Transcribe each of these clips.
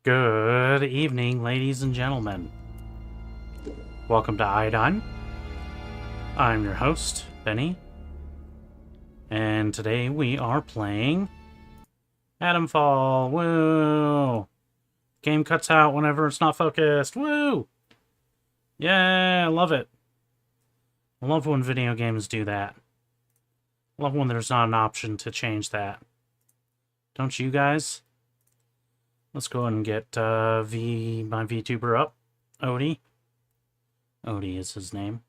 Good evening, ladies and gentlemen. Welcome to Iodine. I'm your host, Benny. And today we are playing Atomfall. Woo! Game cuts out whenever it's not focused. Woo! Yeah, I love it. I love when video games do that. I love when there's not an option to change that. Don't you guys? Let's go ahead and get my VTuber up. Odie. Odie is his name.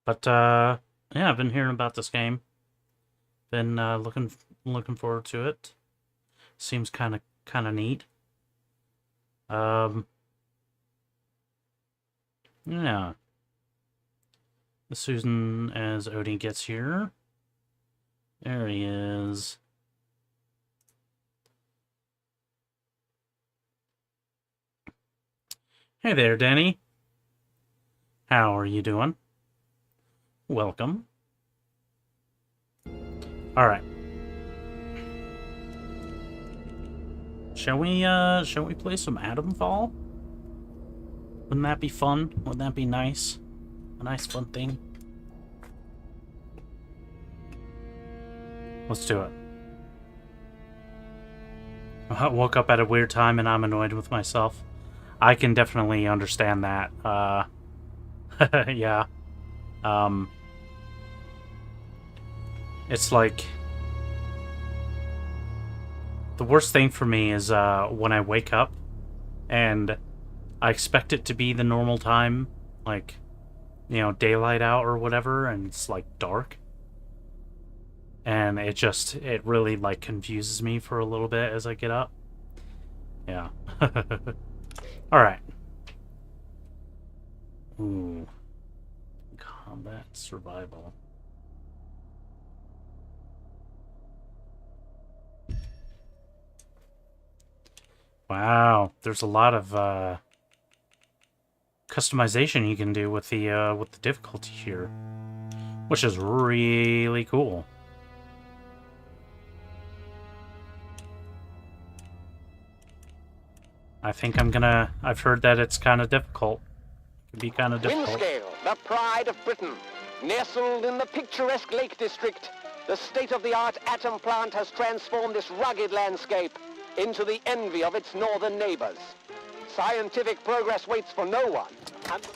But yeah, I've been hearing about this game. Been looking forward to it. Seems kind of neat. Yeah. Susan as Odie gets here. There he is. Hey there, Danny. How are you doing? Welcome. Alright. Shall we play some Atomfall? Wouldn't that be fun? Wouldn't that be nice? A nice fun thing? Let's do it. I woke up at a weird time and I'm annoyed with myself. I can definitely understand that. Yeah. It's like... The worst thing for me is when I wake up and I expect it to be the normal time, like, you know, daylight out or whatever, and it's like dark. And it really like confuses me for a little bit as I get up. Yeah. Alright. Ooh. Combat survival. Wow, there's a lot of customization you can do with the difficulty here, which is really cool. I think I've heard that it's kind of difficult. It can be kind of difficult. Windscale, the pride of Britain. Nestled in the picturesque Lake District, the state-of-the-art atom plant has transformed this rugged landscape into the envy of its northern neighbors. Scientific progress waits for no one, and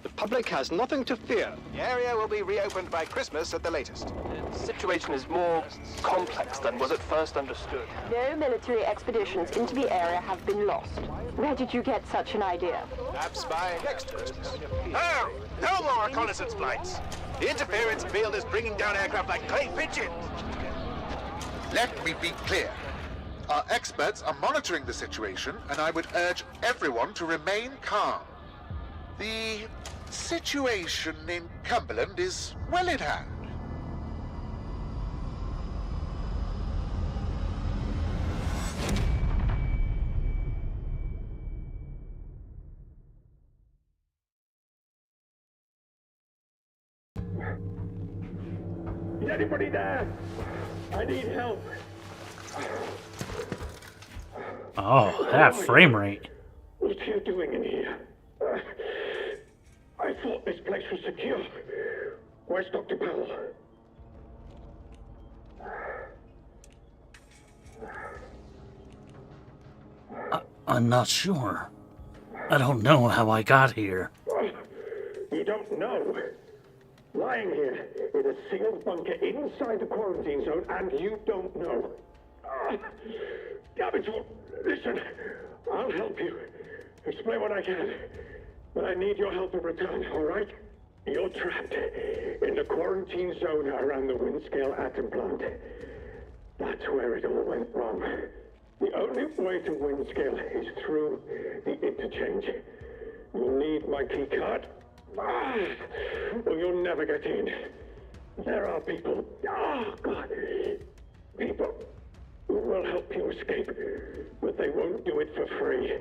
the public has nothing to fear. The area will be reopened by Christmas at the latest. The situation is more complex than was at first understood. No military expeditions into the area have been lost. Where did you get such an idea? Perhaps by next Christmas. No! No more reconnaissance flights! The interference field is bringing down aircraft like clay pigeons! Let me be clear. Our experts are monitoring the situation, and I would urge everyone to remain calm. The situation in Cumberland is well in hand. Is anybody there? I need help. Oh, that frame rate. What are you doing in here? I thought this place was secure. Where's Dr. Powell? I'm not sure. I don't know how I got here. You don't know? Lying here in a sealed bunker inside the quarantine zone, and you don't know. Damn it, listen, I'll help you. Explain what I can. But I need your help in return, all right? You're trapped in the quarantine zone around the Windscale atom plant. That's where it all went wrong. The only way to Windscale is through the interchange. You'll need my key card. Or you'll never get in. There are people, people who will help you escape, but they won't do it for free.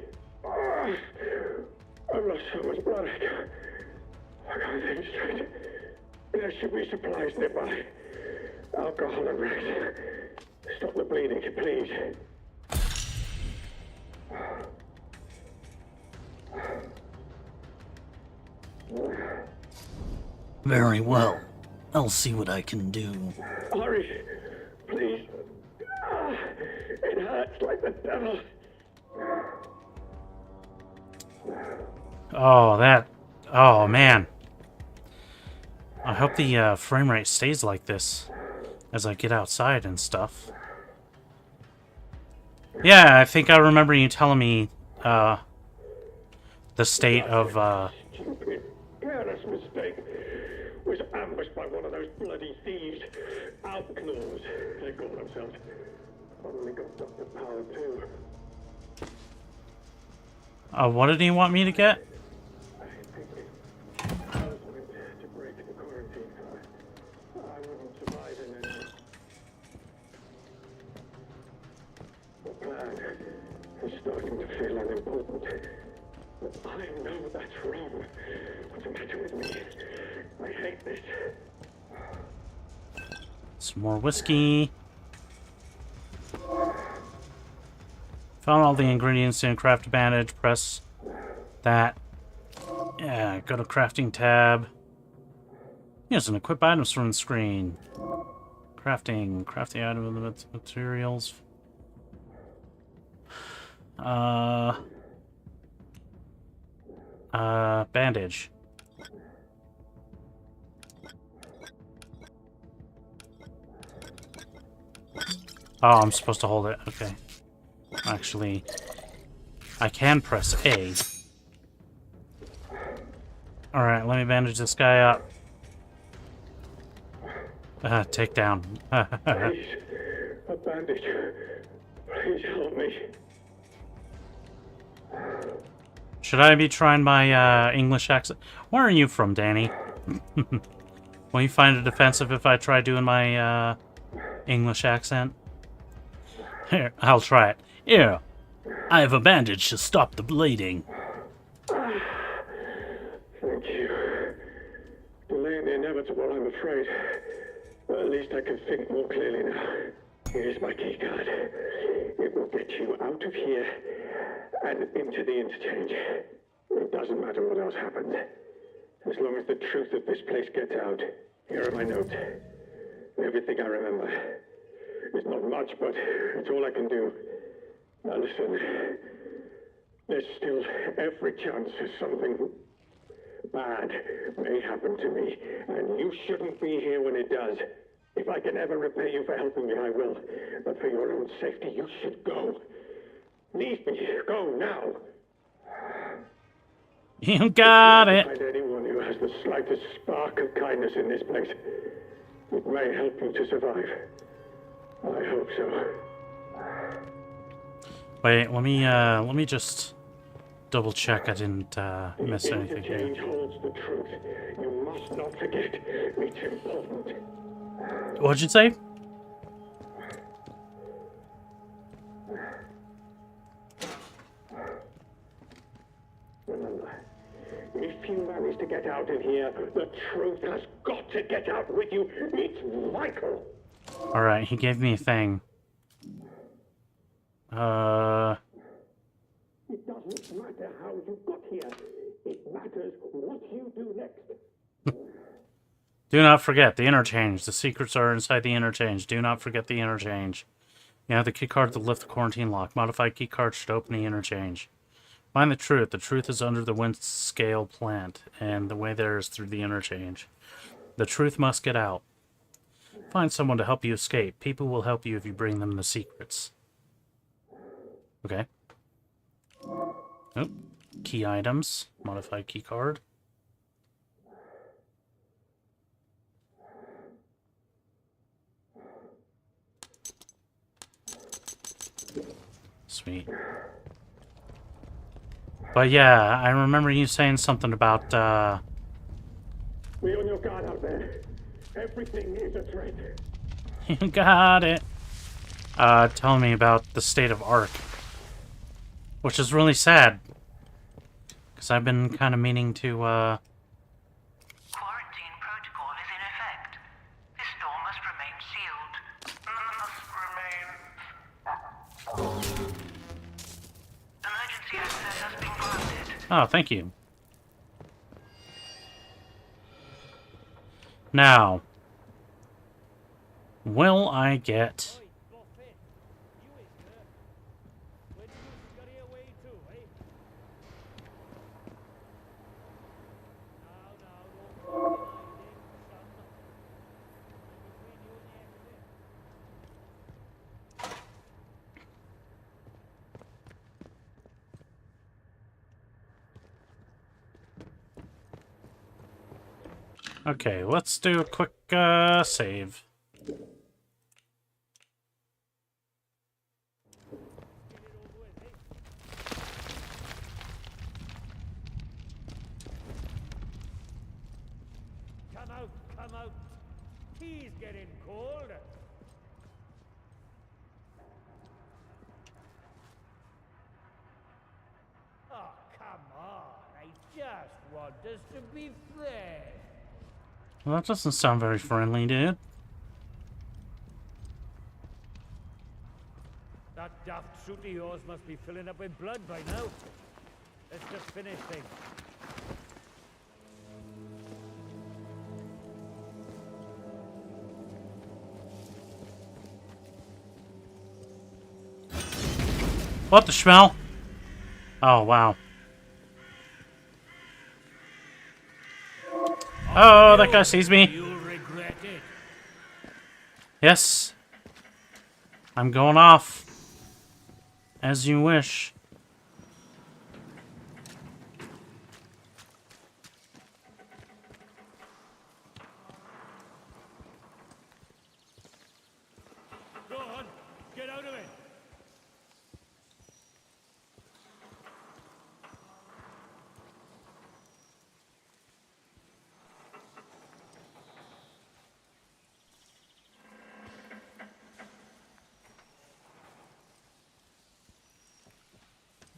I've lost so much blood. I can't think straight. There should be supplies nearby. Alcohol and rest. Stop the bleeding, please. Very well. I'll see what I can do. Hurry, please. It hurts like the devil. Oh, that... Oh, man. I hope the frame rate stays like this as I get outside and stuff. Yeah, I think I remember you telling me the state of... Stupid, careless mistake. Was ambushed by one of those bloody thieves. Outlaws, they call themselves. Only got Dr. Power too. what did he want me to get? I was meant to break the quarantine. I wouldn't survive in it. The plan is starting to feel unimportant. But I know that's wrong. What's the matter with me? I hate this. Some more whiskey. Found all the ingredients in craft a bandage. Press that. Yeah, go to crafting tab. Use and equip items from the screen. Crafting. Craft the item with the materials. Bandage. Oh, I'm supposed to hold it. Okay. Actually, I can press A. Alright, let me bandage this guy up. Take down. Please, a bandage. Please help me. Should I be trying my English accent? Where are you from, Danny? Will you find it offensive if I try doing my English accent? Here, I'll try it. Here, I have a bandage to stop the bleeding. Thank you. Delaying the inevitable, I'm afraid. But at least I can think more clearly now. Here's my key card. It will get you out of here and into the interchange. It doesn't matter what else happens. As long as the truth of this place gets out. Here are my notes. Everything I remember. It's not much, but it's all I can do. Now listen. There's still every chance something bad may happen to me, and you shouldn't be here when it does. If I can ever repay you for helping me, I will. But for your own safety, you should go. Leave me. Go now. You got it. Find anyone who has the slightest spark of kindness in this place. It may help you to survive. I hope so. Wait, let me just double check I didn't miss The anything here. interchange holds the truth. You must not forget. It's important. What'd you say? Remember, if you manage to get out of here, the truth has got to get out with you. It's vital. Alright, he gave me a thing. It doesn't matter how you got here. It matters what you do next. Do not forget the interchange. The secrets are inside the interchange. Do not forget the interchange. You have the keycard to lift the quarantine lock. Modified keycard should open the interchange. Find the truth. The truth is under the wind scale plant, and the way there is through the interchange. The truth must get out. Find someone to help you escape. People will help you if you bring them the secrets. Okay. Oh, key items. Modified keycard. Sweet. But yeah, I remember you saying something about, Be on your guard out there. Everything is a threat. You got it. Telling me about the state of Ark. Which is really sad. Because I've been kind of meaning to, Quarantine protocol is in effect. This door must remain sealed Oh, thank you. Now, will I get... Okay, let's do a quick save. Come out. Tea's getting cold. Oh, come on. I just want us to be friends. Well, that doesn't sound very friendly, dude. That daft suit of yours must be filling up with blood by now. Let's just finish things. What the smell? Oh, wow. Oh, that guy sees me. You'll regret it. Yes. I'm going off. As you wish. Go on. Get out of it.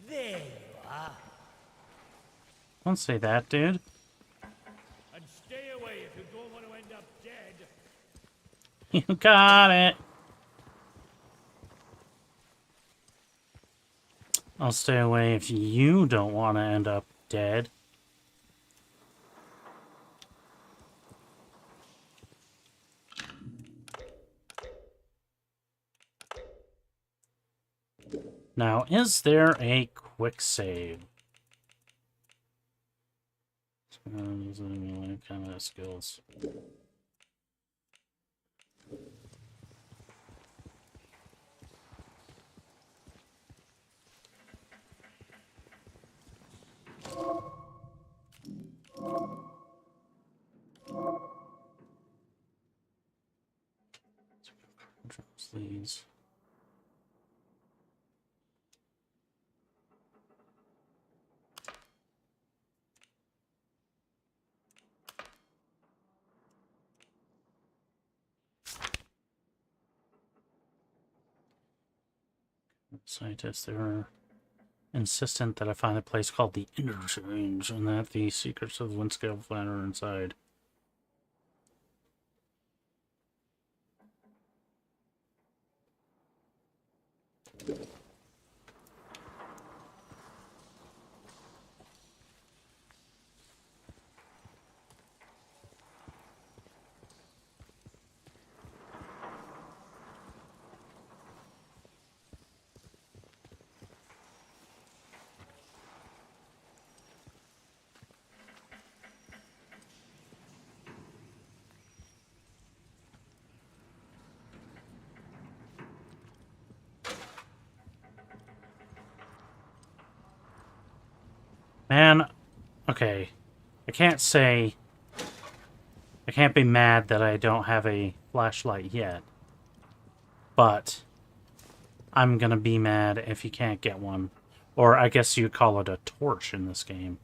There you are. Don't say that, dude. And stay away if you don't want to end up dead. You got it. I'll stay away if you don't want to end up dead. Now, is there a quick save? Kind of skills. Please. Scientists, they were insistent that I find a place called the Interchange and that the secrets of the Windscale Planet are inside. Man, okay. I can't be mad that I don't have a flashlight yet. But I'm gonna be mad if you can't get one. Or I guess you'd call it a torch in this game.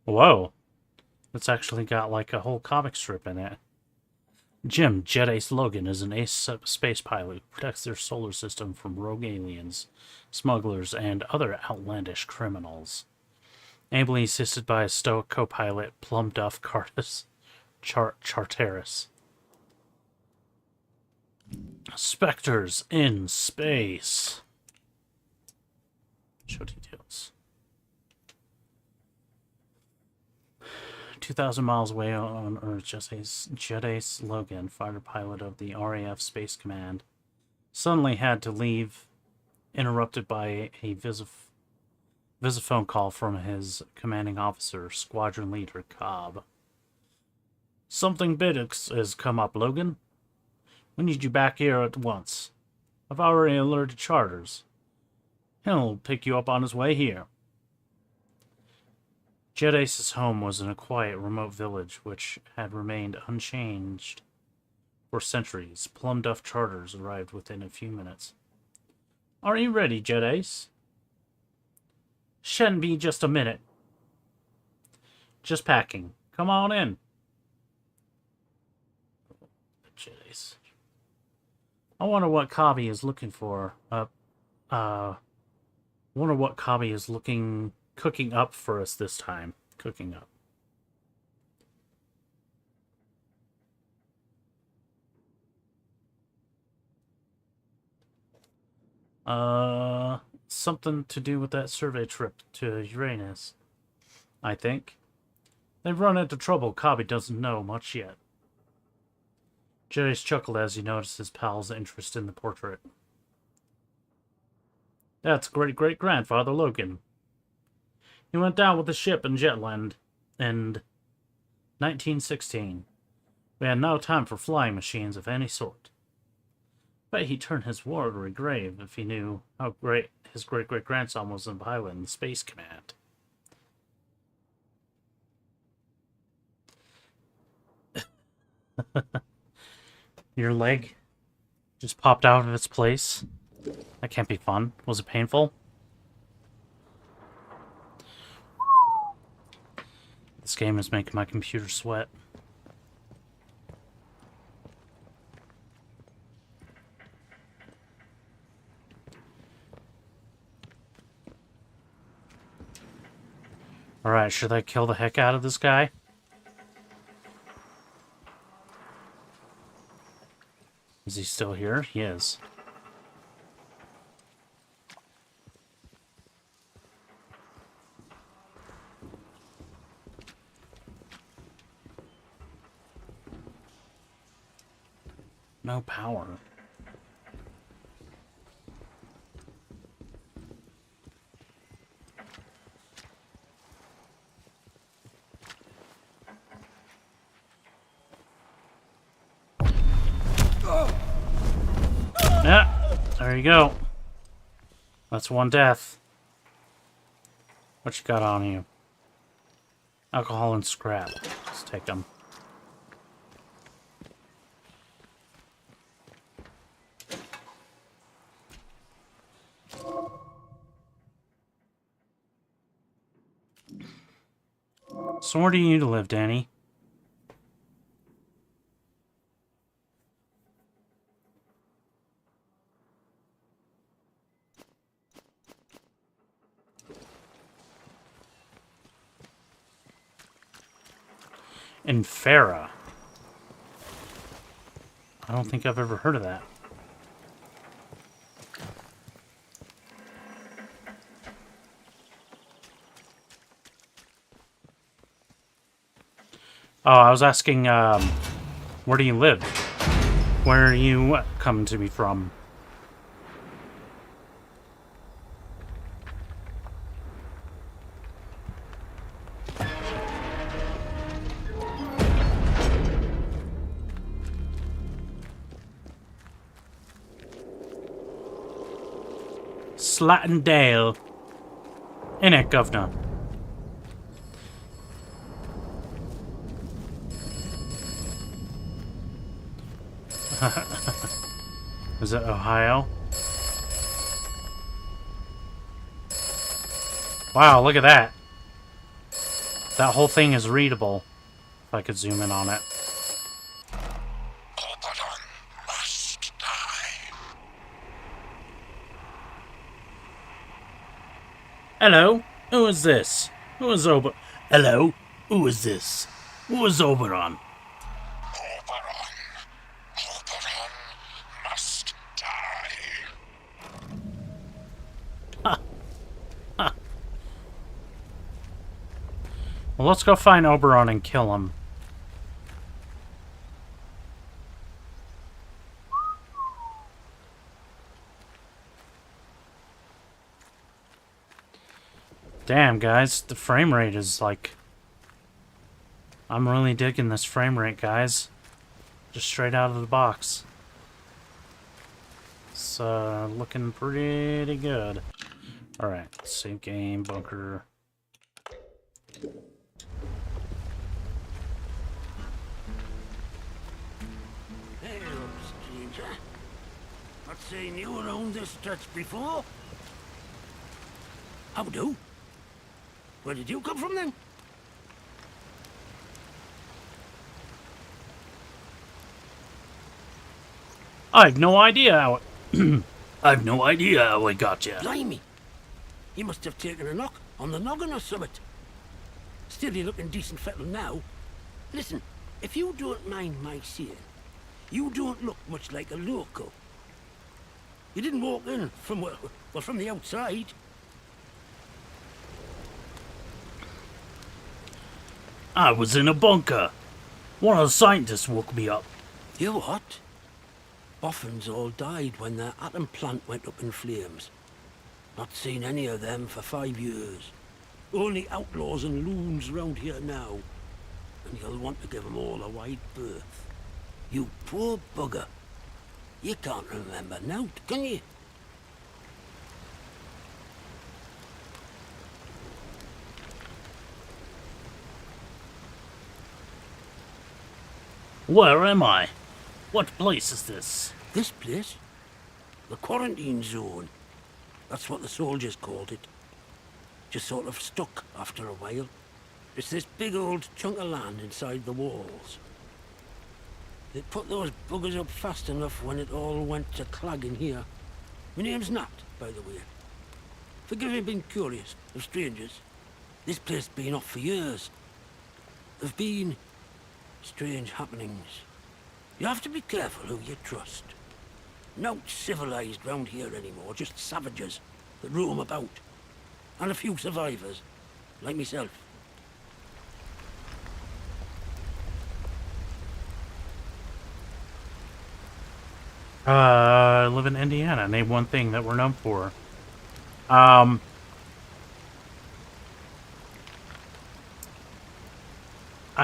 Whoa. It's actually got like a whole comic strip in it. Jim, Jet Ace Logan, is an ace space pilot who protects their solar system from rogue aliens, smugglers, and other outlandish criminals. Ably assisted by a stoic co-pilot, Plum Duff Charteris. Spectres in space. Show details. 2,000 miles away on Earth, Jed Logan, fighter pilot of the RAF Space Command, suddenly had to leave, interrupted by a visiphone call from his commanding officer, Squadron Leader Cobb. Something big has come up, Logan. We need you back here at once. I've already alerted Charters. He'll pick you up on his way here. Jet Ace's home was in a quiet, remote village which had remained unchanged for centuries. Plum Duff Charters arrived within a few minutes. Are you ready, Jet Ace? Shouldn't be just a minute. Just packing. Come on in. Jet Ace. I wonder what Cobby is looking for. Wonder what Cobby is cooking up for us this time. Cooking up. Something to do with that survey trip to Uranus, I think. They've run into trouble. Cobby doesn't know much yet. Jerry's chuckled as he noticed his pal's interest in the portrait. That's great-great-grandfather Logan. He went down with the ship in Jetland in 1916. We had no time for flying machines of any sort. Bet he'd turn his watery grave if he knew how great his great-great-grandson was in pilot in the Space Command. Your leg just popped out of its place. That can't be fun. Was it painful? This game is making my computer sweat. Alright, should I kill the heck out of this guy? Is he still here? He is. No power. Yeah, there you go. That's one death. What you got on you? Alcohol and scrap. Let's take them. So where do you need to live, Danny? In Farah. I don't think I've ever heard of that. Oh, I was asking, where do you live? Where are you coming to me from? Slattendale. Innit, Governor? Is it Ohio? Wow, look at that. That whole thing is readable. If I could zoom in on it. Oberon must die. Hello? Who is this? Who is Oberon? Hello? Who is this? Who is Oberon? Oberon must Well, let's go find Oberon and kill him. Damn, guys, the frame rate is like... I'm really digging this frame rate, guys. Just straight out of the box. It's looking pretty good. Alright, save game, bunker. Hey, stranger. Not seen you around this stretch before. How do? Where did you come from then? I've no idea how it... I've no idea how I got you. Blimey! You must have taken a knock on the noggin or something. Still, you're looking decent fettled now. Listen, if you don't mind my saying, you don't look much like a local. You didn't walk in from, well, from the outside. I was in a bunker. One of the scientists woke me up. You what? Boffins all died when their atom plant went up in flames. Not seen any of them for 5 years. Only outlaws and loons round here now. And you'll want to give them all a wide berth. You poor bugger. You can't remember now, can you? Where am I? What place is this? This place? The quarantine zone. That's what the soldiers called it. Just sort of stuck after a while. It's this big old chunk of land inside the walls. They put those buggers up fast enough when it all went to clag in here. My name's Nat, by the way. Forgive me being curious of strangers. This place has been off for years. There've been strange happenings. You have to be careful who you trust. Not civilized round here anymore, just savages that roam about. And a few survivors, like myself. I live in Indiana. Name one thing that we're known for. I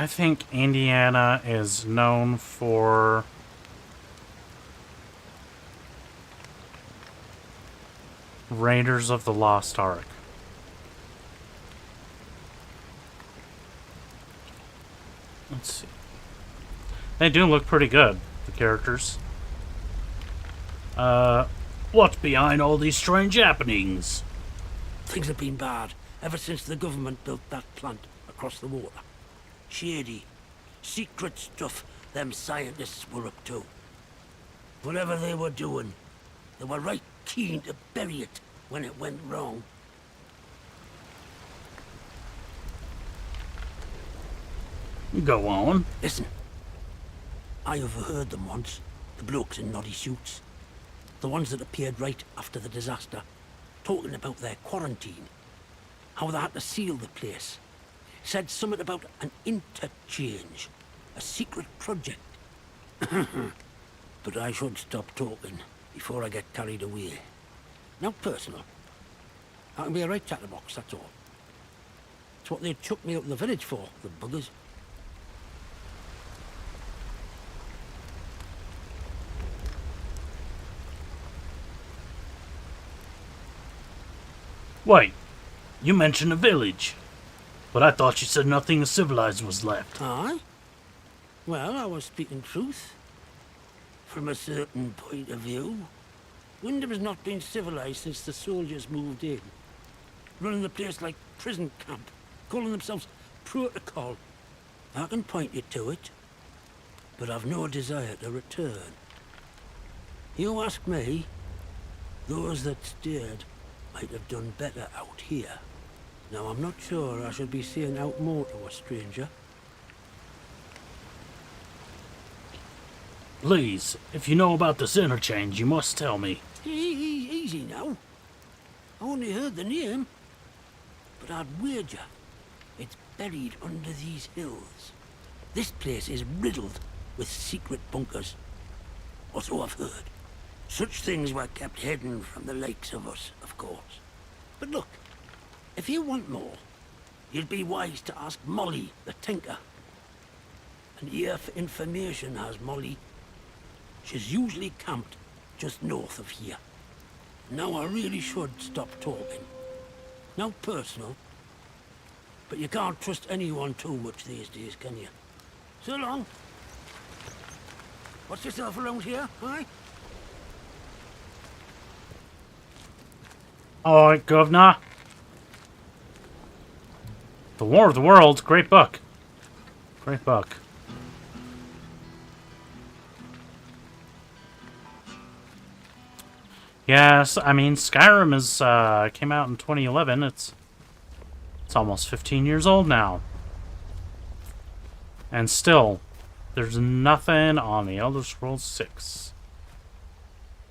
think Indiana is known for Raiders of the Lost Ark. Let's see. They do look pretty good, the characters. What's behind all these strange happenings? Things have been bad ever since the government built that plant across the water. Shady, secret stuff them scientists were up to. Whatever they were doing, they were right keen to bury it when it went wrong. Go on. Listen, I overheard them once, the blokes in noddy suits. The ones that appeared right after the disaster, talking about their quarantine. How they had to seal the place. Said something about an interchange, a secret project. But I should stop talking before I get carried away. Not personal. I can be a right chatterbox, that's all. It's what they chucked me out in the village for, the buggers. Wait, you mentioned a village, but I thought you said nothing civilized was left. Aye? Well, I was speaking truth. From a certain point of view. Wyndham's not been civilized since the soldiers moved in. Running the place like prison camp, calling themselves protocol. I can point you to it, but I've no desire to return. You ask me, those that stayed might have done better out here. Now, I'm not sure I should be saying out more to a stranger. Please, if you know about this interchange, you must tell me. Easy now. I only heard the name, but I'd wager it's buried under these hills. This place is riddled with secret bunkers. Or so I've heard. Such things were kept hidden from the likes of us, of course. But look, if you want more, you'd be wise to ask Molly, the tinker. An ear for information has Molly. She's usually camped just north of here. Now I really should stop talking. Now personal, but you can't trust anyone too much these days, can you? So long. What's yourself around here, aye? Alright, Governor. The War of the Worlds, great book. Great book. Yes, I mean, Skyrim is came out in 2011. It's almost 15 years old now. And still, there's nothing on the Elder Scrolls 6.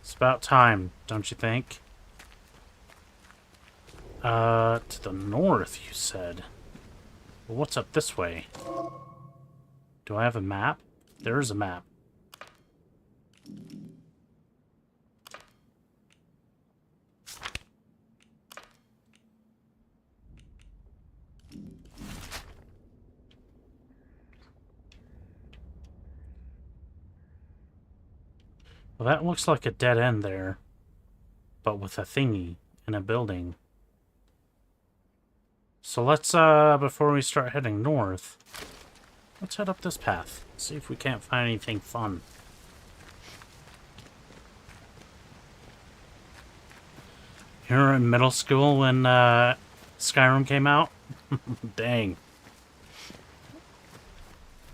It's about time, don't you think? To the north, you said. Well, what's up this way? Do I have a map? There is a map. Well, that looks like a dead end there, but with a thingy in a building. So let's, before we start heading north, let's head up this path. See if we can't find anything fun. You were in middle school when, Skyrim came out? Dang.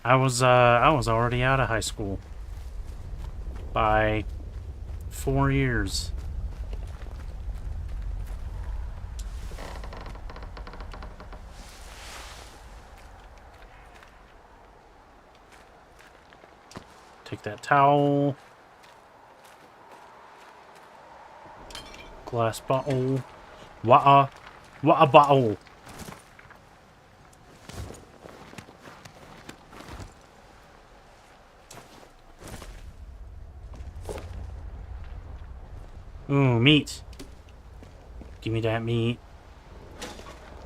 I was already out of high school. By 4 years. Take that towel. Glass bottle. What a bottle. Ooh, meat. Give me that meat.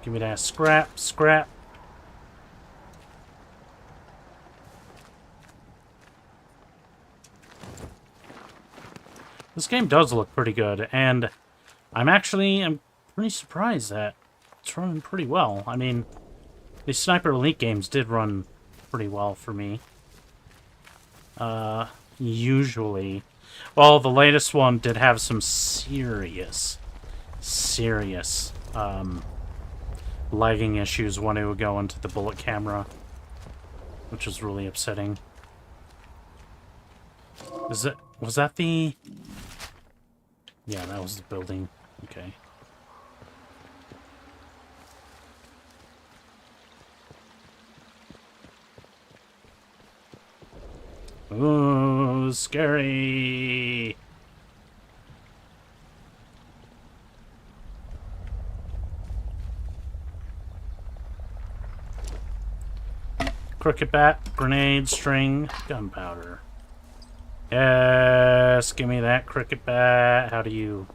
Give me that scrap. This game does look pretty good, and I'm pretty surprised that it's running pretty well. I mean, the Sniper Elite games did run pretty well for me. Usually. Well, the latest one did have some serious lagging issues when it would go into the bullet camera, which was really upsetting. Was that the... Yeah, that was the building. Okay. Ooh, scary! Crooked bat, grenade, string, gunpowder. Yes, give me that cricket bat. How do you...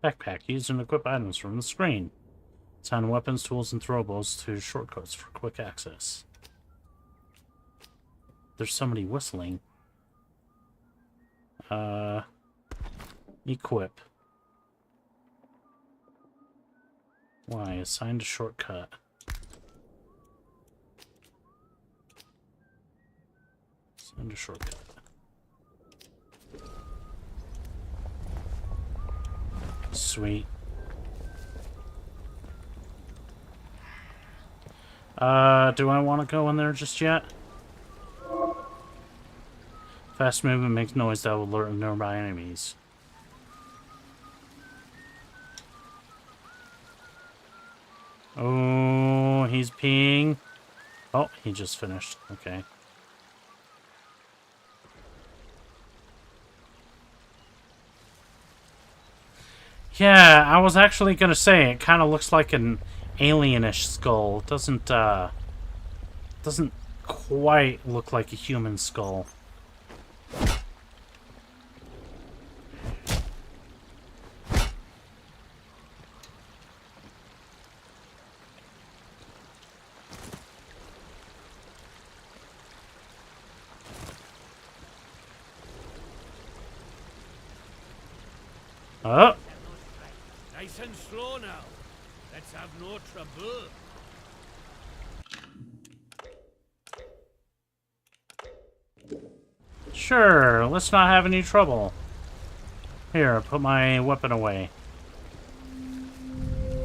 Backpack. Use and equip items from the screen. Assign weapons, tools, and throwables to shortcuts for quick access. There's somebody whistling. Equip. Why? Assigned a shortcut. Assigned a shortcut. Sweet. Do I want to go in there just yet? Fast movement makes noise that will alert nearby enemies. Oh, he's peeing. Oh, he just finished. Okay. Yeah, I was actually gonna say, it kind of looks like an alienish skull. It doesn't quite look like a human skull. Oh! Nice and slow now. Let's have no trouble. Sure, let's not have any trouble. Here, put my weapon away.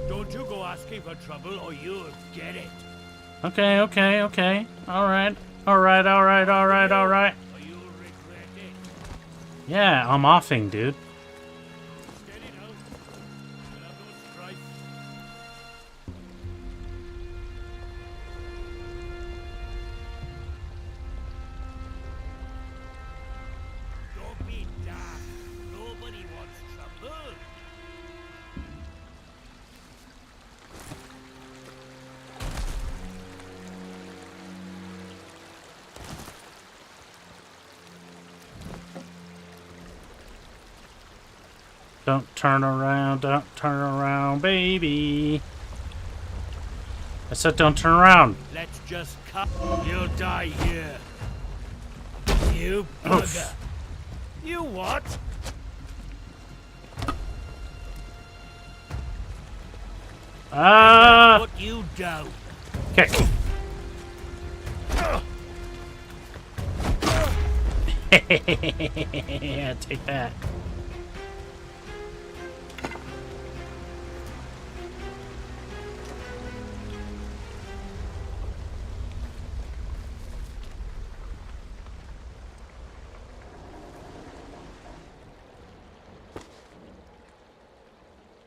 Don't you go asking for trouble or you'll get it. Okay, okay, okay. Alright. Alright, alright, alright, alright. Or you'll regret it. Yeah, I'm offing, dude. Steady now. We'll have no strife. Don't be daft. Nobody wants trouble. Don't turn around, baby. I said don't turn around. Let's just cut. You'll die here. You bugger. Oof. You what? Put you down. Kick. Yeah, take that.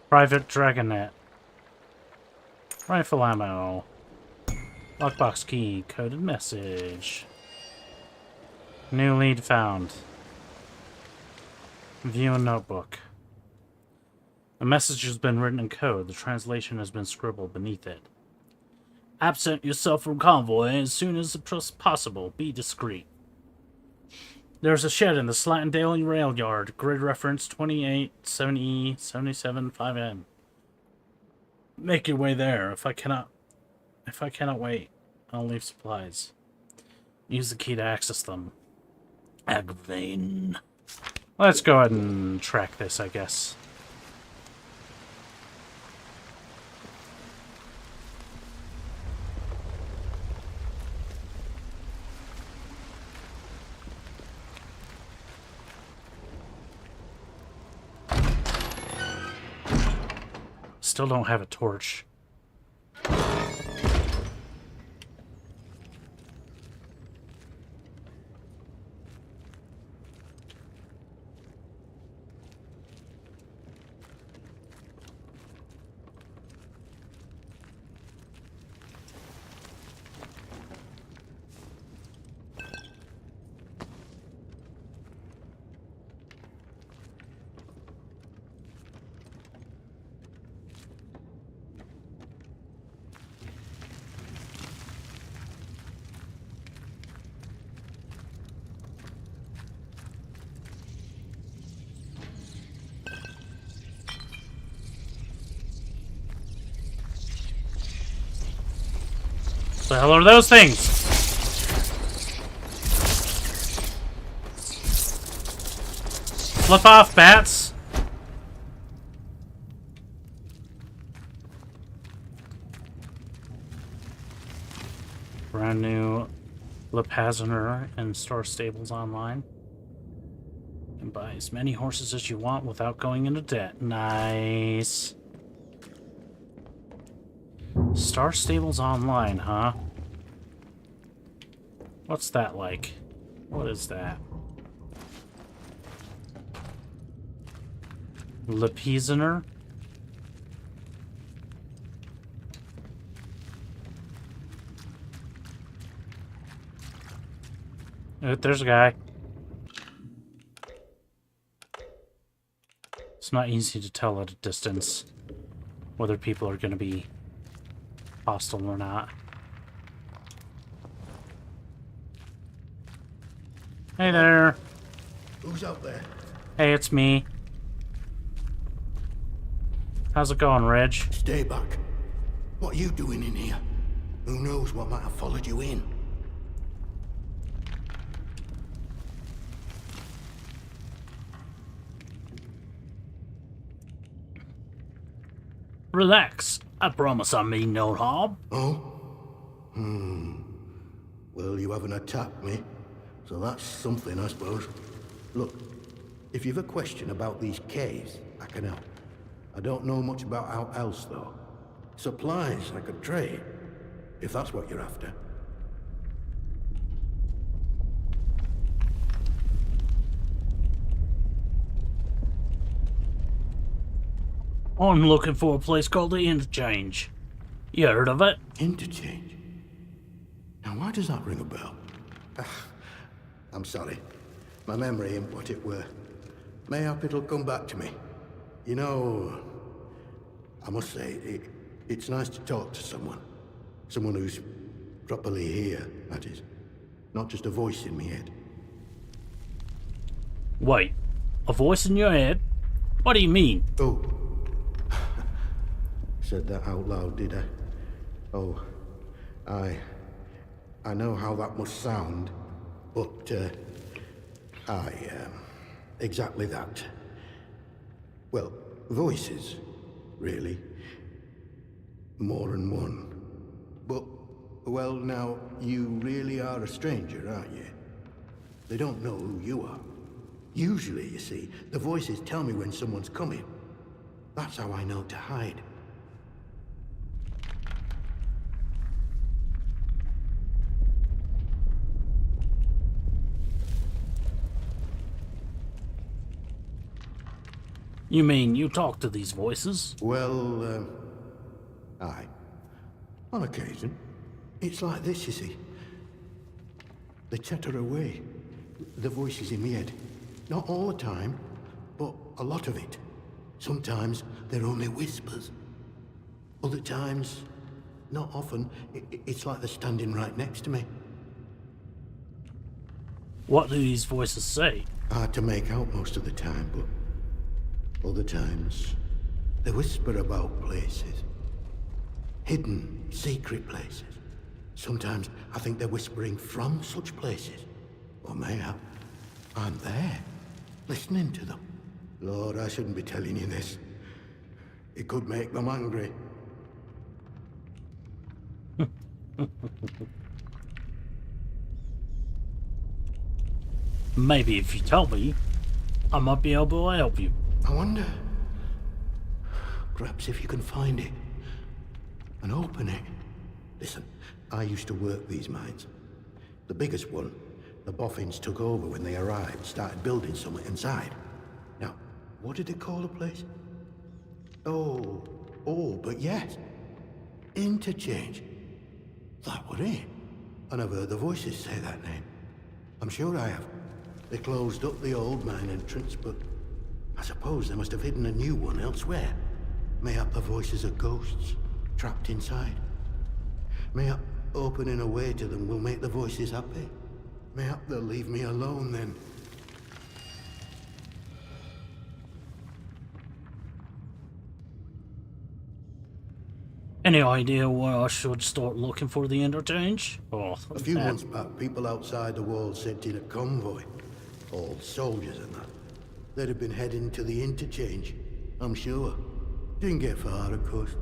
Private Dragonet. Rifle ammo. Lockbox key. Coded message. New lead found. View a notebook. A message has been written in code. The translation has been scribbled beneath it. Absent yourself from convoy as soon as possible. Be discreet. There's a shed in the Slatindale rail yard. Grid reference 2870 77 5M. Make your way there. If I cannot wait, I'll leave supplies. Use the key to access them. Aggravating. Let's go ahead and track this, I guess. Still don't have a torch. What the hell are those things? Flip off, bats! Brand new Lepaziner and Star Stables online. You can buy as many horses as you want without going into debt. Nice. Star Stables Online, huh? What's that like? What is that? Lepiziner? There's a guy. It's not easy to tell at a distance whether people are going to be hostile or not. Hey there. Who's out there? Hey, it's me. How's it going, Reg? Stay back. What are you doing in here? Who knows what might have followed you in? Relax. I promise I mean no harm. Oh? Well, you haven't attacked me, so that's something, I suppose. Look, if you've a question about these caves, I can help. I don't know much about how else, though. Supplies I could trade, if that's what you're after. I'm looking for a place called the Interchange. You heard of it? Interchange? Now, why does that ring a bell? I'm sorry. My memory ain't what it were. Mayhap it'll come back to me. You know, I must say, it's nice to talk to someone. Someone who's properly here, that is. Not just a voice in my head. Wait, a voice in your head? What do you mean? Oh. Said that out loud, did I? Oh, I know how that must sound, but, exactly that. Well, voices, really. More than one. But, well, now, you really are a stranger, aren't you? They don't know who you are. Usually, you see, the voices tell me when someone's coming. That's how I know to hide. You mean you talk to these voices? Well, aye. On occasion. It's like this, you see. They chatter away. The voices in my head. Not all the time, but a lot of it. Sometimes they're only whispers. Other times, not often, it's like they're standing right next to me. What do these voices say? Hard to make out most of the time, but other times, they whisper about places. Hidden, secret places. Sometimes I think they're whispering from such places. Or mayhap I'm there, listening to them. Lord, I shouldn't be telling you this. It could make them angry. Maybe if you tell me, I might be able to help you. I wonder... perhaps if you can find it and open it. Listen, I used to work these mines. The biggest one, the boffins took over when they arrived, started building something inside. Now, what did they call the place? Oh, but yes. Interchange. That was it. And I've heard the voices say that name. I'm sure I have. They closed up the old mine entrance, but I suppose they must have hidden a new one elsewhere. Mayhap the voices are ghosts, trapped inside. Mayhap opening a way to them will make the voices happy. Mayhap they'll leave me alone then. Any idea where I should start looking for the interchange? Oh, a few months back, people outside the walls sent in a convoy. All soldiers and that. They'd have been heading to the interchange, I'm sure. Didn't get far, of course.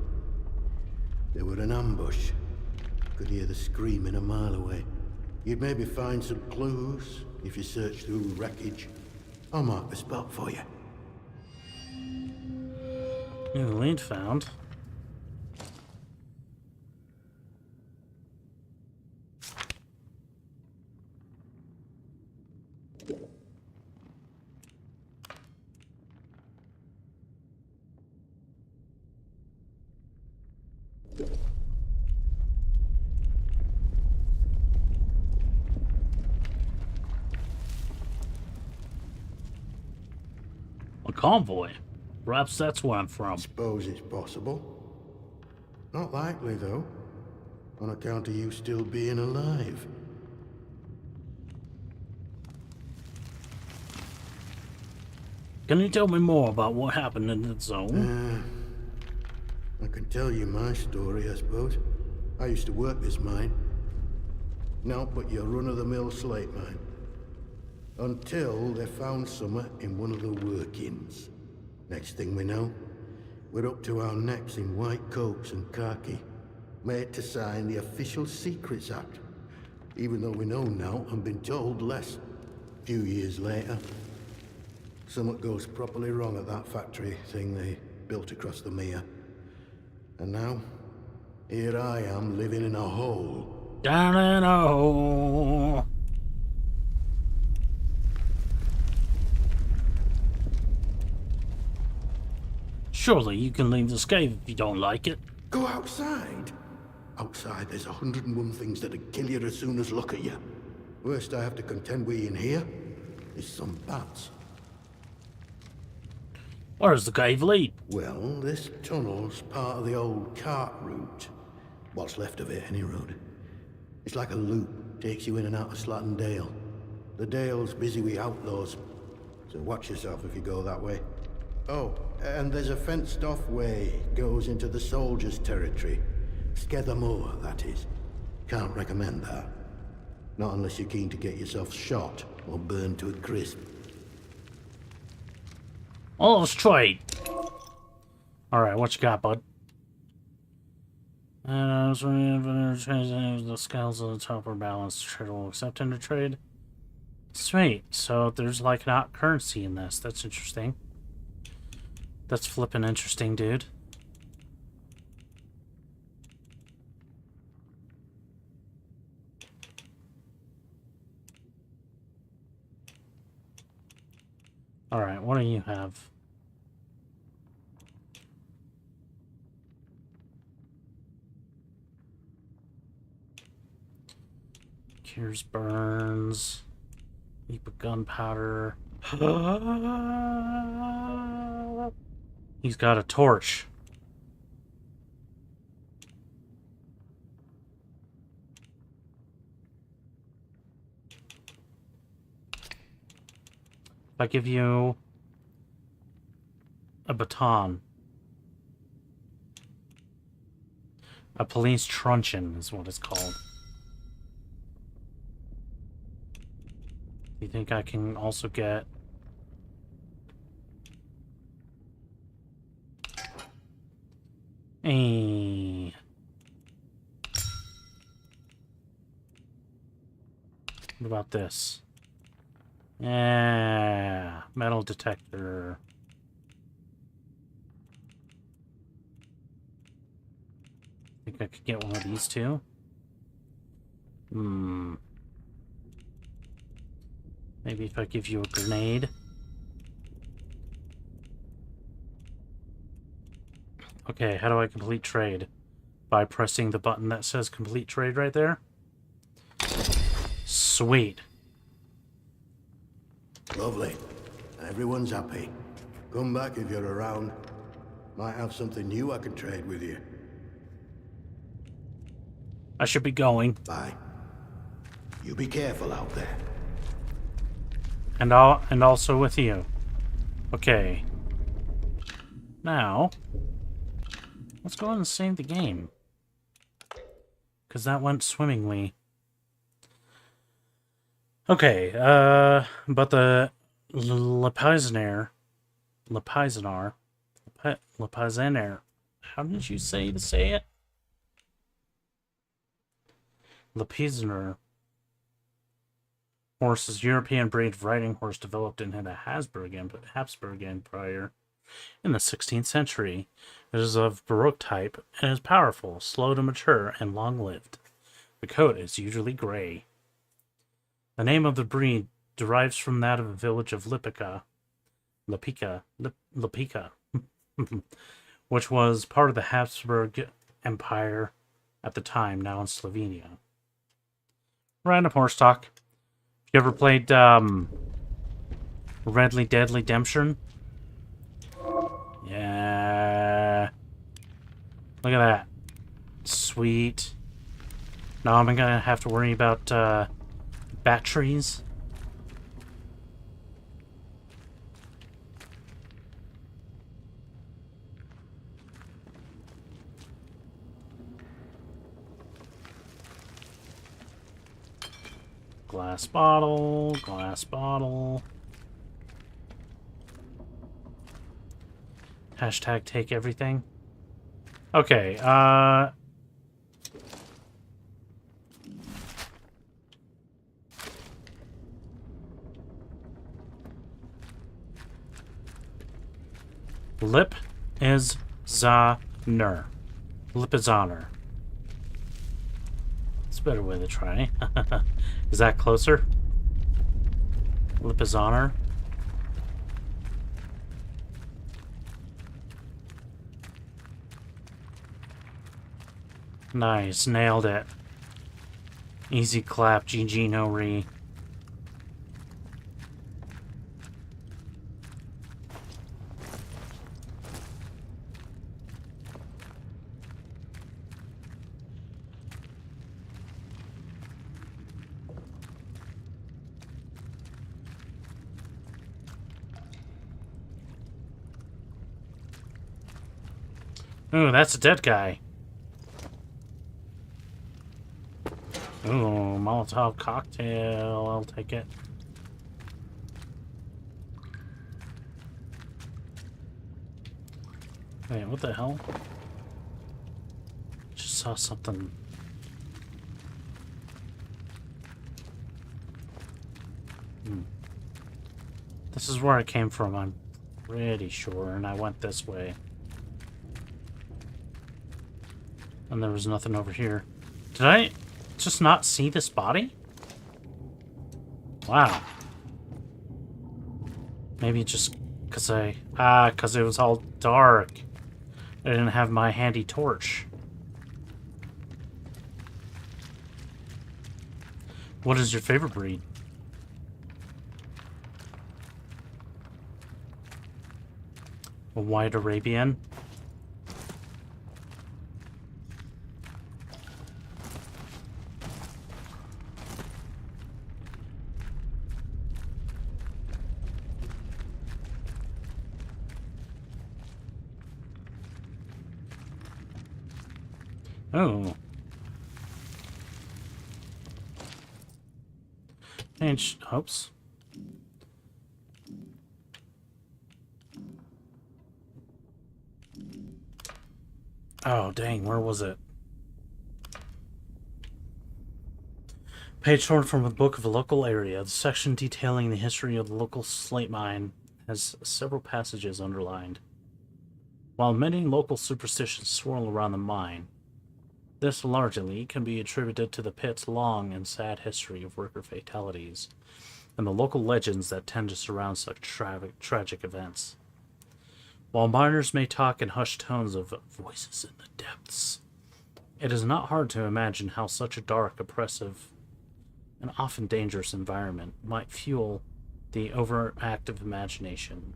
They were an ambush. Could hear the screaming a mile away. You'd maybe find some clues if you search through wreckage. I'll mark the spot for you. New lead found. A convoy? Perhaps that's where I'm from. Suppose it's possible. Not likely, though. On account of you still being alive. Can you tell me more about what happened in the zone? I can tell you my story, I suppose. I used to work this mine. No, but your run-of-the-mill slate mine. Until they found something in one of the workings. Next thing we know, we're up to our necks in white coats and khaki, made to sign the Official Secrets Act. Even though we know now and been told less. A few years later, something goes properly wrong at that factory thing they built across the mere. And now, here I am living in a hole. Down in a hole. Surely you can leave this cave if you don't like it. Go outside? Outside there's 101 things that'd kill you as soon as look at you. Worst I have to contend with in here is some bats. Where does the cave lead? Well, this tunnel's part of the old cart route. What's left of it, any road. It's like a loop, takes you in and out of Slatton Dale. The Dale's busy with outlaws, so watch yourself if you go that way. Oh, and there's a fenced-off way, goes into the soldiers' territory. Skethermoor, that is. Can't recommend that. Not unless you're keen to get yourself shot or burned to a crisp. Oh, let's trade. Alright, what you got, bud? And the scales on the top are balanced. Trade will accept into trade. Sweet. So there's like not currency in this. That's interesting. That's flippin' interesting, dude. Alright, what do you have? Cures burns. Heap of gunpowder. He's got a torch. If I give you a baton, a police truncheon is what it's called. Do you think I can also get a... What about this? Yeah, metal detector. Think I could get one of these two? Maybe if I give you a grenade. Okay, how do I complete trade? By pressing the button that says complete trade right there? Sweet. Lovely. Everyone's happy. Come back if you're around. Might have something new I can trade with you. I should be going. Bye. You be careful out there. And also with you. Okay. Now, let's go ahead and save the game. Because that went swimmingly. Okay, but the Lepizanaire, how did you say to say it? Lepizanaire horse is European breed riding horse developed in the Habsburg Empire in the 16th century. It is of Baroque type and is powerful, slow to mature, and long-lived. The coat is usually gray. The name of the breed derives from that of a village of Lipica, which was part of the Habsburg Empire at the time, now in Slovenia. Random horse talk. You ever played Red Dead Redemption? Look at that. Sweet. Now I'm gonna have to worry about batteries. Glass bottle, glass bottle. Hashtag take everything. Okay, Lip is Zahner. Lip is honor. It's a better way to try. Is that closer? Lip is honor. Nice, nailed it. Easy clap, GG no re. Ooh, that's a dead guy. Ooh, Molotov cocktail. I'll take it. Wait, what the hell? Just saw something. This is where I came from, I'm pretty sure, and I went this way. And there was nothing over here. Did I just not see this body? Wow. Maybe just because because it was all dark. I didn't have my handy torch. What is your favorite breed? A white Arabian? Oh. And oops. Oh, dang, where was it? Page torn from a book of a local area. The section detailing the history of the local slate mine has several passages underlined. While many local superstitions swirl around the mine, this largely can be attributed to the pit's long and sad history of worker fatalities and the local legends that tend to surround such tragic events. While miners may talk in hushed tones of voices in the depths, it is not hard to imagine how such a dark, oppressive, and often dangerous environment might fuel the overactive imagination.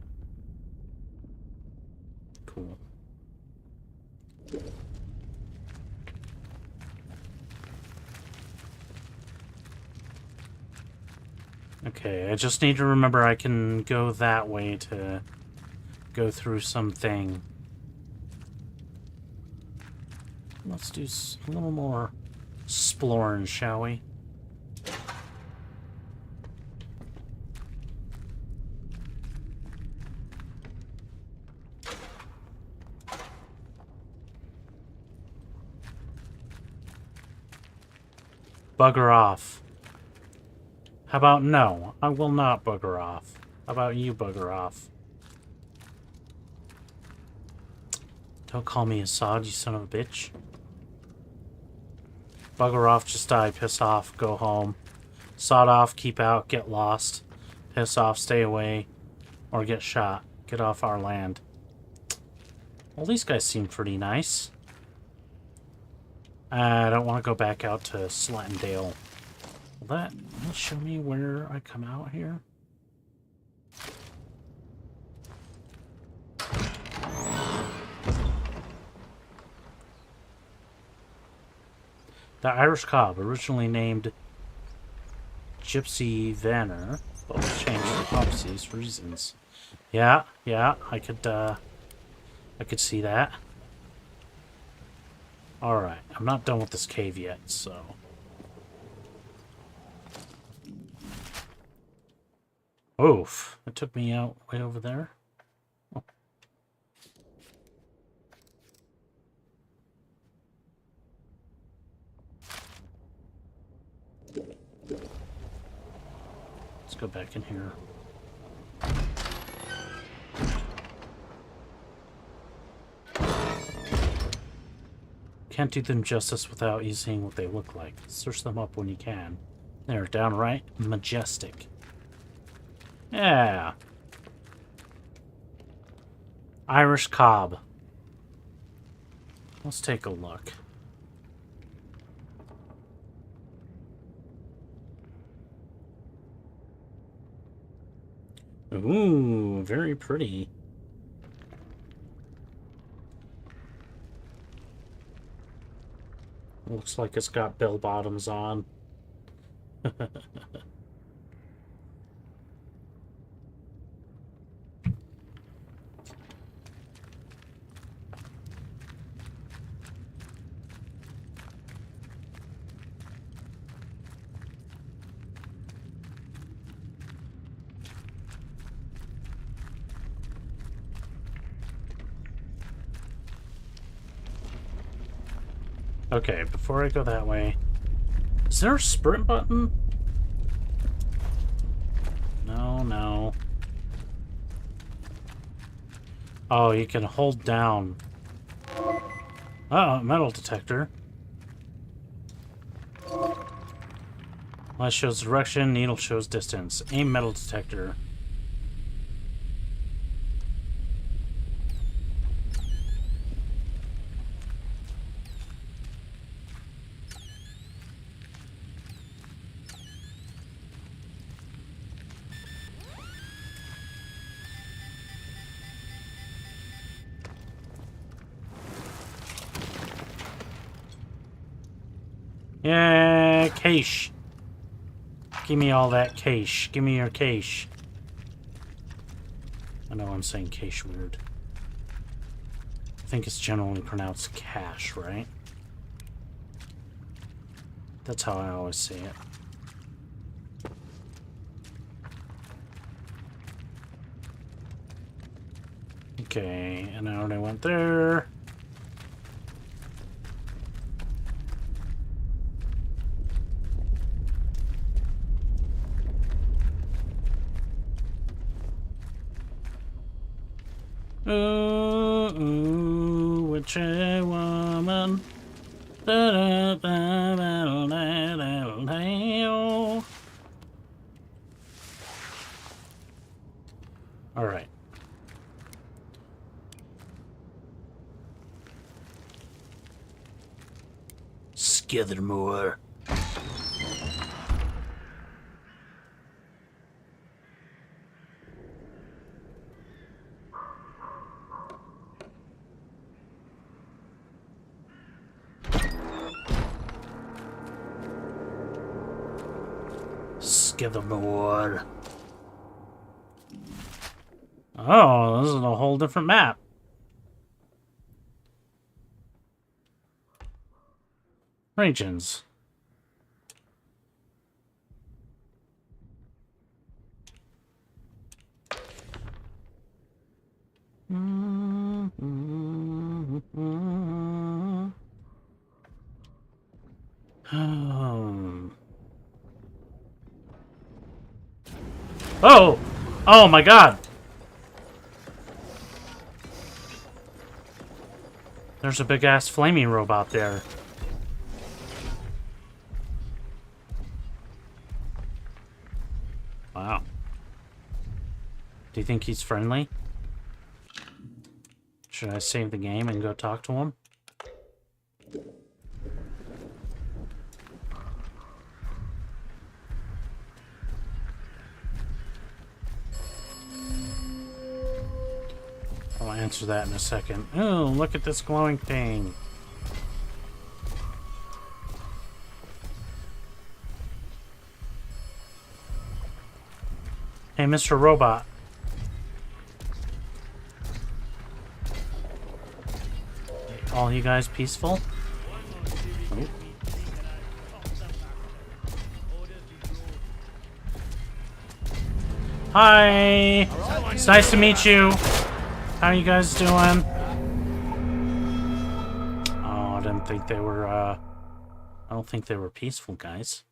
Cool. Okay, I just need to remember I can go that way to go through something. Let's do a little more exploring, shall we? Bugger off. How about no? I will not bugger off. How about you bugger off? Don't call me Assad, you son of a bitch. Bugger off, just die, piss off, go home. Sod off, keep out, get lost. Piss off, stay away. Or get shot. Get off our land. Well, these guys seem pretty nice. I don't want to go back out to Slattendale. Will that show me where I come out here? The Irish cob, originally named Gypsy Vanner, but was changed for obvious reasons. Yeah, I could see that. Alright, I'm not done with this cave yet, so... Oof, it took me out way over there. Oh. Let's go back in here. Can't do them justice without you seeing what they look like. Search them up when you can. They're downright majestic. Yeah. Irish cob. Let's take a look. Ooh, very pretty. Looks like it's got bell bottoms on. Okay, before I go that way, is there a sprint button? No. Oh, you can hold down. Oh, metal detector. Light shows direction, needle shows distance. Aim metal detector. Yeah, cache. Give me all that cache. Give me your cache. I know I'm saying cache weird. I think it's generally pronounced cache, right? That's how I always say it. Okay, and I already went there. Ooh, witchy woman. All right. Skithermore. Skithermore. Oh, this is a whole different map. Regions. Oh! Oh my god! There's a big-ass flaming robot there. Wow. Do you think he's friendly? Should I save the game and go talk to him? I'll answer that in a second. Oh, look at this glowing thing. Hey, Mr. Robot. All you guys peaceful? Oh. Hi! It's nice to meet you. How are you guys doing? Oh, I didn't think they were, I don't think they were peaceful, guys.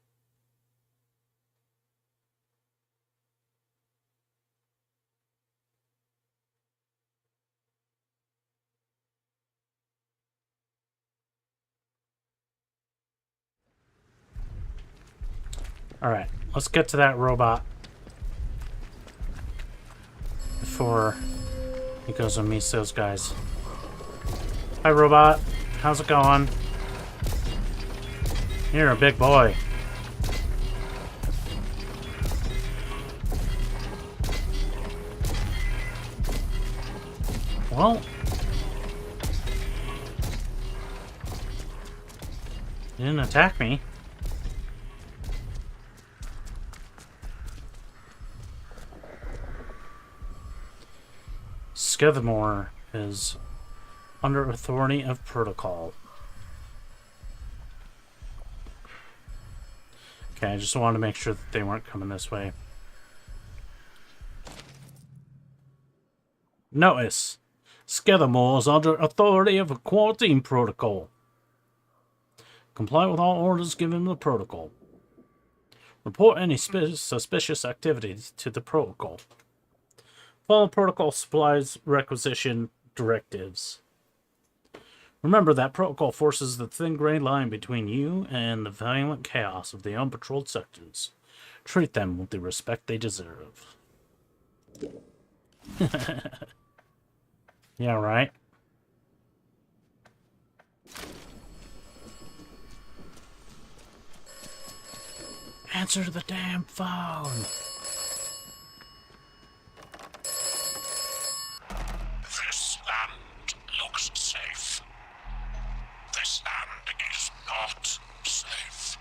Alright, let's get to that robot before he goes and meets those guys. Hi, robot. How's it going? You're a big boy. Well, you didn't attack me. Skidmore is under authority of protocol. Okay, I just wanted to make sure that they weren't coming this way. Notice, Skidmore is under authority of a quarantine protocol. Comply with all orders given in the protocol. Report any suspicious activities to the protocol. Follow protocol supplies requisition directives. Remember that protocol forces the thin gray line between you and the violent chaos of the unpatrolled sectors. Treat them with the respect they deserve. Yeah, right. Answer the damn phone. This land looks safe. This land is not safe.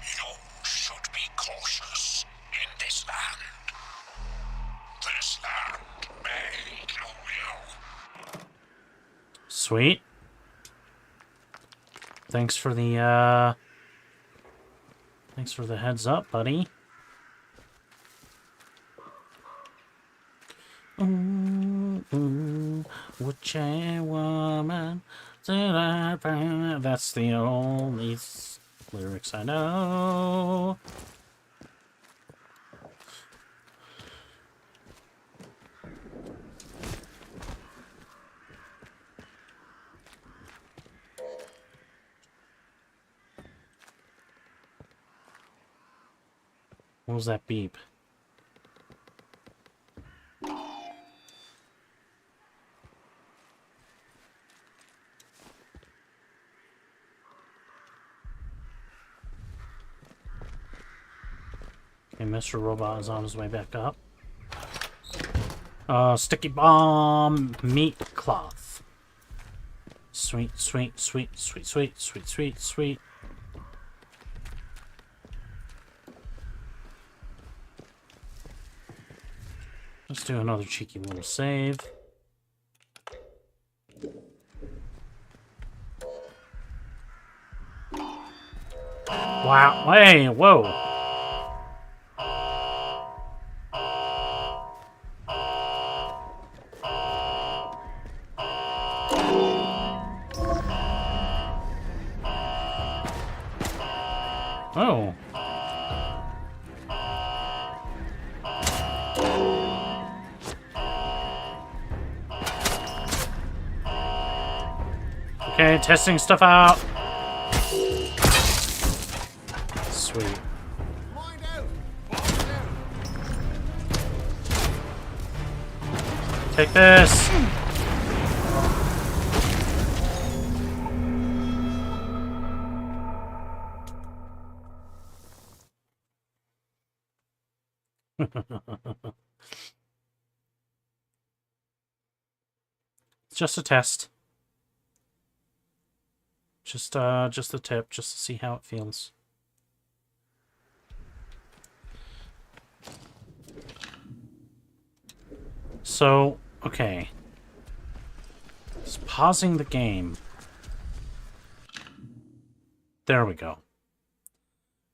You should be cautious in this land. This land may kill you. Sweet. Thanks for the heads up, buddy. Ooh, ooh, which a woman did I find? That's the only lyrics I know. What was that beep? Okay, Mr. Robot is on his way back up. Sticky bomb meat cloth. Sweet, sweet, sweet, sweet, sweet, sweet, sweet, sweet. Let's do another cheeky little save. Wow, hey, whoa. Oh. Okay, testing stuff out. Sweet. Take this. It's just a test. Just a tip, just to see how it feels. So, okay. Just pausing the game. There we go.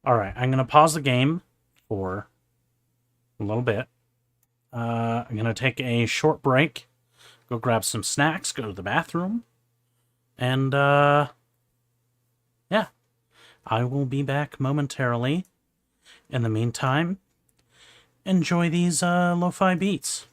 Alright, I'm going to pause the game for a little bit. I'm going to take a short break, go grab some snacks, go to the bathroom, and, yeah. I will be back momentarily. In the meantime, enjoy these, lo-fi beats.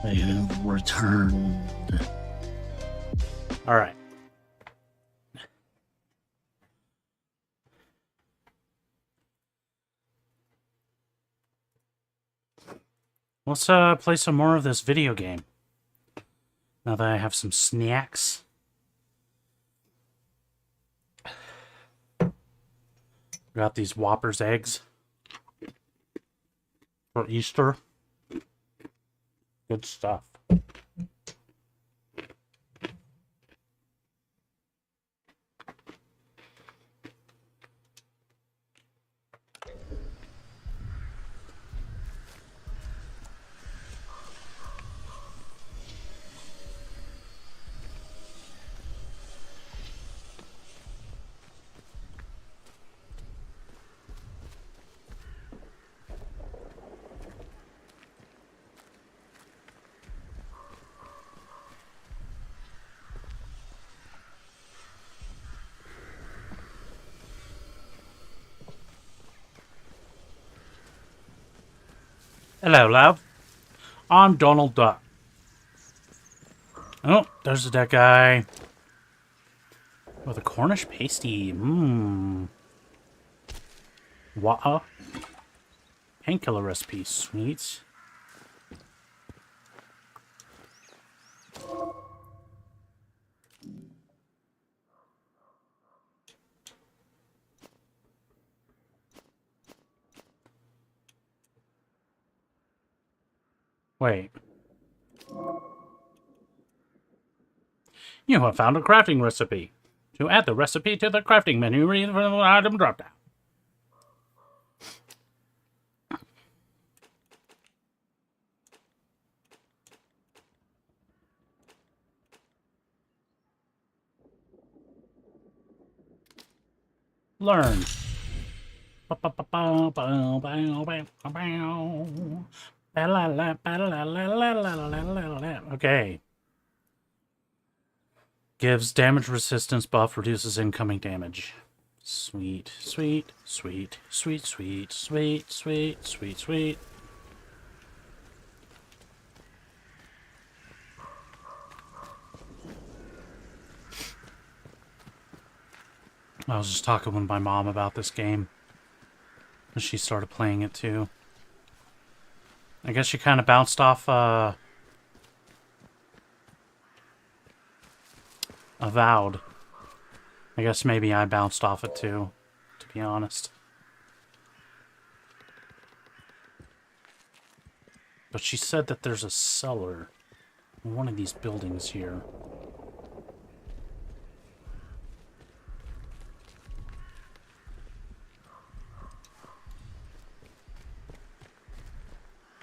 I have returned. All right. Let's play some more of this video game. Now that I have some snacks. Got these Whoppers eggs for Easter. Good stuff. Hello, love. I'm Donald Duck. Oh, there's that guy. With a Cornish pasty. Mmm. What? Painkiller recipe. Sweet. Wait. You have found a crafting recipe. To add the recipe to the crafting menu, read from the item dropdown. Learn. Okay. Gives damage resistance buff, reduces incoming damage. Sweet, sweet, sweet, sweet, sweet, sweet, sweet, sweet, sweet. I was just talking with my mom about this game. And she started playing it too. I guess she kind of bounced off Avowed. I guess maybe I bounced off it too, to be honest. But she said that there's a cellar in one of these buildings here.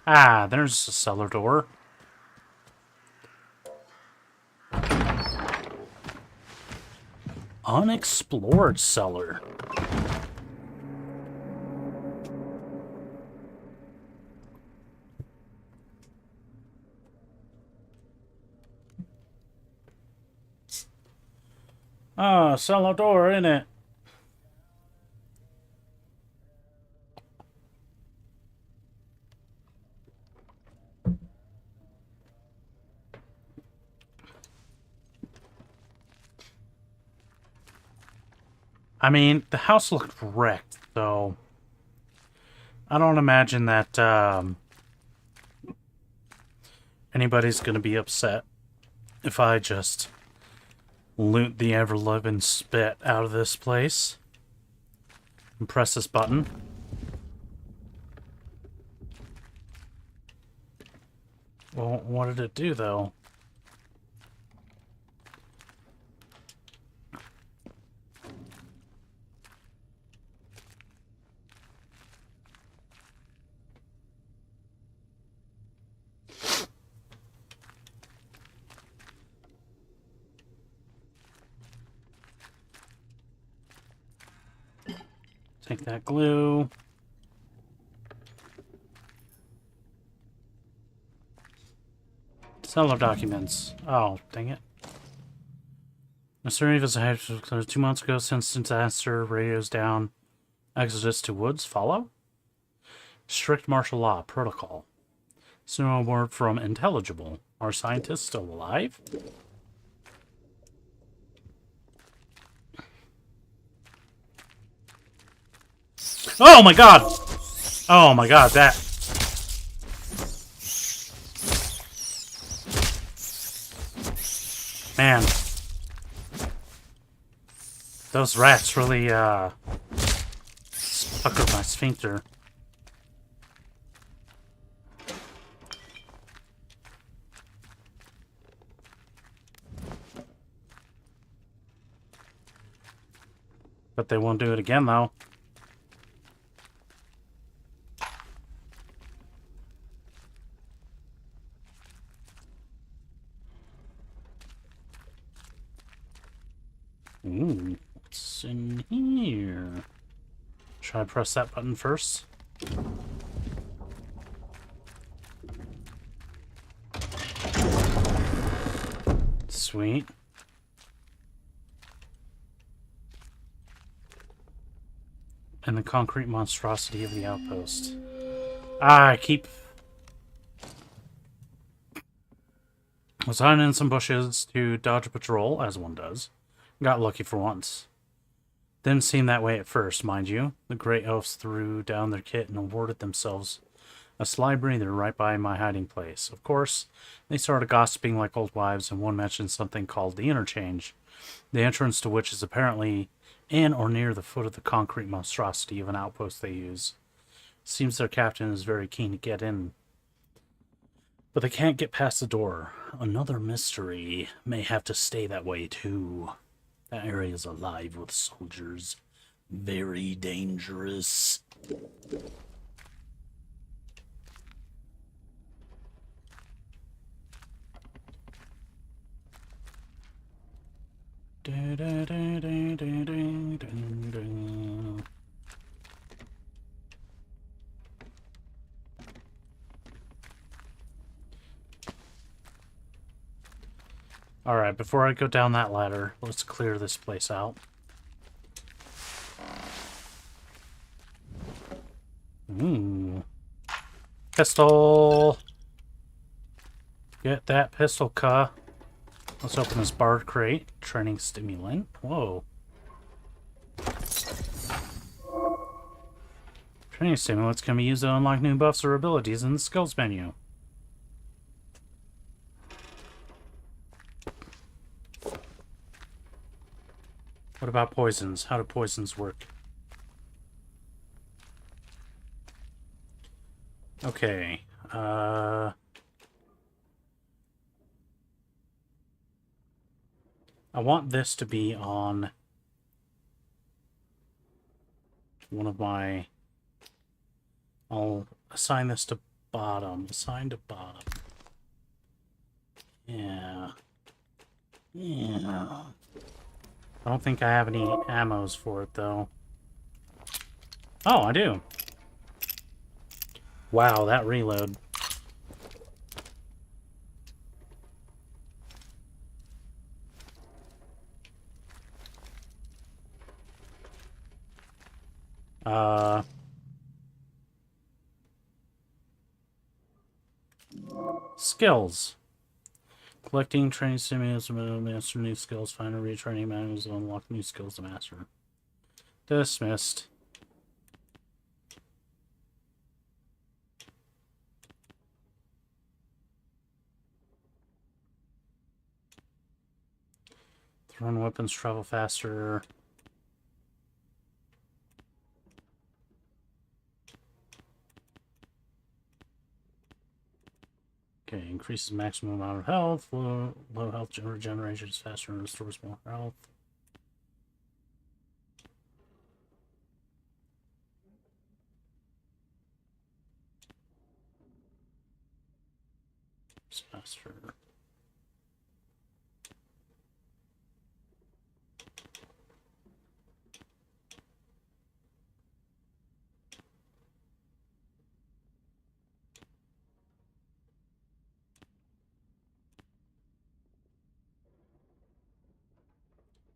Ah, there's a cellar door. Unexplored cellar. Ah, cellar door, innit? I mean, the house looked wrecked, so I don't imagine that anybody's going to be upset if I just loot the ever-living spit out of this place and press this button. Well, what did it do, though? Take that glue. Cellar documents. Oh, dang it. A series was 2 months ago since disaster, radios down. Exodus to woods follow. Strict martial law protocol. Serial word from intelligible. Are scientists still alive? Oh my god! Oh my god, that... Man. Those rats really, puckered my sphincter. But they won't do it again, though. Ooh, what's in here? Should I press that button first? Sweet. And the concrete monstrosity of the outpost. Ah, I keep... I was hiding in some bushes to dodge a patrol, as one does. Got lucky for once. Didn't seem that way at first, mind you. The Grey Elves threw down their kit and awarded themselves a sly breather right by my hiding place. Of course, they started gossiping like old wives, and one mentioned something called the Interchange, the entrance to which is apparently in or near the foot of the concrete monstrosity of an outpost they use. Seems their captain is very keen to get in, but they can't get past the door. Another mystery. May have to stay that way too. That area is alive with soldiers. Very dangerous. Alright, before I go down that ladder, let's clear this place out. Ooh. Pistol! Get that pistol, cuh. Let's open this barred crate. Training stimulant. Whoa. Training stimulants can be used to unlock new buffs or abilities in the skills menu. What about poisons? How do poisons work? Okay. I want this to be on one of my... I'll assign this to bottom. Assign to bottom. Yeah. Yeah. I don't think I have any ammos for it, though. Oh, I do. Wow, that reload. Skills. Collecting training stimulants to master new skills. Find and retraining manuals to unlock new skills to master. Dismissed. Thrown weapons travel faster. Okay, increases maximum amount of health. Low health regeneration is faster and restores more health. It's faster.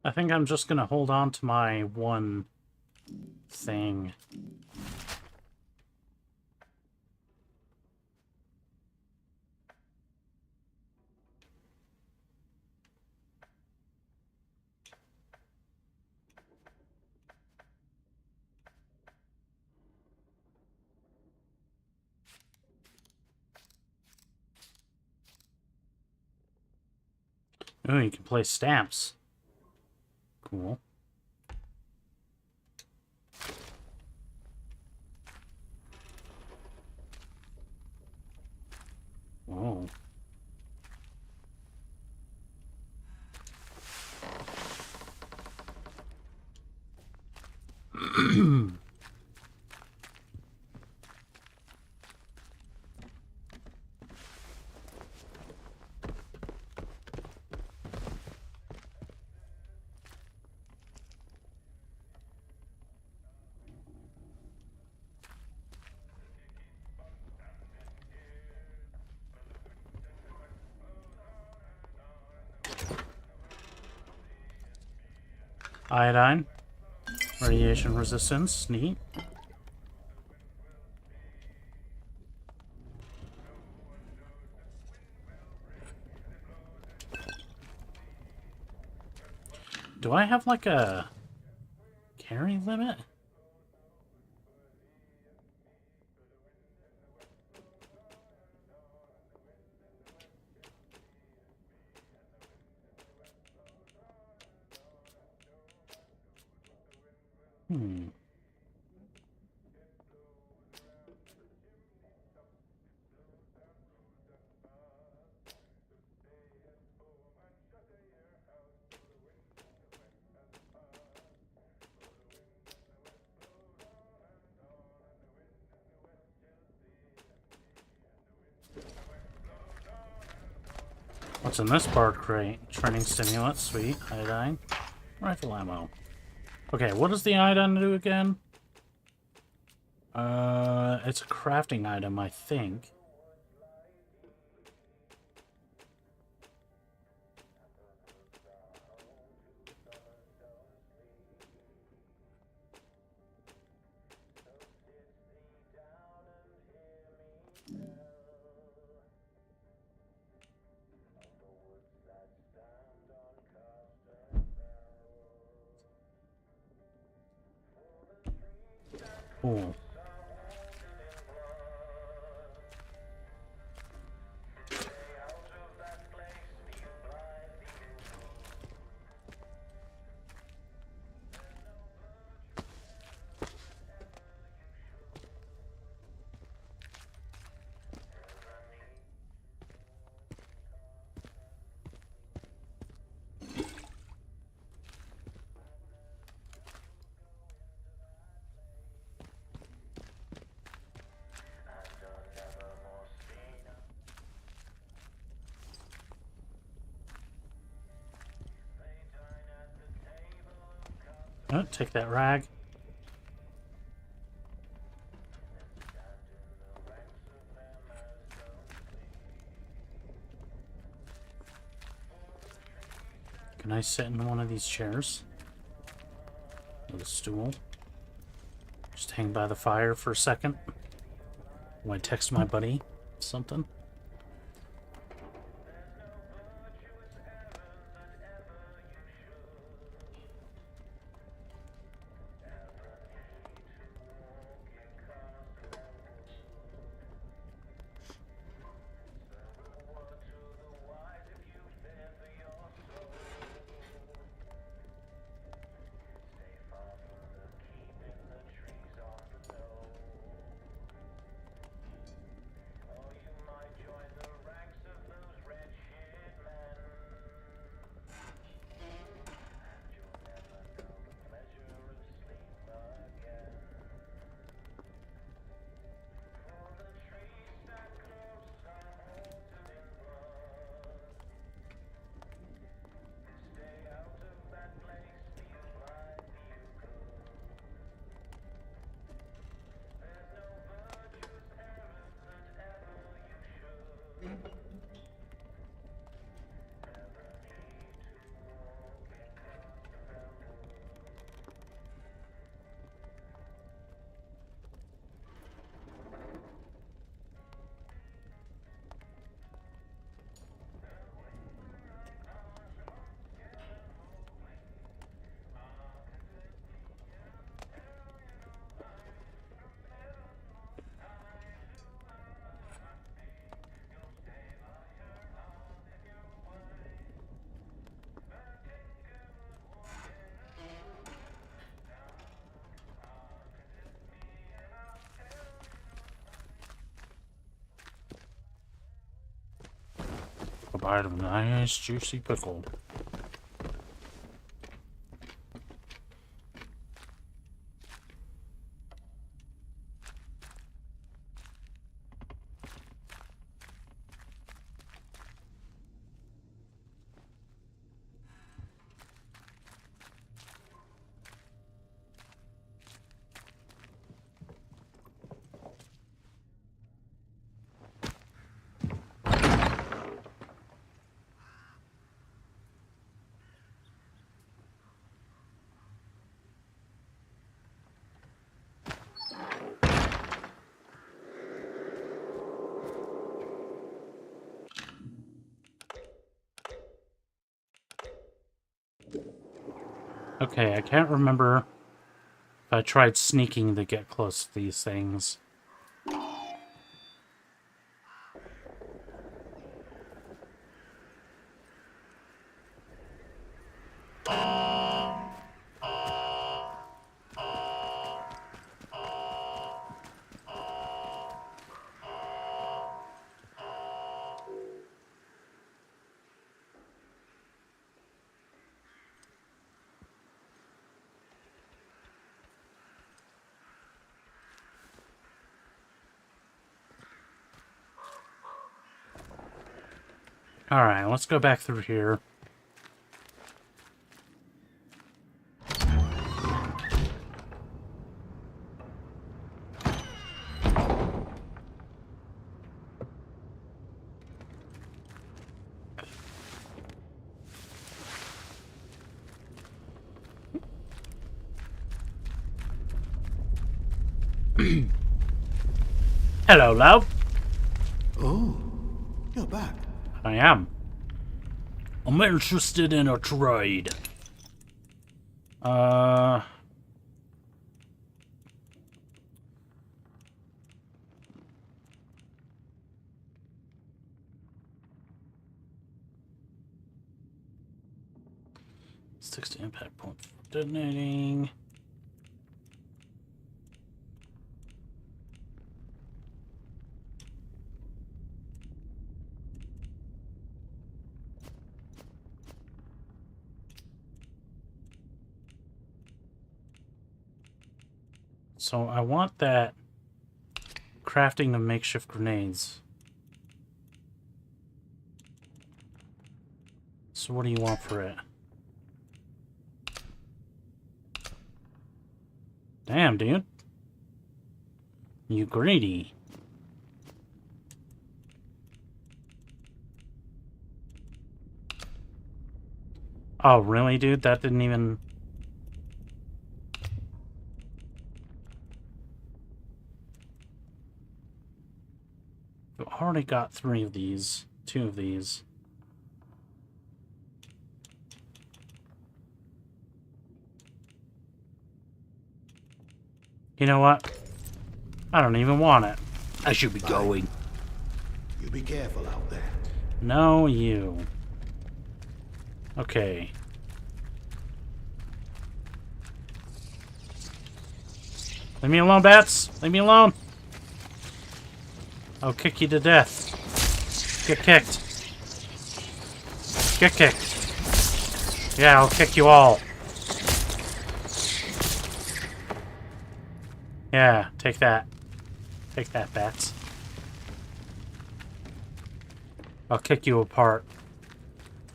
I think I'm just gonna hold on to my one thing. Ooh, you can place stamps. Cool. Oh. Iodine. Radiation resistance. Neat. Do I have like a carry limit? Hmm. What's in this barred crate? Training stimulant, sweet. Iodine. Rifle ammo. Okay, what does the iodine do again? It's a crafting item, I think. Cool. Oh, take that rag. Can I sit in one of these chairs? With a stool? Just hang by the fire for a second? When I text my buddy something? bite of a nice juicy pickle. Okay, I can't remember if I tried sneaking to get close to these things. Alright, let's go back through here. Hello, love. Oh, you're back. I am. I'm interested in a trade. ...60 impact point for detonating. So I want that crafting of makeshift grenades. So what do you want for it? Damn, dude. You greedy. Oh, really, dude? That didn't even... I've already got 3 of these. 2 of these. You know what? I don't even want it. I should be going. You be careful out there. No, you. Okay. Leave me alone, bats! Leave me alone! I'll kick you to death. Get kicked. Get kicked. Yeah, I'll kick you all. Yeah, take that. Take that, bats. I'll kick you apart.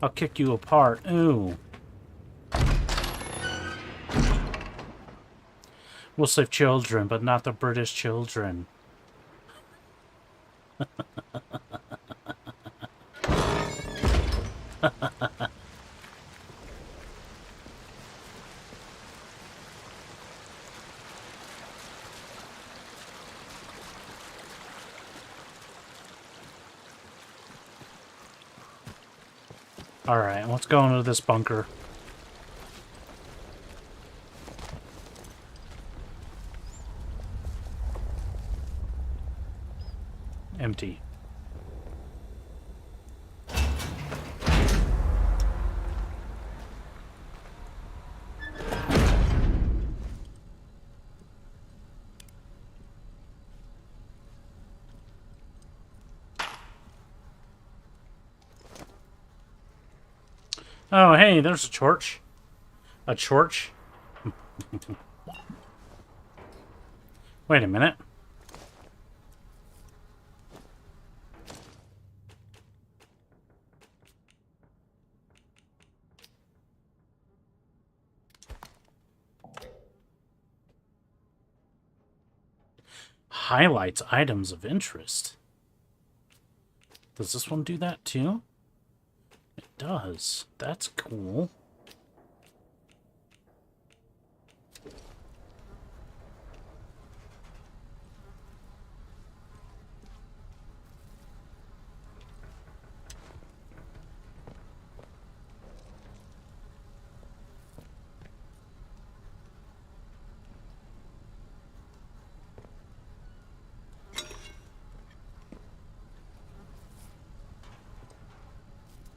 I'll kick you apart. Ooh. We'll save children, but not the British children. Alright, let's go into this bunker. Empty. Oh, hey, there's a torch. A torch? Wait a minute. Highlights items of interest. Does this one do that too? It does. That's cool.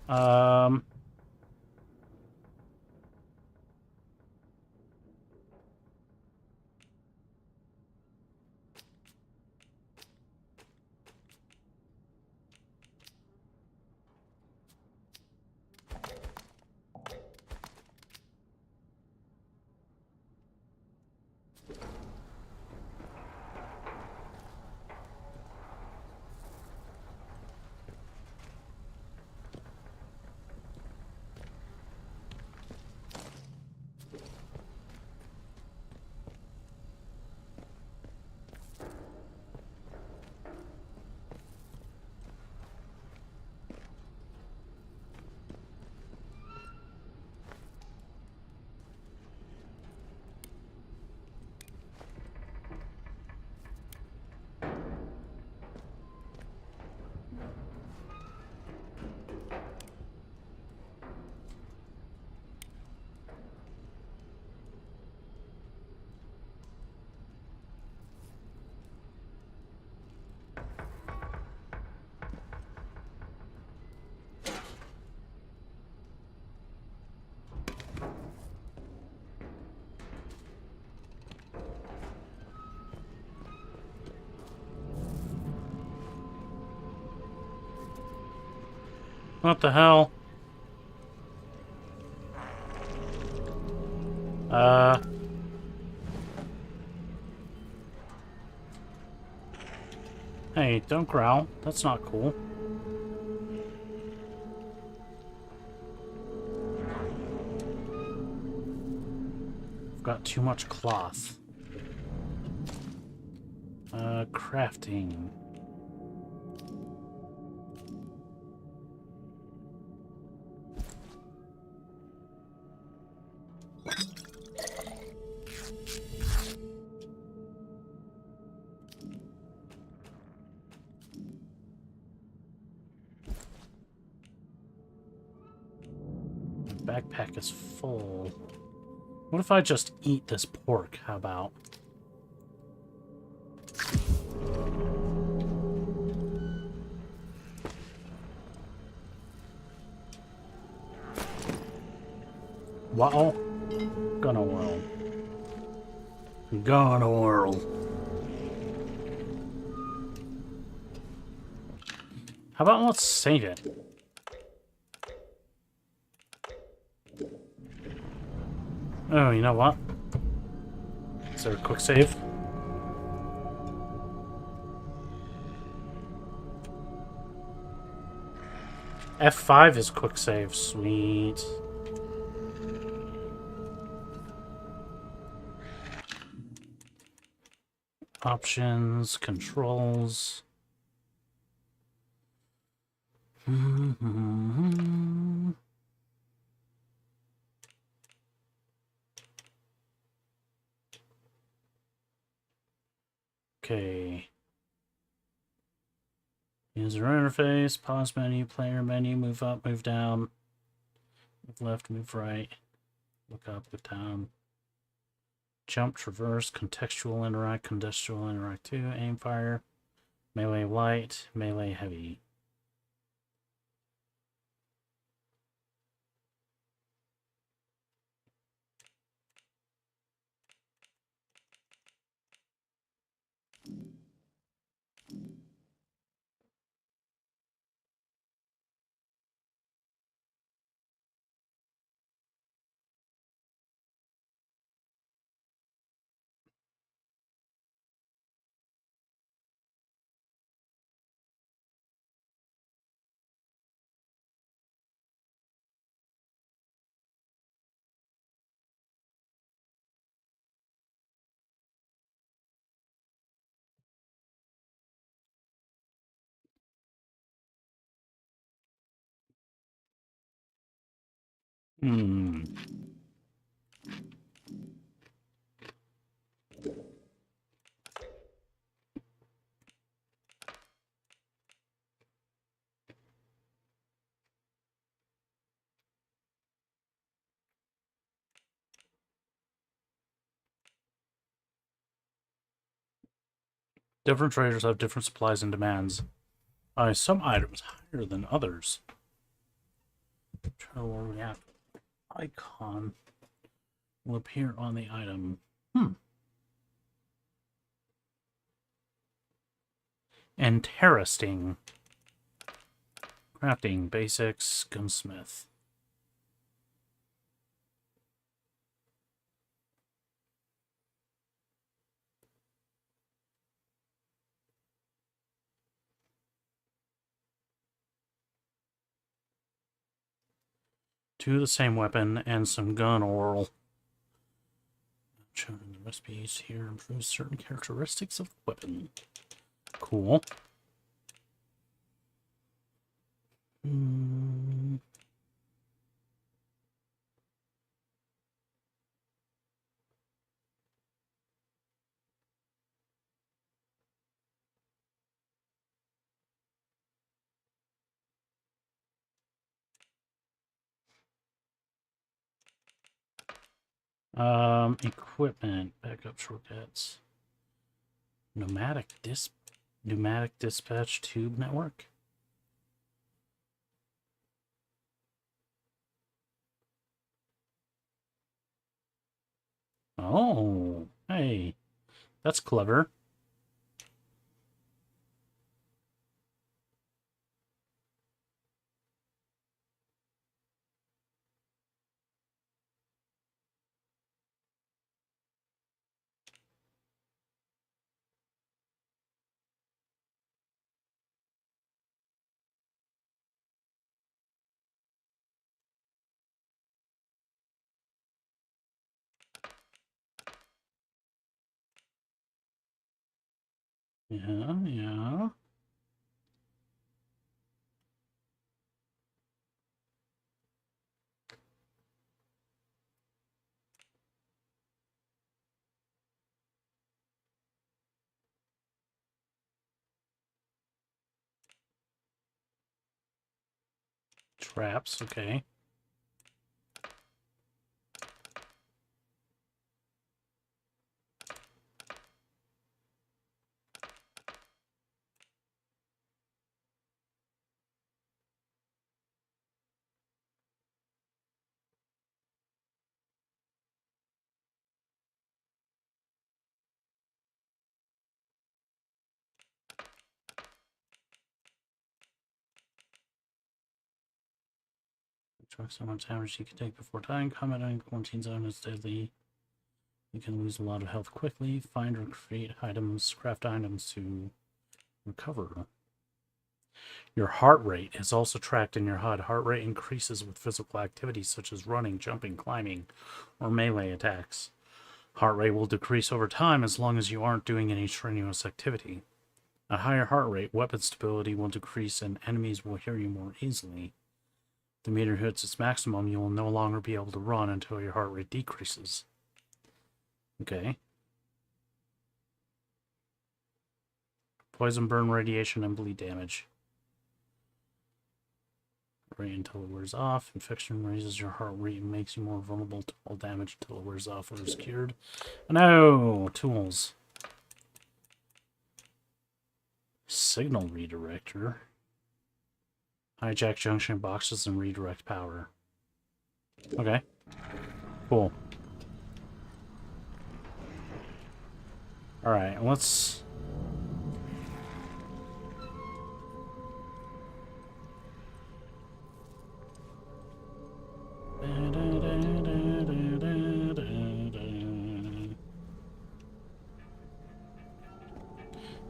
Um... What the hell? Hey, don't growl. That's not cool. I've got too much cloth. Crafting. Backpack is full. What if I just eat this pork? How about? Wow. Gonna whirl. Gonna whirl. How about let's save it? Oh, you know what? Is there a quick save? F5 is quick save. Sweet. Options, controls. Okay. User interface, pause menu, player menu, move up, move down, move left, move right, look up, look down, jump, traverse, contextual interact 2, aim fire, melee light, melee heavy. Hmm. Different traders have different supplies and demands. Some items higher than others. Where we at? Icon will appear on the item. Interesting. Crafting basics, gunsmith. Two of the same weapon and some gun oil. Shown in the recipes here improves certain characteristics of the weapon. Cool. Equipment, backup shortcuts. Pneumatic dispatch tube network. Oh, hey, that's clever. Yeah. Traps, okay. Trucks how much damage you can take before dying. Combat on quarantine zone is deadly. You can lose a lot of health quickly. Find or create items, craft items to recover. Your heart rate is also tracked in your HUD. Heart rate increases with physical activities such as running, jumping, climbing, or melee attacks. Heart rate will decrease over time as long as you aren't doing any strenuous activity. A higher heart rate, weapon stability will decrease and enemies will hear you more easily. The meter hits its maximum, you will no longer be able to run until your heart rate decreases. Okay. Poison, burn, radiation, and bleed damage. Rate until it wears off. Infection raises your heart rate and makes you more vulnerable to all damage until it wears off or is cured. No! Tools. Signal redirector. Hijack junction boxes and redirect power. Okay. Cool. Alright, let's...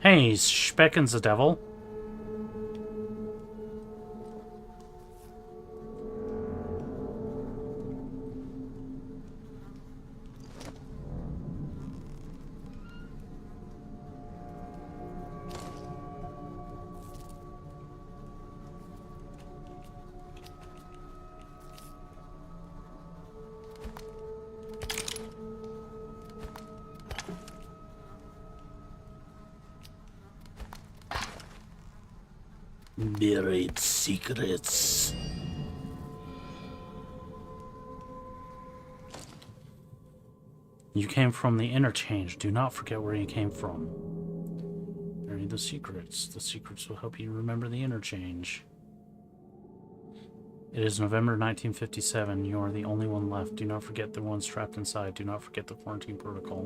Hey, Speckin's the devil. Buried secrets. You came from the interchange. Do not forget where you came from. Bury the secrets. The secrets will help you remember the interchange. It is November 1957. You are the only one left. Do not forget the ones trapped inside. Do not forget the quarantine protocol.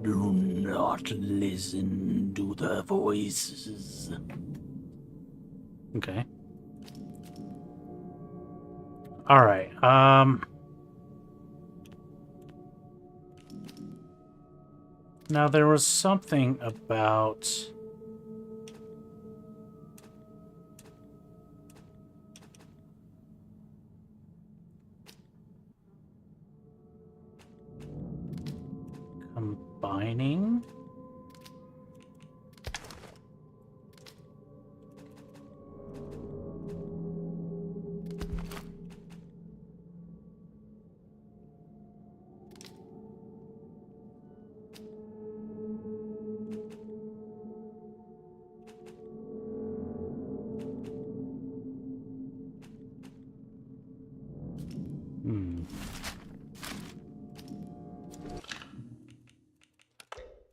Do not listen to the voices. Okay. Alright, now there was something about... combining?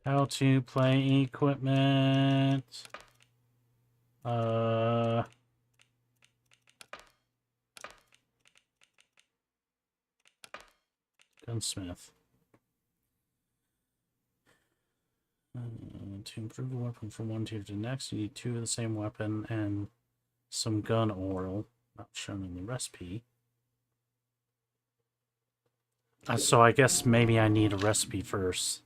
How to play equipment. Gunsmith. To improve a weapon from one tier to the next, you need 2 of the same weapon and some gun oil. Not shown in the recipe. So I guess maybe I need a recipe first.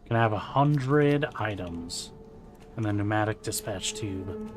Can have 100 items and the pneumatic dispatch tube.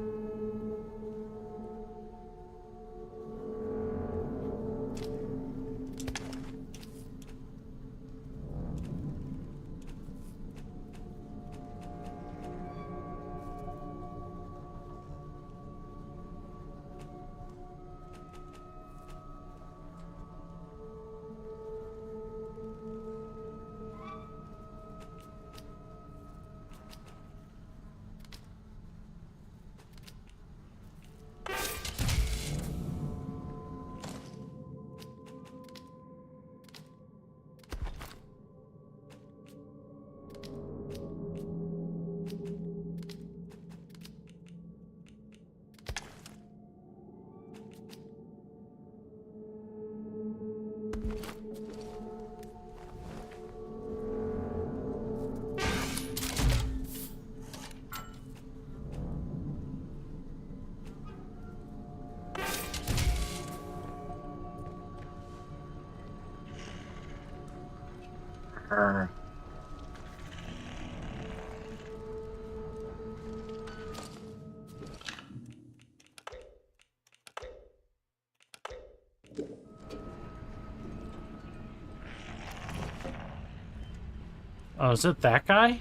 Oh, is it that guy?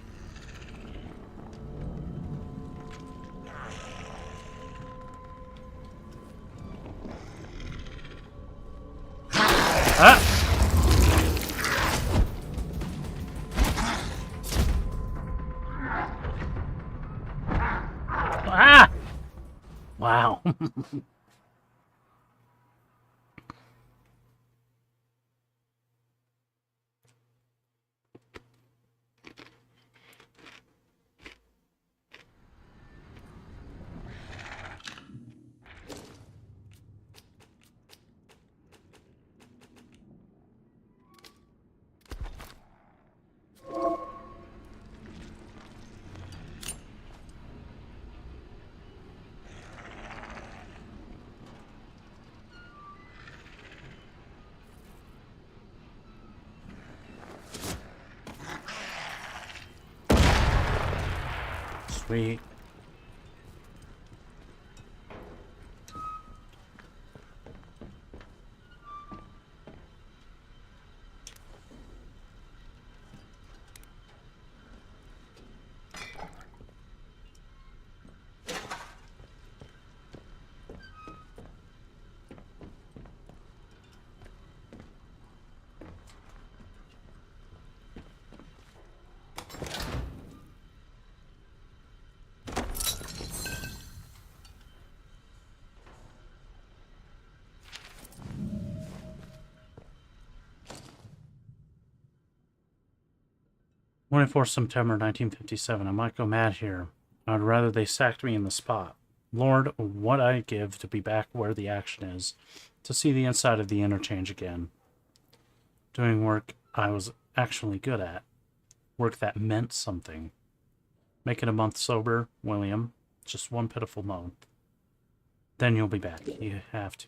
Ah! Ah! Wow. Sweet. September 1957. I might go mad here. I'd rather they sacked me in the spot. Lord, what I'd give to be back where the action is, to see the inside of the interchange again. Doing work I was actually good at. Work that meant something. Make it a month sober, William. Just one pitiful month. Then you'll be back. You have to.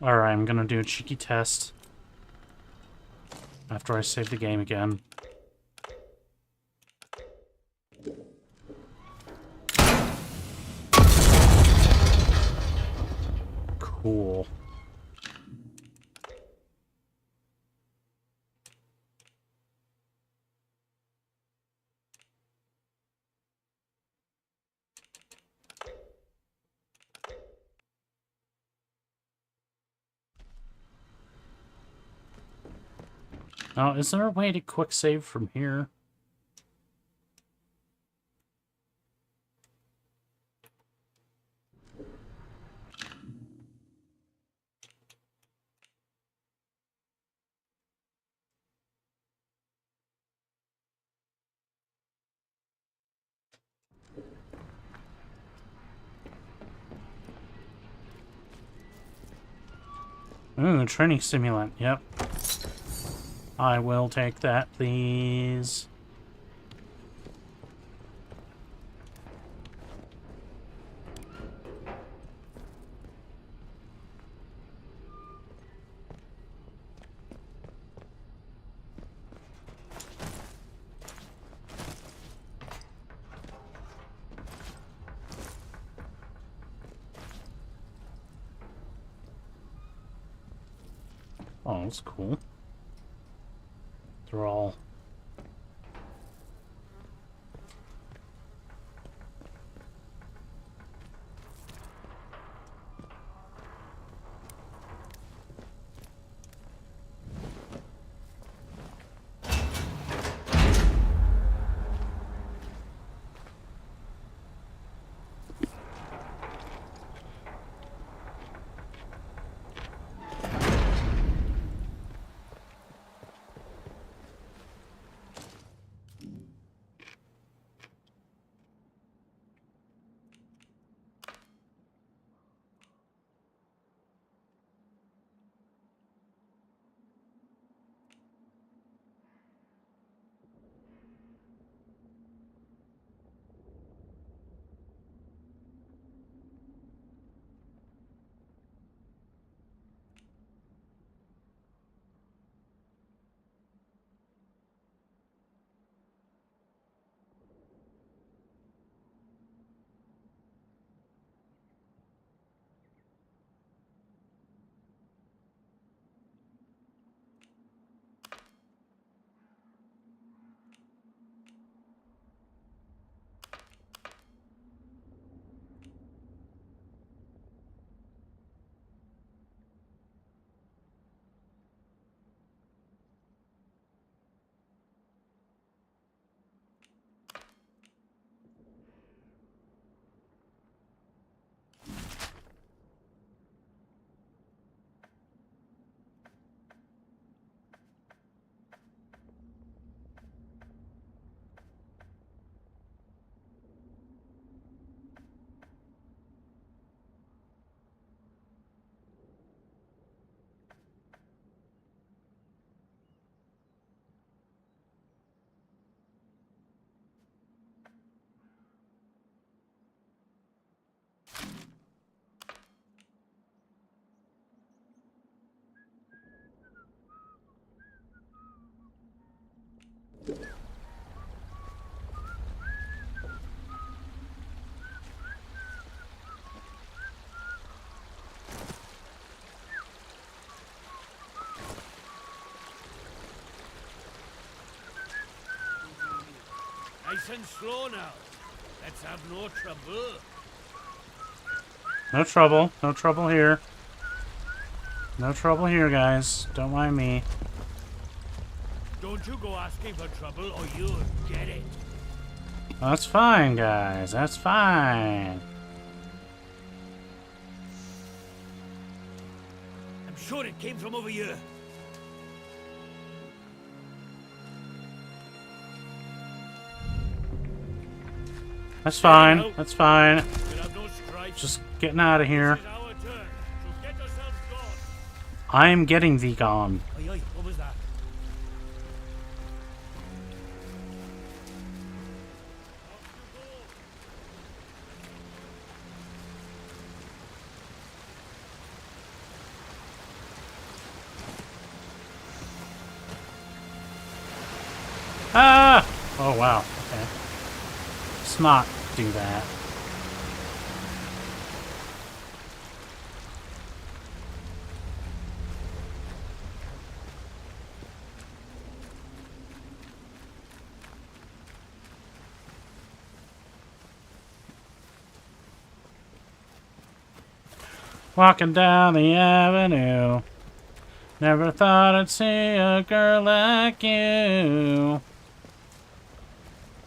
Alright, I'm gonna do a cheeky test after I save the game again. Cool. Now, is there a way to quick save from here? Ooh, training stimulant. Yep. I will take that, please. Oh, that's cool. They're all... Nice and slow now. Let's have no trouble. No trouble. No trouble here. No trouble here, guys. Don't mind me. Don't you go asking for trouble or you'll get it. That's fine, guys. That's fine. I'm sure it came from over here. That's fine. That's fine. We'll have no strife. Just getting out of here. This is our turn, so get yourselves gone. I am getting thee gone. Oi, oi, what was that? Ah! Oh, wow. Okay. Let's not do that. Walking down the avenue. Never thought I'd see a girl like you.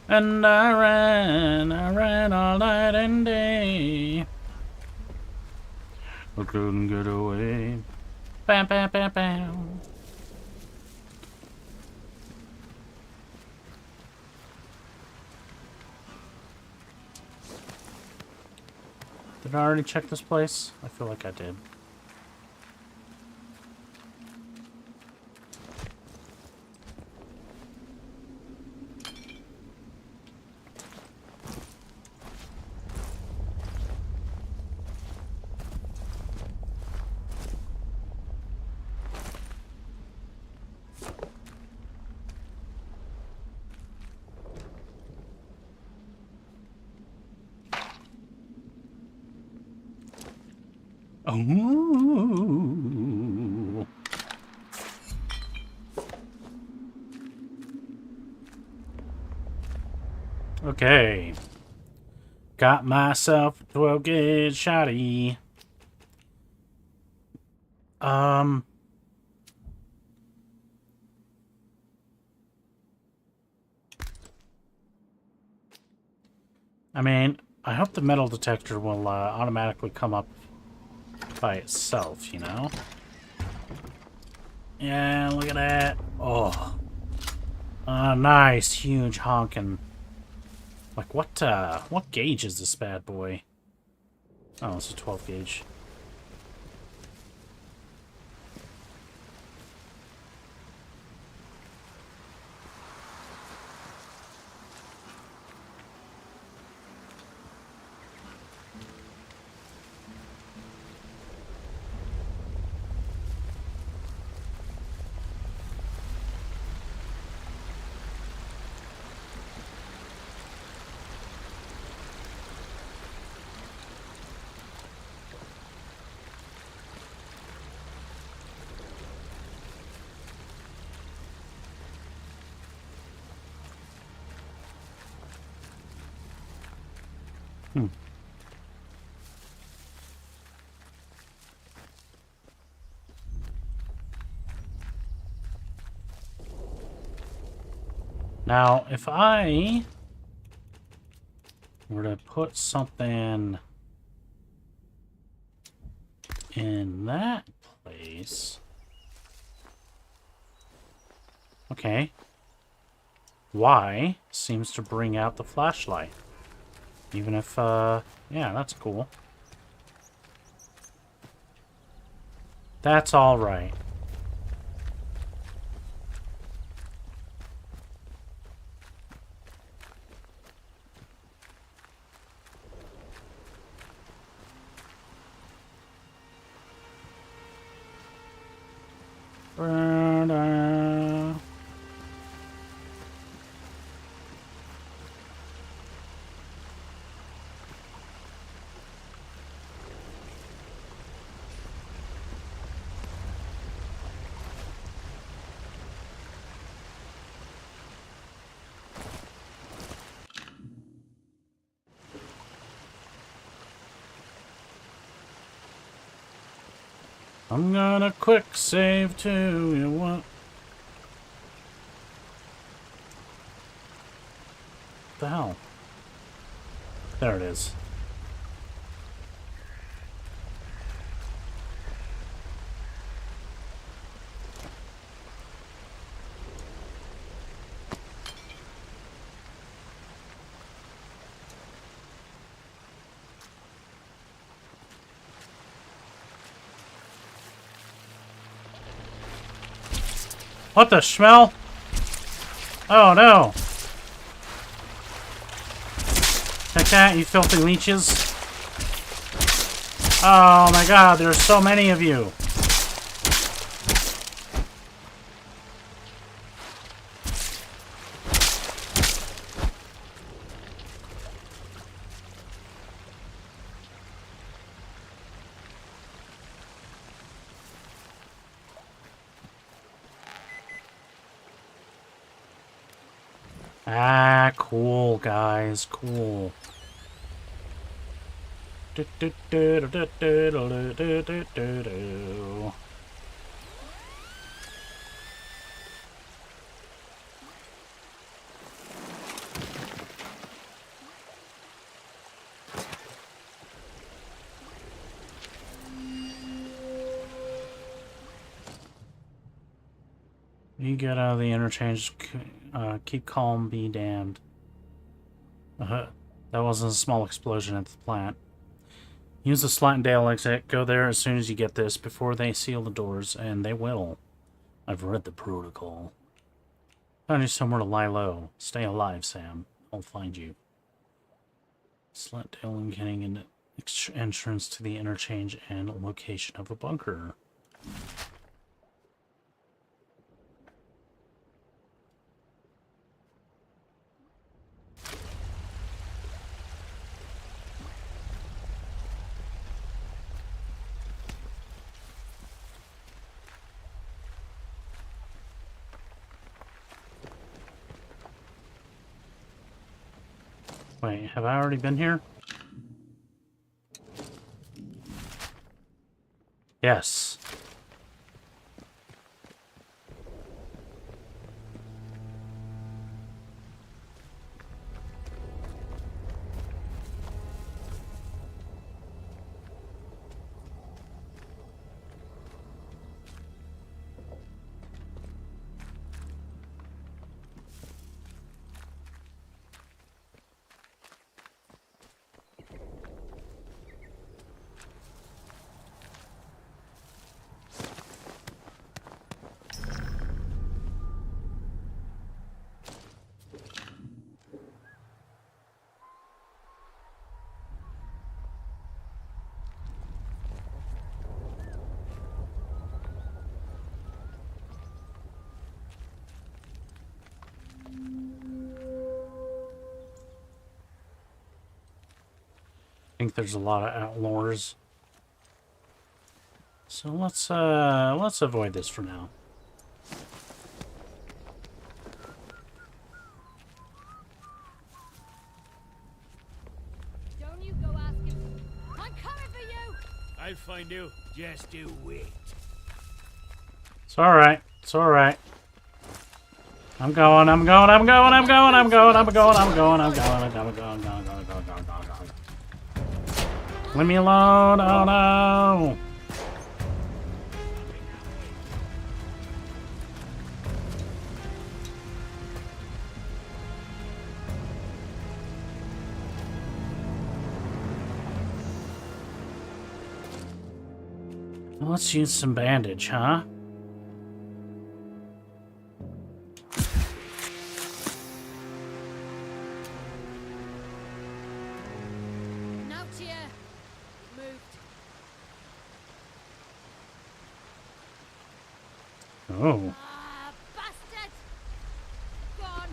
And I ran all night and day. I couldn't get away. Bam, bam, bam, bam. Did I already check this place? I feel like I did. Oh. Okay. Got myself a 12 gauge shotty. I mean, I hope the metal detector will automatically come up by itself, you know? Yeah, look at that. Oh. Nice, huge honkin'. Like, what gauge is this bad boy? Oh, it's a 12 gauge. Now, if I were to put something in that place... Okay. Y seems to bring out the flashlight. Even if, yeah, that's cool. That's all right. I'm gonna quick save too. You want? What the hell? There it is. What the smell? Oh no! Take that, you filthy leeches. Oh my god, there's so many of you. Ah, cool, guys, cool. You get out of the interchange. Keep calm, be damned. That wasn't a small explosion at the plant. Use the Slatendale exit. Go there as soon as you get this, before they seal the doors, and they will. I've read the protocol. Found you somewhere to lie low. Stay alive, Sam. I'll find you. Slatendale and getting an entrance to the interchange and location of a bunker. Wait, have I already been here? Yes. I think there's a lot of outlaws. So let's avoid this for now. Don't you go asking. I'm coming for you. I'll find you. Just you wait. It's alright. It's alright. I'm going. Leave me alone. Oh no. Let's use some bandage, huh? Oh. Bastard! Gone.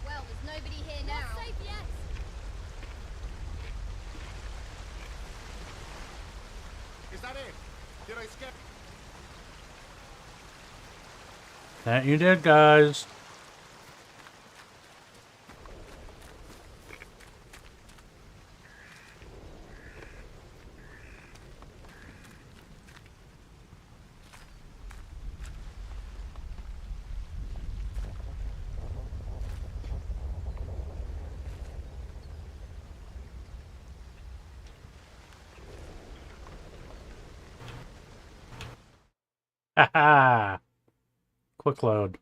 Well, there's nobody here now. Not safe yet. Is that it? Did I skip? That you did, guys. Haha! Quick load.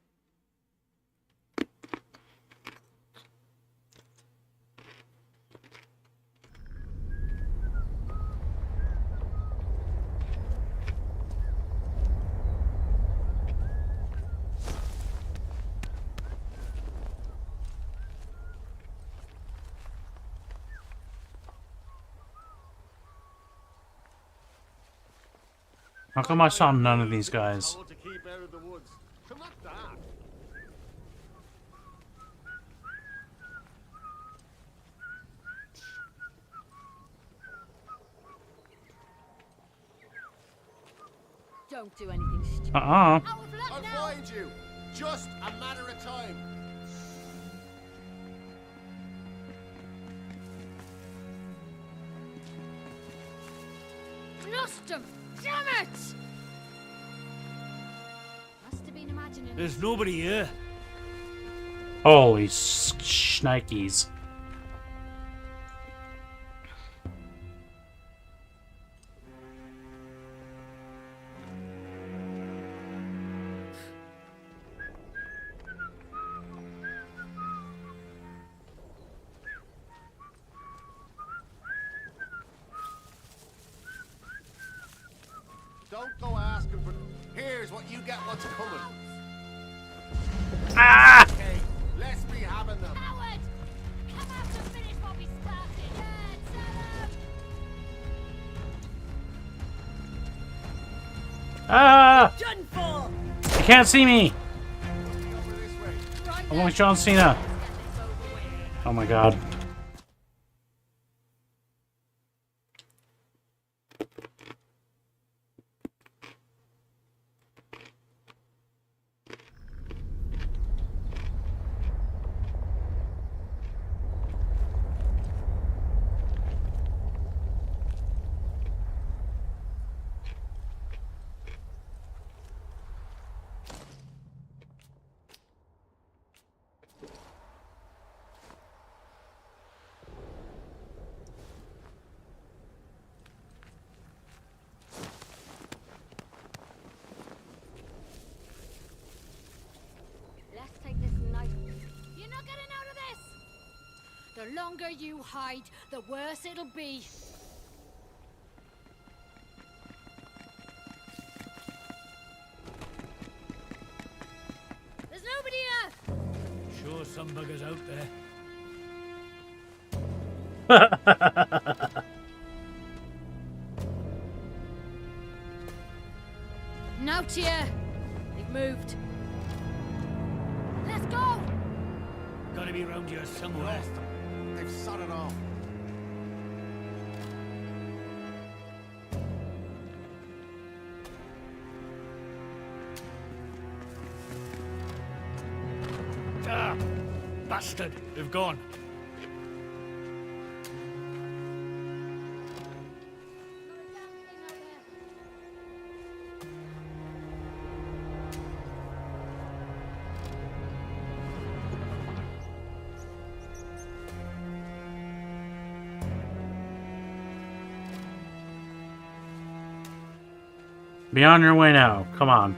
How come I saw none of these guys? Don't do anything stupid. Uh-uh. I'll find you. Just a matter of time. Lost him! Damn it! Must have been imagining. There's nobody here. Holy shnikes. Don't go asking for... Here's what you get what's coming. Ah! Okay, let's be having them. Howard! Come out to finish what we started! Yeah, Ah! done for! You can't see me! I'm like John Cena. Oh my god. Let's take this knife. You're not getting out of this! The longer you hide, the worse it'll be. There's nobody here! Sure some buggers out there. Now, Tia! They've moved. Let's go! Gotta be round here somewhere. They've sodded off. Ah! Bastard! They've gone. Be on your way now. Come on.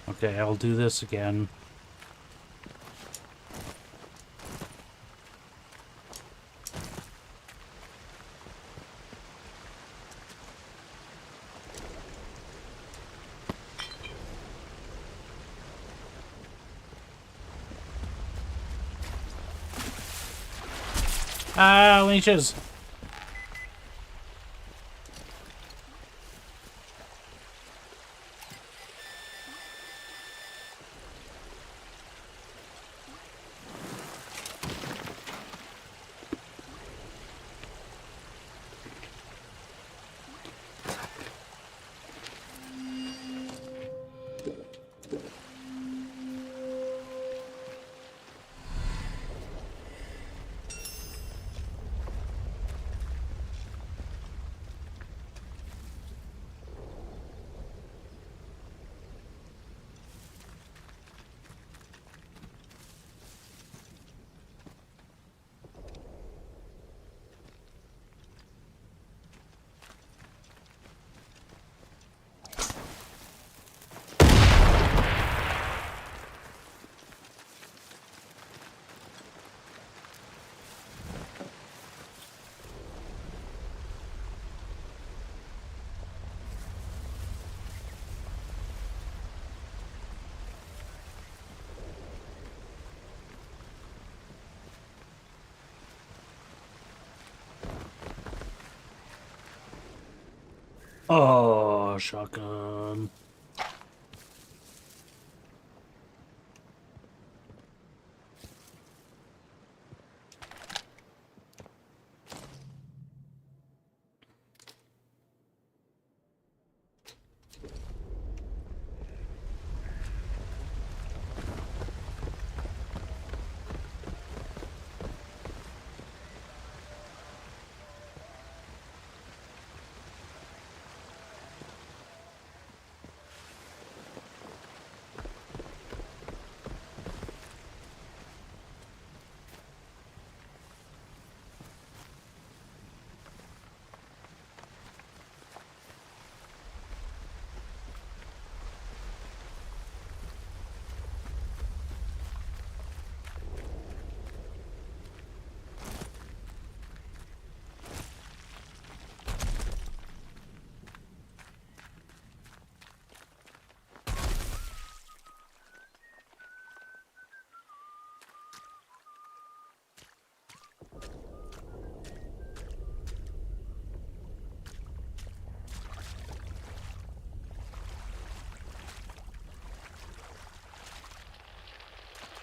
Okay, I'll do this again. Ah, leeches. Oh, shotgun.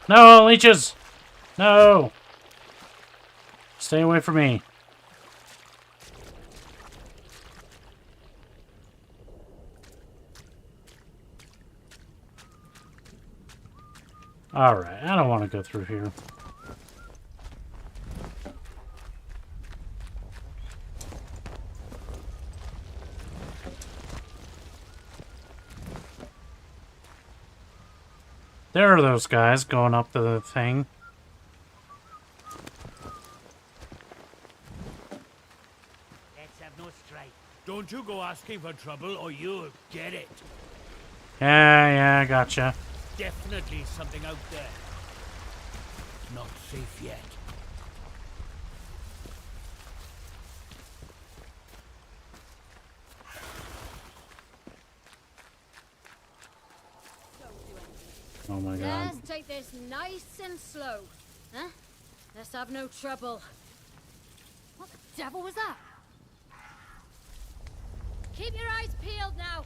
No, leeches! No! Stay away from me. Alright, I don't want to go through here. There are those guys going up the thing. Let's have no strife. Don't you go asking for trouble or you'll get it. Yeah, gotcha. Definitely something out there. Not safe yet. Oh my god. Let's take this nice and slow. Huh? Let's have no trouble. What the devil was that? Keep your eyes peeled now.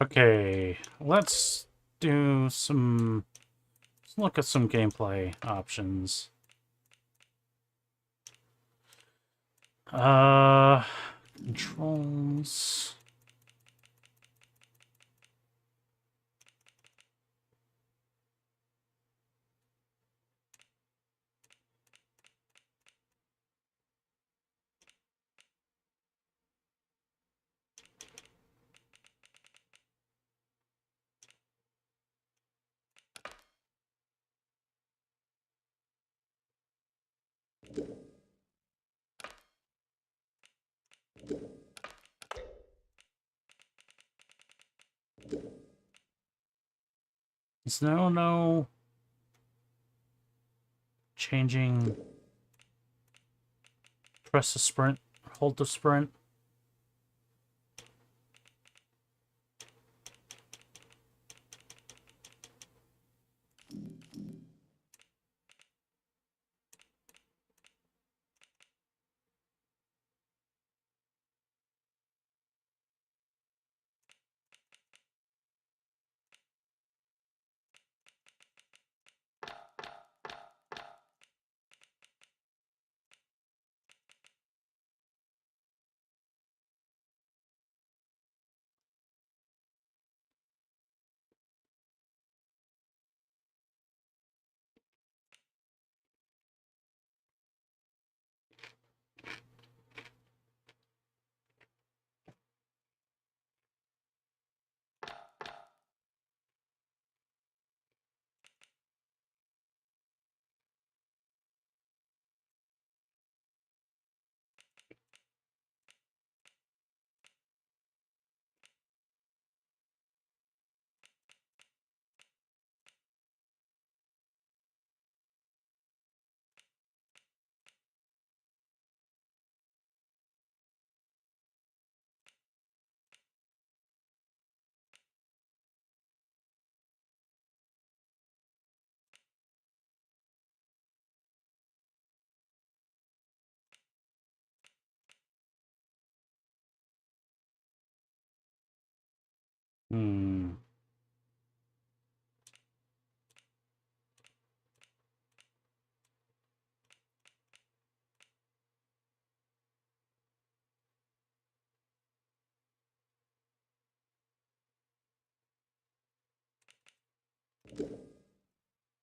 Okay, let's do some... Let's look at some gameplay options. Controls... Is no changing? Press the sprint, hold the sprint.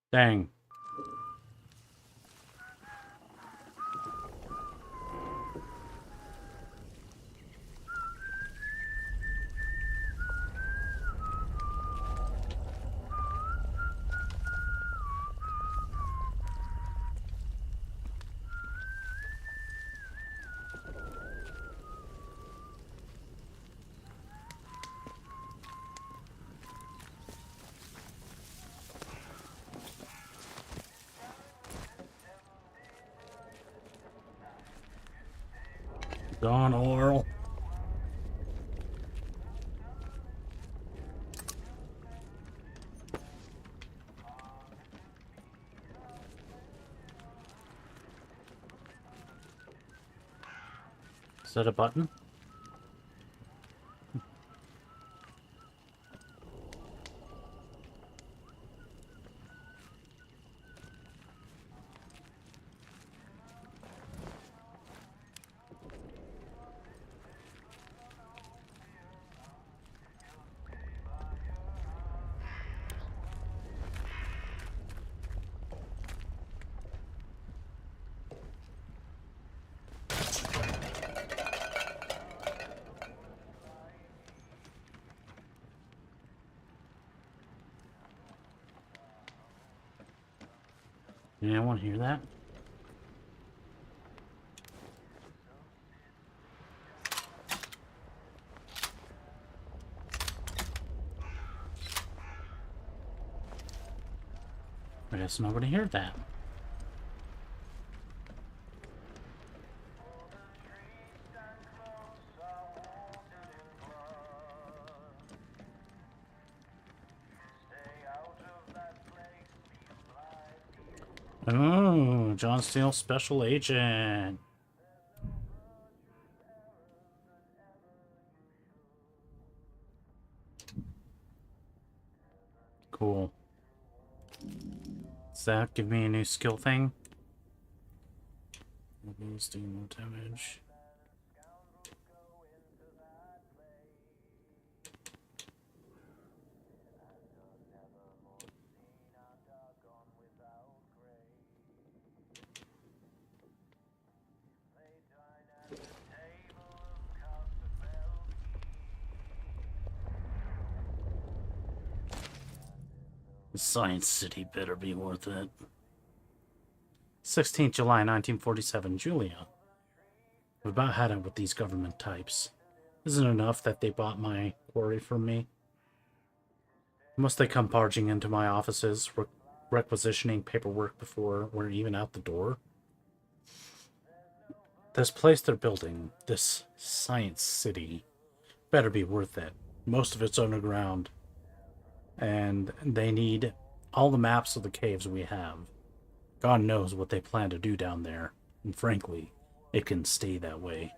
Dang. Gone, Oral. Is that a button? Yeah, I want to hear that. I guess nobody heard that. Oh, John Steele, Special Agent. Cool. Does that give me a new skill thing? Weapons do no damage. Science City better be worth it. 16th July 1947, Julia. I've about had it with these government types. Isn't it enough that they bought my quarry from me? Must they come barging into my offices, requisitioning paperwork before we're even out the door? This place they're building, this science city, better be worth it. Most of it's underground. And they need all the maps of the caves we have. God knows what they plan to do down there. And frankly, it can stay that way.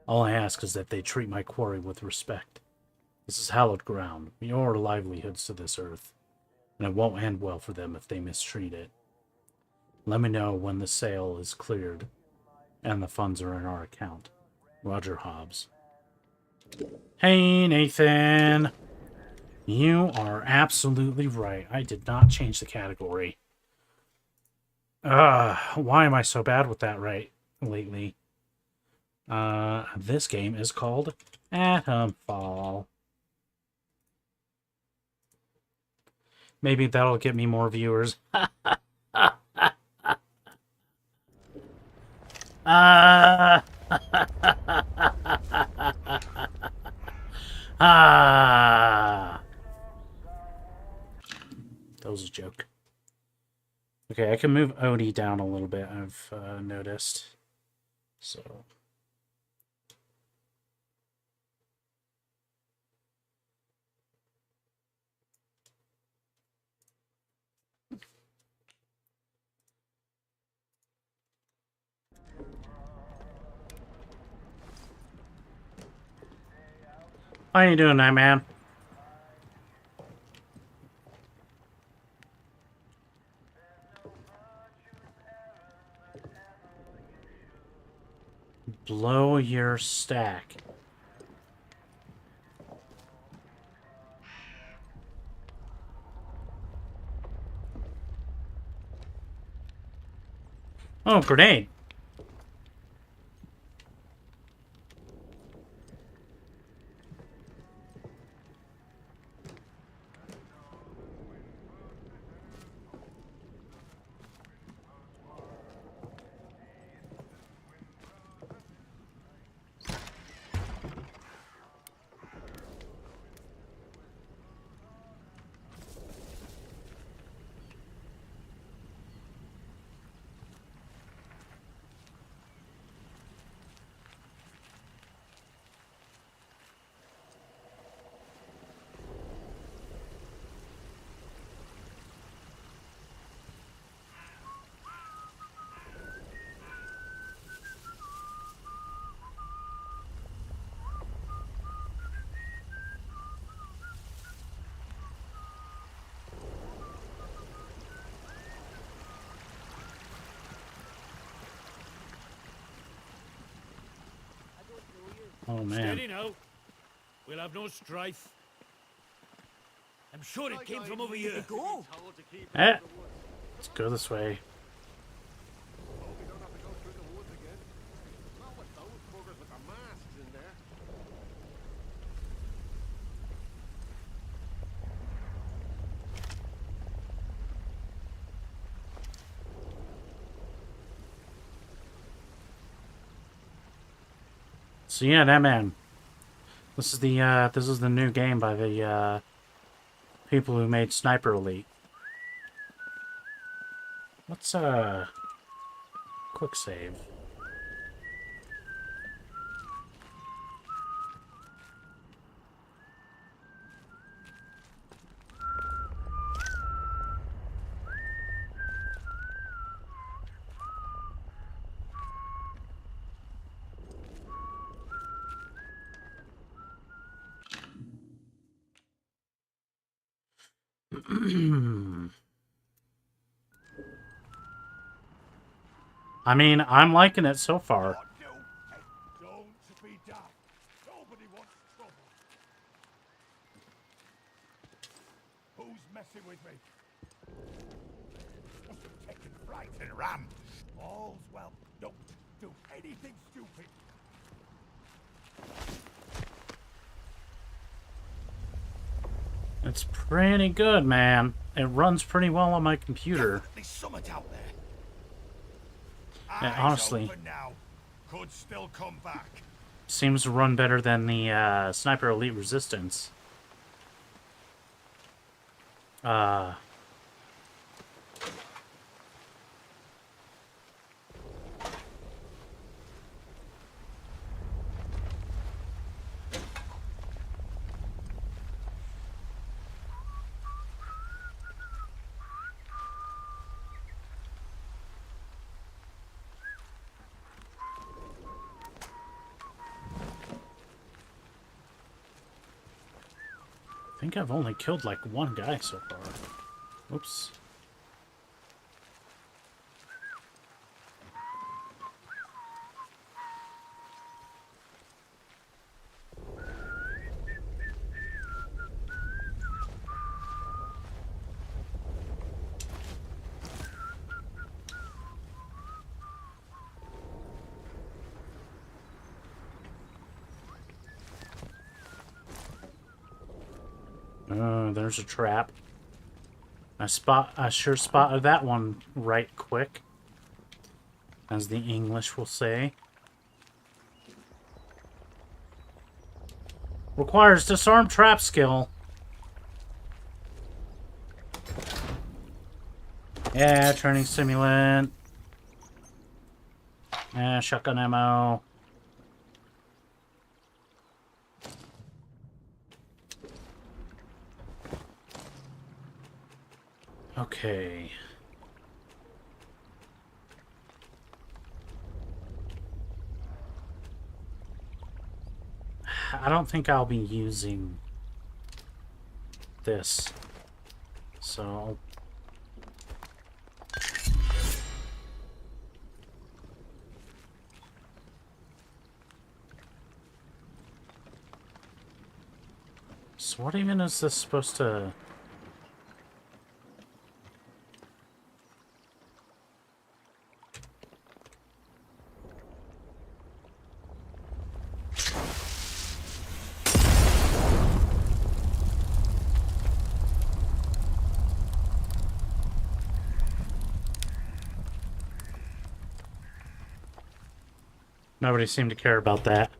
All I ask is that they treat my quarry with respect. This is hallowed ground, your livelihoods to this earth, and it won't end well for them if they mistreat it. Let me know when the sale is cleared and the funds are in our account. Roger Hobbs. Hey, Nathan! You are absolutely right. I did not change the category. Why am I so bad with that lately? This game is called Atomfall. Maybe that'll get me more viewers. That was a joke. Okay, I can move Odie down a little bit, I've noticed. So... How you doing, there, man? Blow your stack. Oh, grenade. Oh, man. Steady now. We'll have no strife. I'm sure it came from over here. Go. Let's go this way. So yeah, that man. This is the new game by the people who made Sniper Elite. Let's quick save. I mean, I'm liking it so far. Don't be daft. Nobody wants trouble. Who's messing with me? Must have taken fright and ran. All's well. Don't do anything stupid. It's pretty good, man. It runs pretty well on my computer. There's something out there. Yeah, honestly, Now. Could still come back. seems to run better than the Sniper Elite Resistance. I think I've only killed like one guy so far. Oops. There's a trap. I sure spotted that one right quick, as the English will say. Requires disarm trap skill. Yeah, training stimulant. Yeah, shotgun ammo. Okay. I don't think I'll be using this. So what even is this supposed to... Nobody seemed to care about that.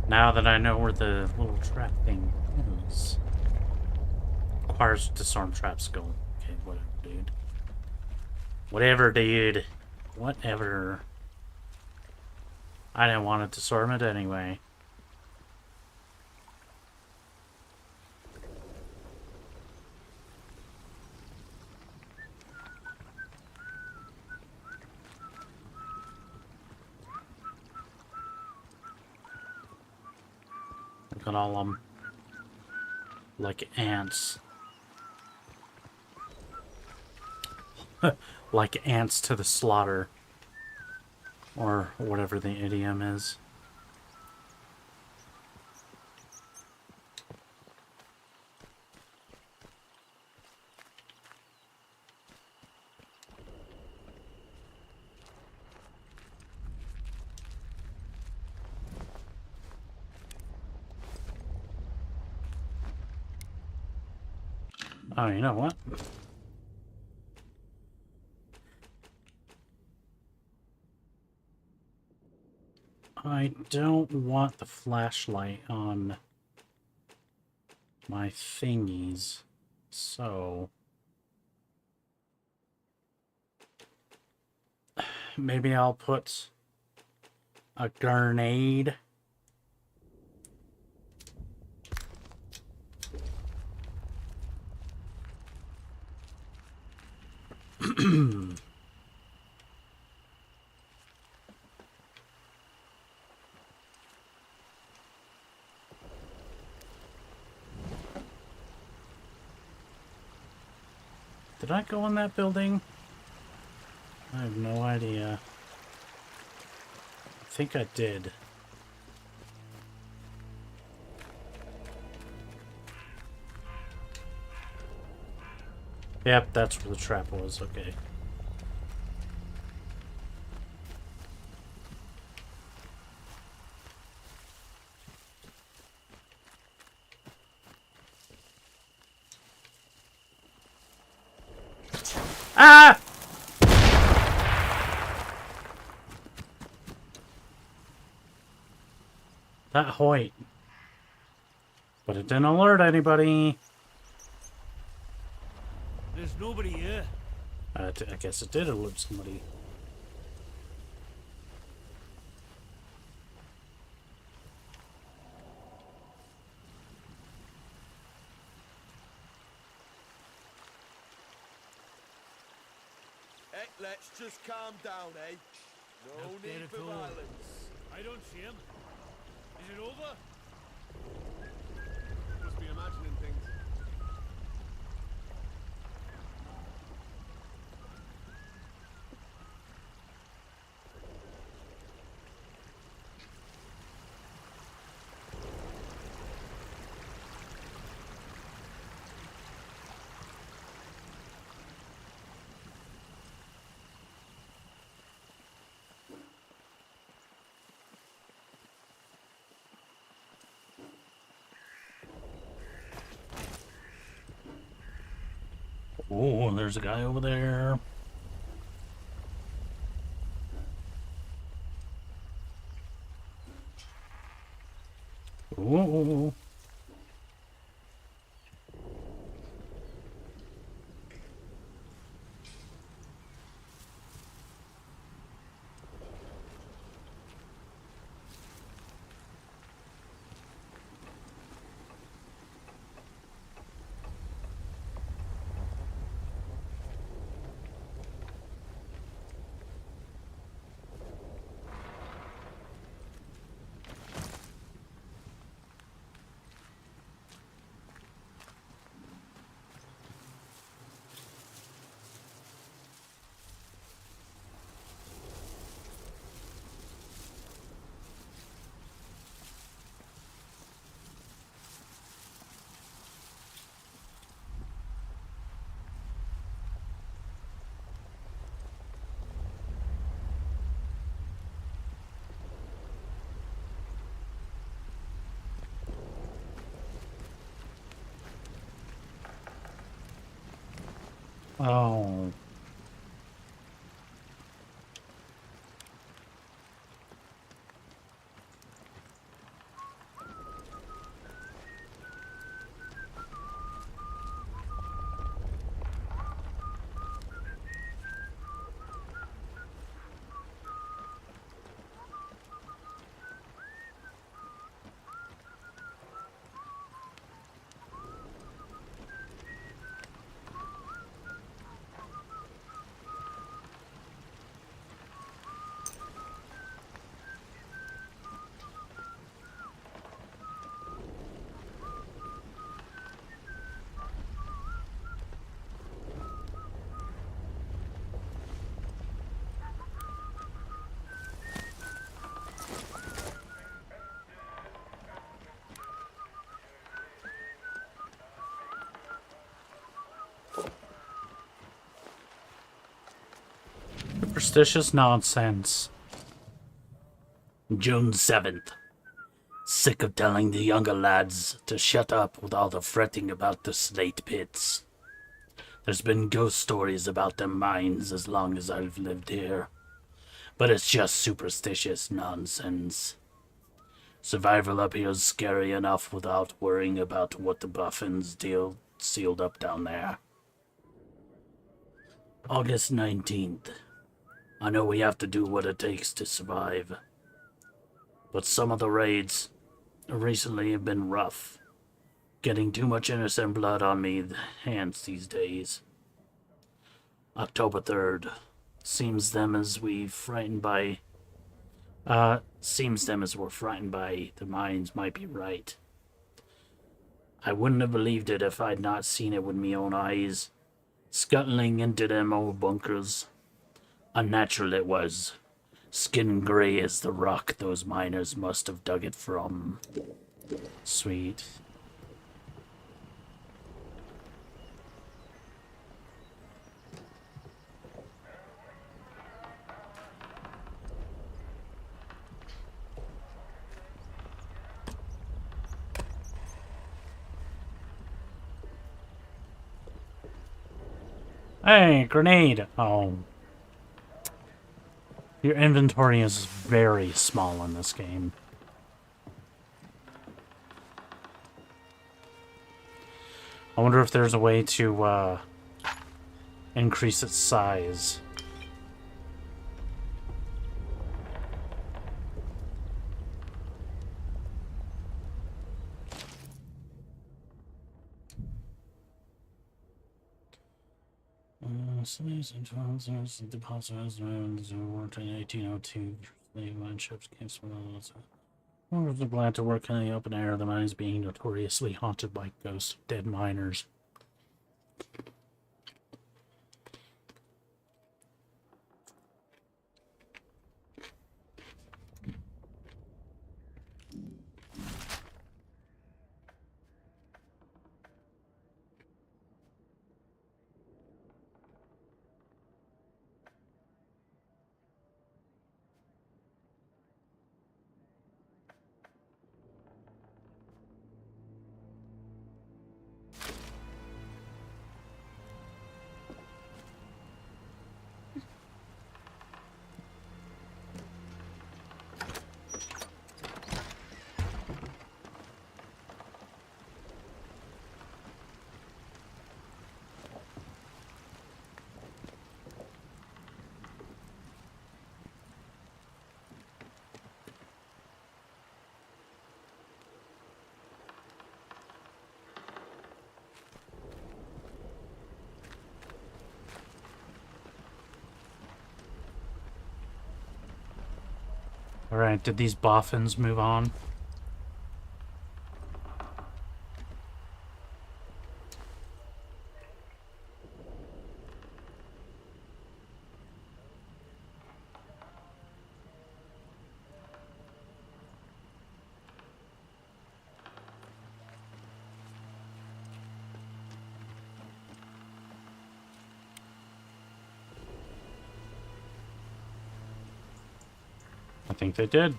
Now that I know where the little trap thing is. Requires disarm trap skill. Okay, whatever, dude. Whatever, dude. Whatever. I didn't want to disarm it anyway. Look at all of them. Like ants. Like ants to the slaughter. Or whatever the idiom is. Oh, you know what? I don't want the flashlight on my thingies, so maybe I'll put a grenade. Did I go in that building? I have no idea. I think I did. Yep, that's where the trap was. Okay. Ah! That Hoyt. But it didn't alert anybody. There's nobody here. I guess it did alert somebody. Hey, let's just calm down, eh? No need for violence. I don't see him. Is it over? Must be imagining things. Oh, there's a guy over there. Ooh. Oh. Superstitious nonsense. June 7th. Sick of telling the younger lads to shut up with all the fretting about the slate pits. There's been ghost stories about them mines as long as I've lived here. But it's just superstitious nonsense. Survival up here's scary enough without worrying about what the Buffins deal sealed up down there. August 19th. I know we have to do what it takes to survive. But some of the raids recently have been rough. Getting too much innocent blood on me hands these days. October 3rd. Seems them as we're frightened by the mines might be right. I wouldn't have believed it if I'd not seen it with me own eyes. Scuttling into them old bunkers. Unnatural it was. Skin gray as the rock those miners must have dug it from. Sweet. Hey, grenade! Oh. Your inventory is very small in this game. I wonder if there's a way to increase its size. Slaves and depositors, depositors who worked in 1802. Slave mine ships came from those. Glad to work in the open air. The mines being notoriously haunted by ghosts of dead miners. Alright, did these boffins move on? I think they did.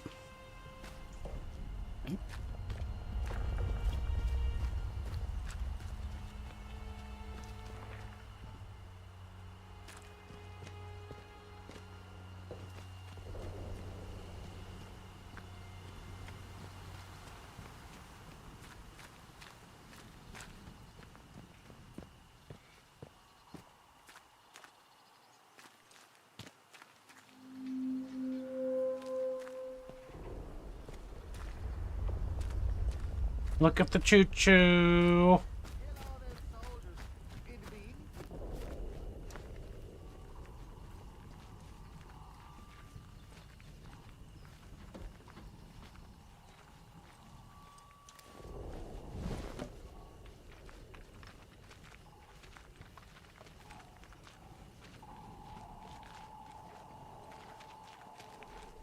Look at the choo-choo.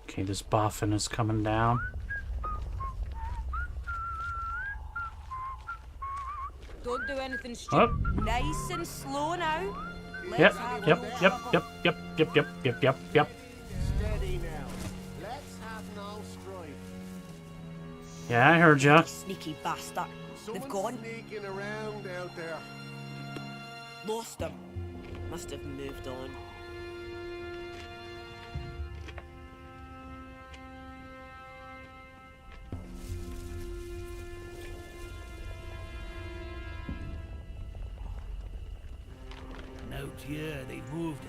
Okay, this boffin is coming down. Don't do anything stupid. Oh. Nice and slow now. Yep. Steady now. Let's have no strife. Yeah, I heard ya. Sneaky bastard. They've Someone's gone. sneaking around out there. Lost them. Must have moved on. Yeah, they've moved it.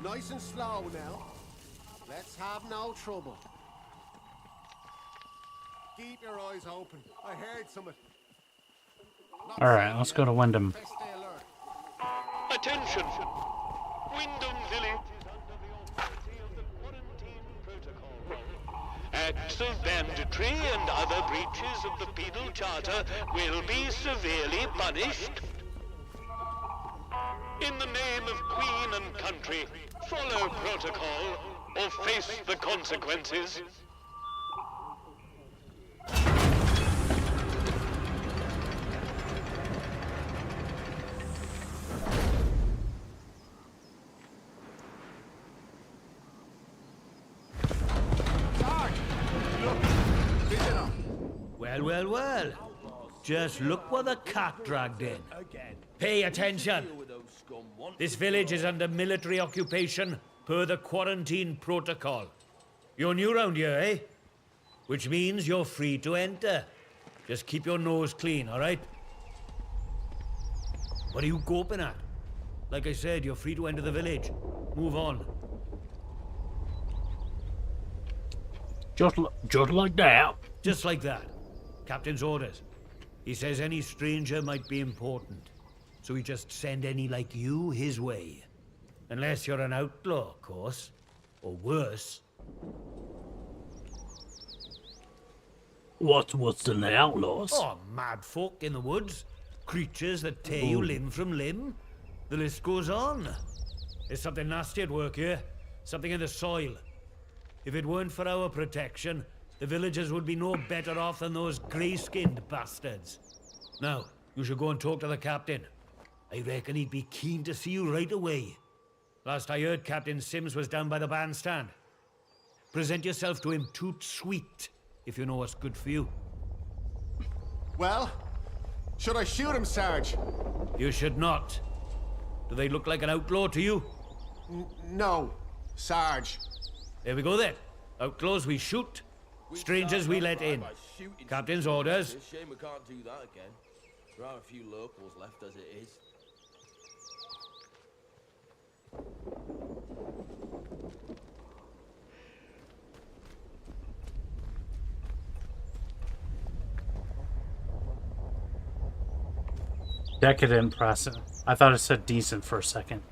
Nice and slow now. Let's have no trouble. Keep your eyes open. I heard something. Alright, let's go to Wyndham. Stay alert. Attention! Wyndham Village is under the authority of the quarantine protocol. Acts of banditry and other breaches of the penal charter will be severely punished. In the name of Queen and country, follow protocol or face the consequences. Well. Just look what the cat dragged in. Pay attention. This village is under military occupation per the quarantine protocol. You're new round here, eh? Which means you're free to enter. Just keep your nose clean, all right? What are you gawping at? Like I said, you're free to enter the village. Move on. Just like that. Just like that. Captain's orders. He says any stranger might be important. So he just send any like you his way. Unless you're an outlaw, of course. Or worse. What's in the outlaws? Oh, mad folk in the woods. Creatures that tear you limb from limb. The list goes on. There's something nasty at work here. Something in the soil. If it weren't for our protection, the villagers would be no better off than those grey-skinned bastards. Now, you should go and talk to the captain. I reckon he'd be keen to see you right away. Last I heard, Captain Sims was down by the bandstand. Present yourself to him toot sweet, if you know what's good for you. Well, should I shoot him, Sarge? You should not. Do they look like an outlaw to you? No, Sarge. There we go then. Outlaws we shoot, strangers we let in. Captain's orders. It's a shame we can't do that again. There are a few locals left as it is. Decadent practice. I thought it said decent for a second.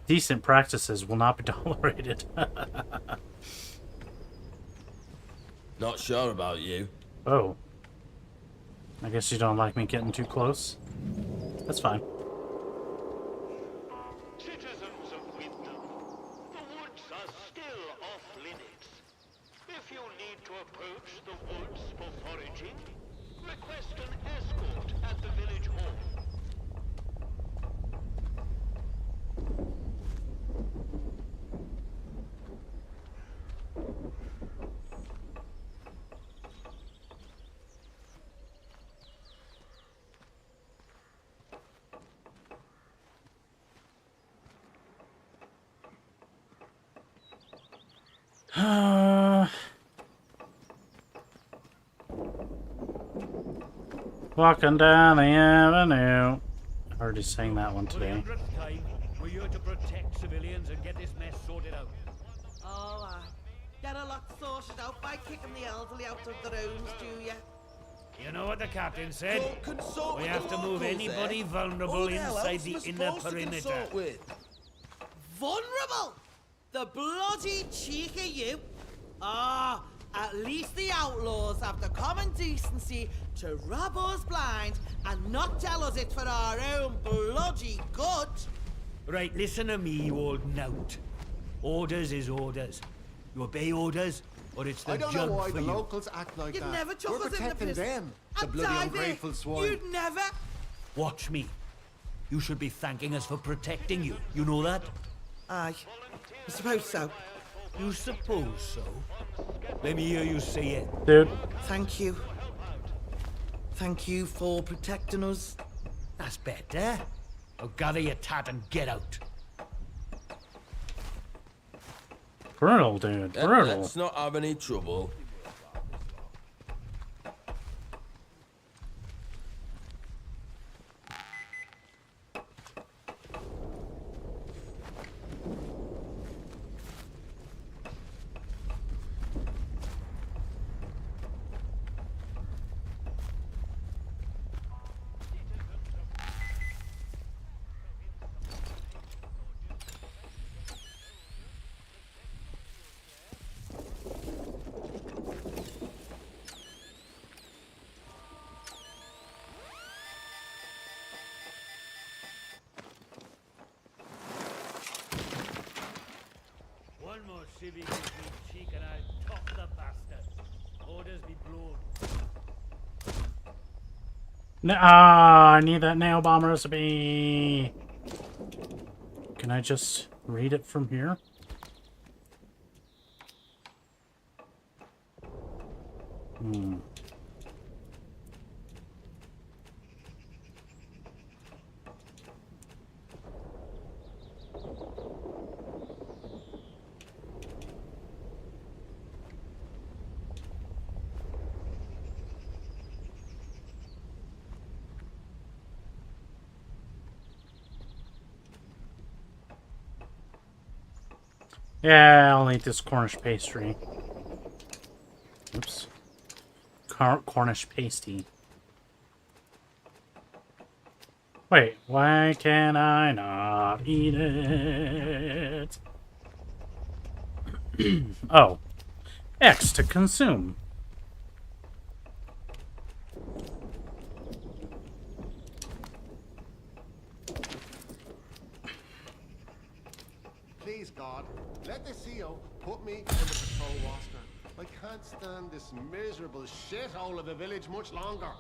Decent practices will not be tolerated. Not sure about you. Oh. I guess you don't like me getting too close? That's fine. Citizens of Wyndham, the woods are still off limits. If you need to approach the woods for foraging, request an escort at the village hall. Walking down the avenue. I already sang that one today. We're here to protect civilians and get this mess sorted out. Oh, get a lot sorted out by kicking the elderly out of their homes, do you? You know what the captain said? Consult We with have the to move locals, anybody eh? vulnerable Who the hell inside else the was inner supposed to perimeter. consult with? Vulnerable? The bloody cheek of you! Ah, at least the outlaws have the common decency to rob us blind and not tell us it's for our own bloody good. Right, listen to me, you old knout. Orders is orders. You obey orders, or it's the I don't jug know why for the you. locals act like You've that. never took We're us in the protecting piss. them, the And bloody Divey, ungrateful swine. You'd never. Watch me. You should be thanking us for protecting you. You know that? Aye, I suppose so. You suppose so? Let me hear you say it. Dude. Thank you. Thank you for protecting us. That's better. Now gather your tat and get out. Brutal, dude. Brutal. Let's not have any trouble. One more civvy gives me cheek and I'll top the bastard. Orders be blown. I need that nail bomb recipe. Can I just read it from here? Yeah, I'll eat this Cornish pastry. Oops. Cornish pasty. Wait, why can I not eat it? Oh. X to consume. Please, God, let the CO put me on the patrol roster. I can't stand this miserable shithole of a village much longer.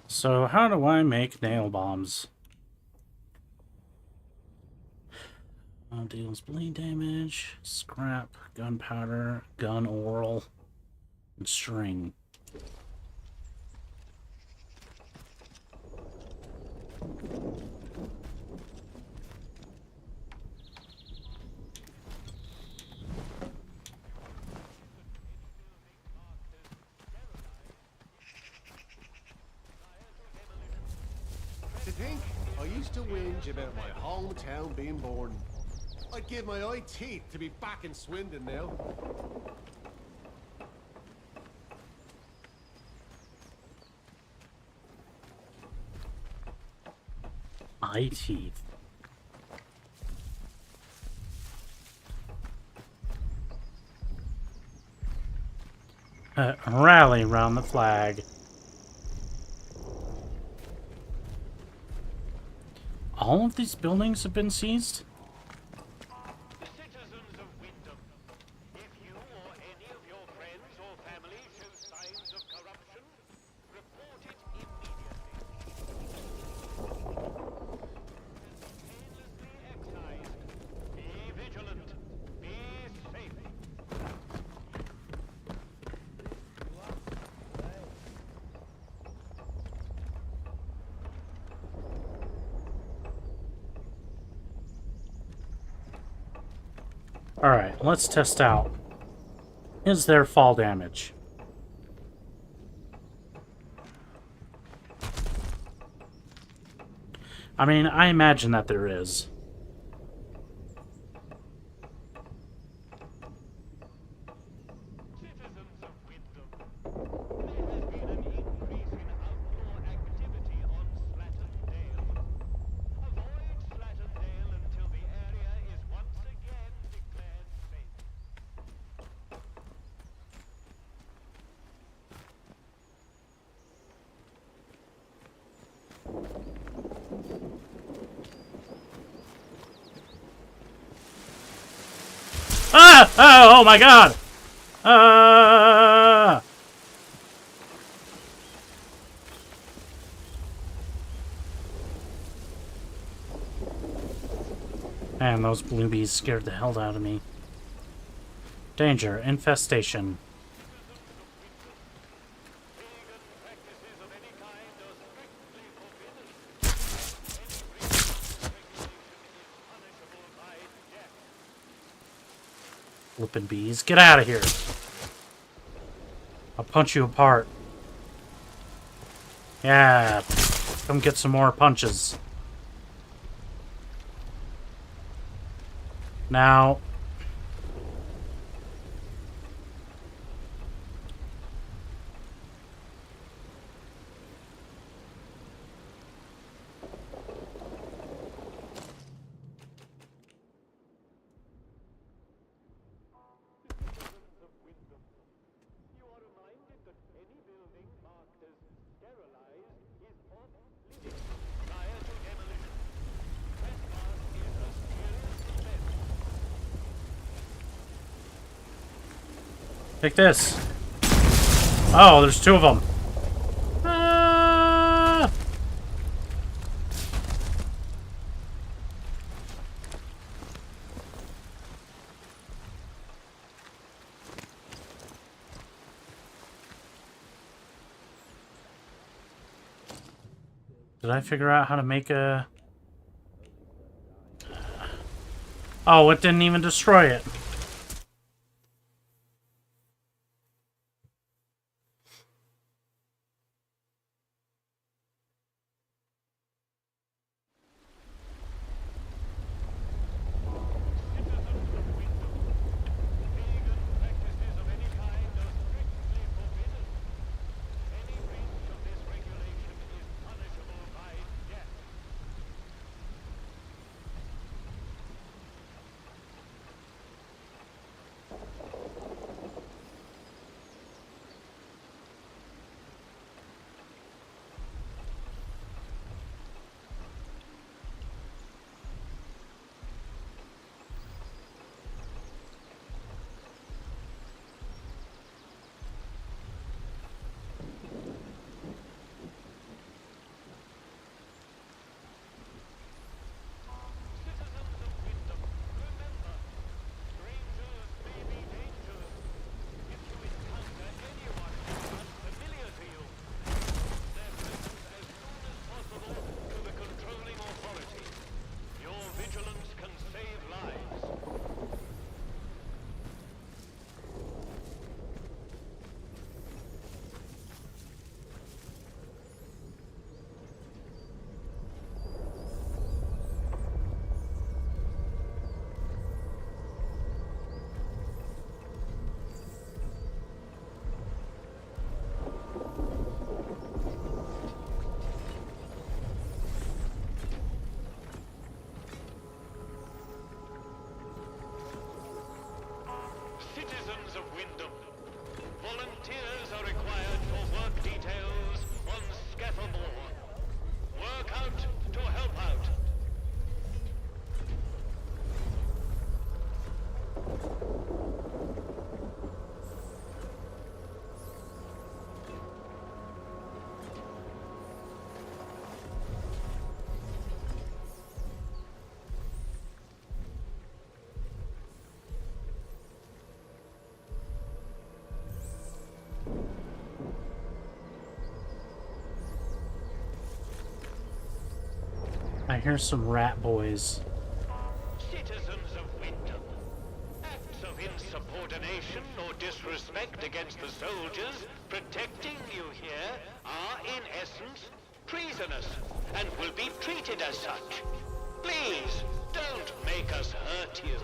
So how do I make nail bombs? Deals bleed damage, scrap, gunpowder, gun oral, and string. To think, I used to whinge about my hometown being born. I'd give my eye teeth to be back in Swindon now. Eye teeth. Rally round the flag. All of these buildings have been seized? Alright, let's test out. Is there fall damage? I mean, I imagine that there is. Ah! Oh my god! Ah! Man, those bluebies scared the hell out of me. Danger, infestation. Flippin' bees. Get out of here. I'll punch you apart. Yeah. Come get some more punches. Now. Take this. Oh, there's two of them. Ah! Did I figure out how to make a... Oh, it didn't even destroy it. volunteers are required for work details on Scattermore. Work out to help out. I hear some rat boys. Citizens of Wyndham, acts of insubordination or disrespect against the soldiers protecting you here are, in essence, treasonous and will be treated as such. Please, don't make us hurt you.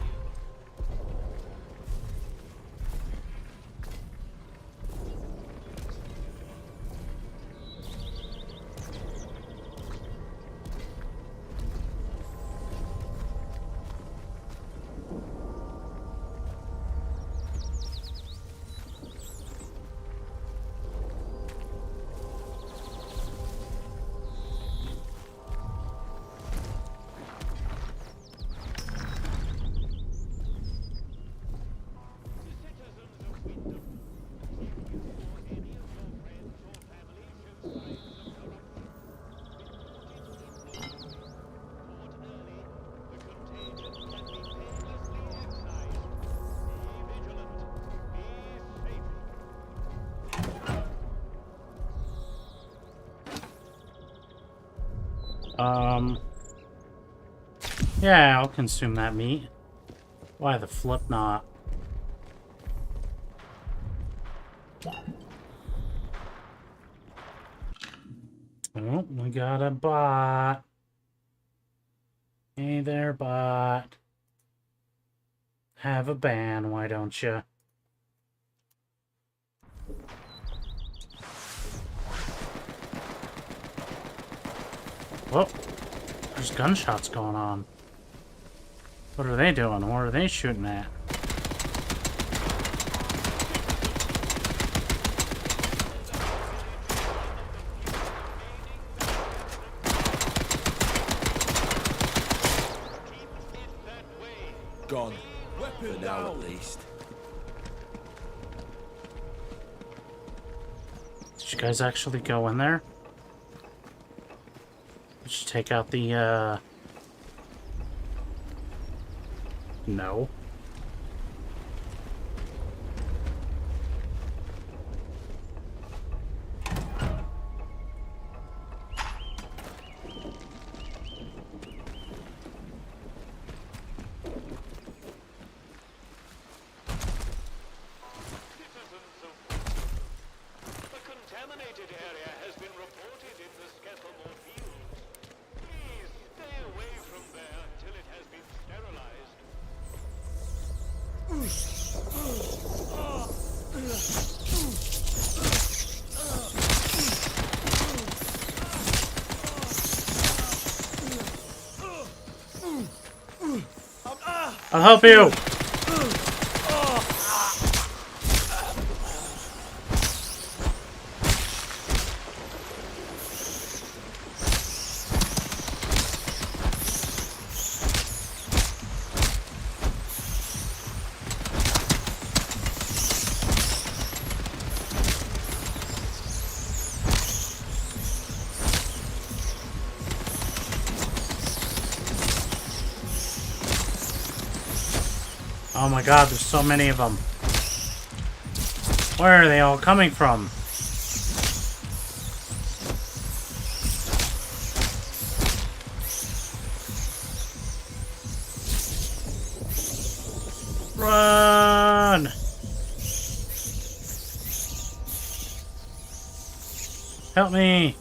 Yeah, I'll consume that meat. Why the flip not? Oh, we got a bot. Hey there, bot. Have a ban, why don't you? Whoop. There's gunshots going on. What are they doing? What are they shooting at? Gone. For now, at least. Did you guys actually go in there? Did you take out the, No. I'll help you! Oh my god, there's so many of them. Where are they all coming from? Run! Help me!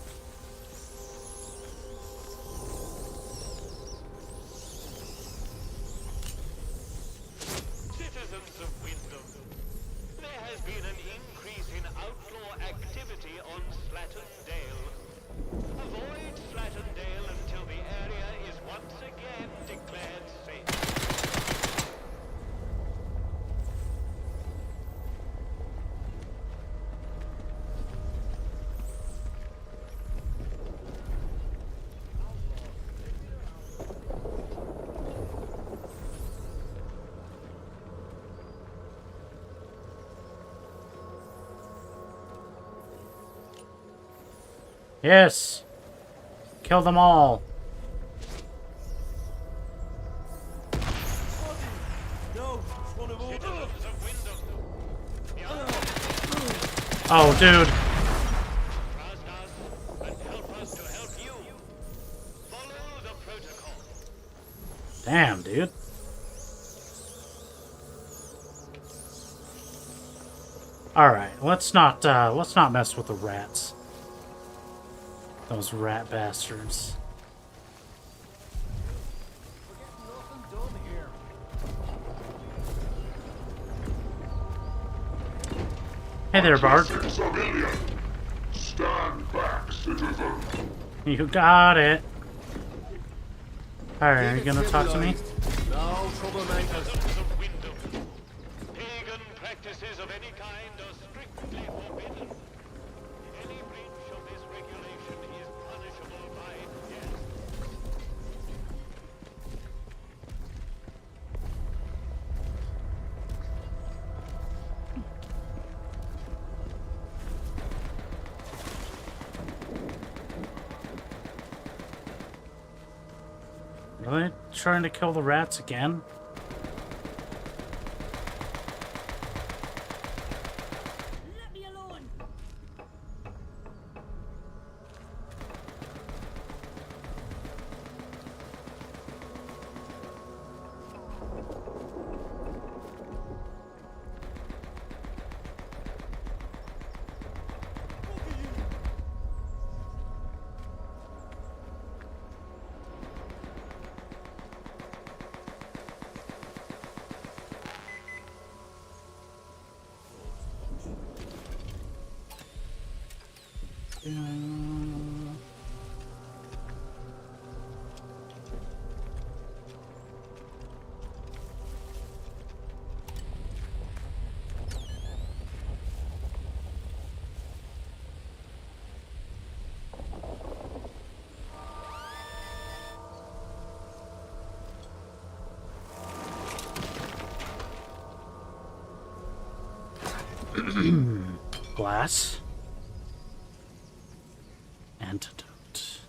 Yes! Kill them all! Oh, dude. Damn, dude. Alright, let's not mess with the rats. Those rat bastards. Hey there, Bard. Stand back, citizen. You got it. Alright, are you gonna talk to me? No troublemakers. Pagan practices of any kind are strictly forbidden. Any breach of this regulation is punishable by death. Really? Trying to kill the rats again? Let me alone. Glass. Antidote.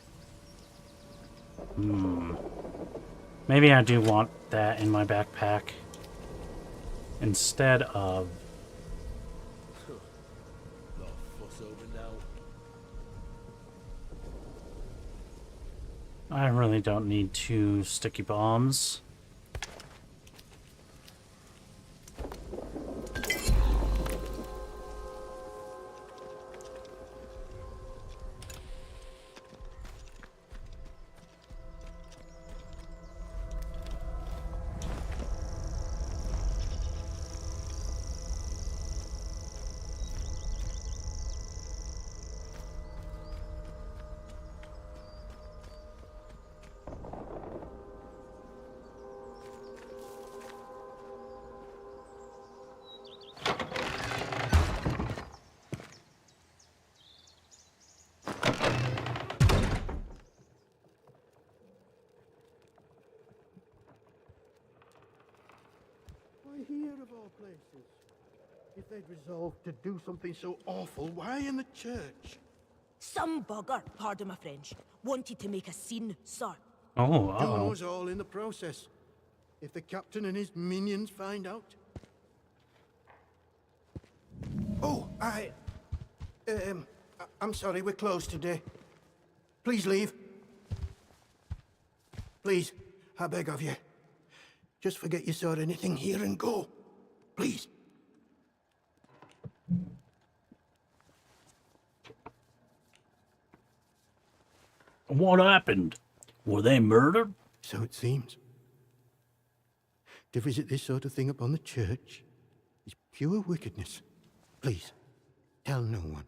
Maybe I do want that in my backpack instead of... Lot of fuss over now. I really don't need 2 sticky bombs. Why here of all places? If they'd resolved to do something so awful, why in the church? Some bugger, pardon my French, wanted to make a scene, sir. Oh, Doing us all in the process. If the captain and his minions find out. Oh, I'm sorry, we're closed today. Please leave. Please, I beg of you. Just forget you saw anything here and go. Please. What happened? Were they murdered? So it seems. To visit this sort of thing upon the church is pure wickedness. Please, tell no one.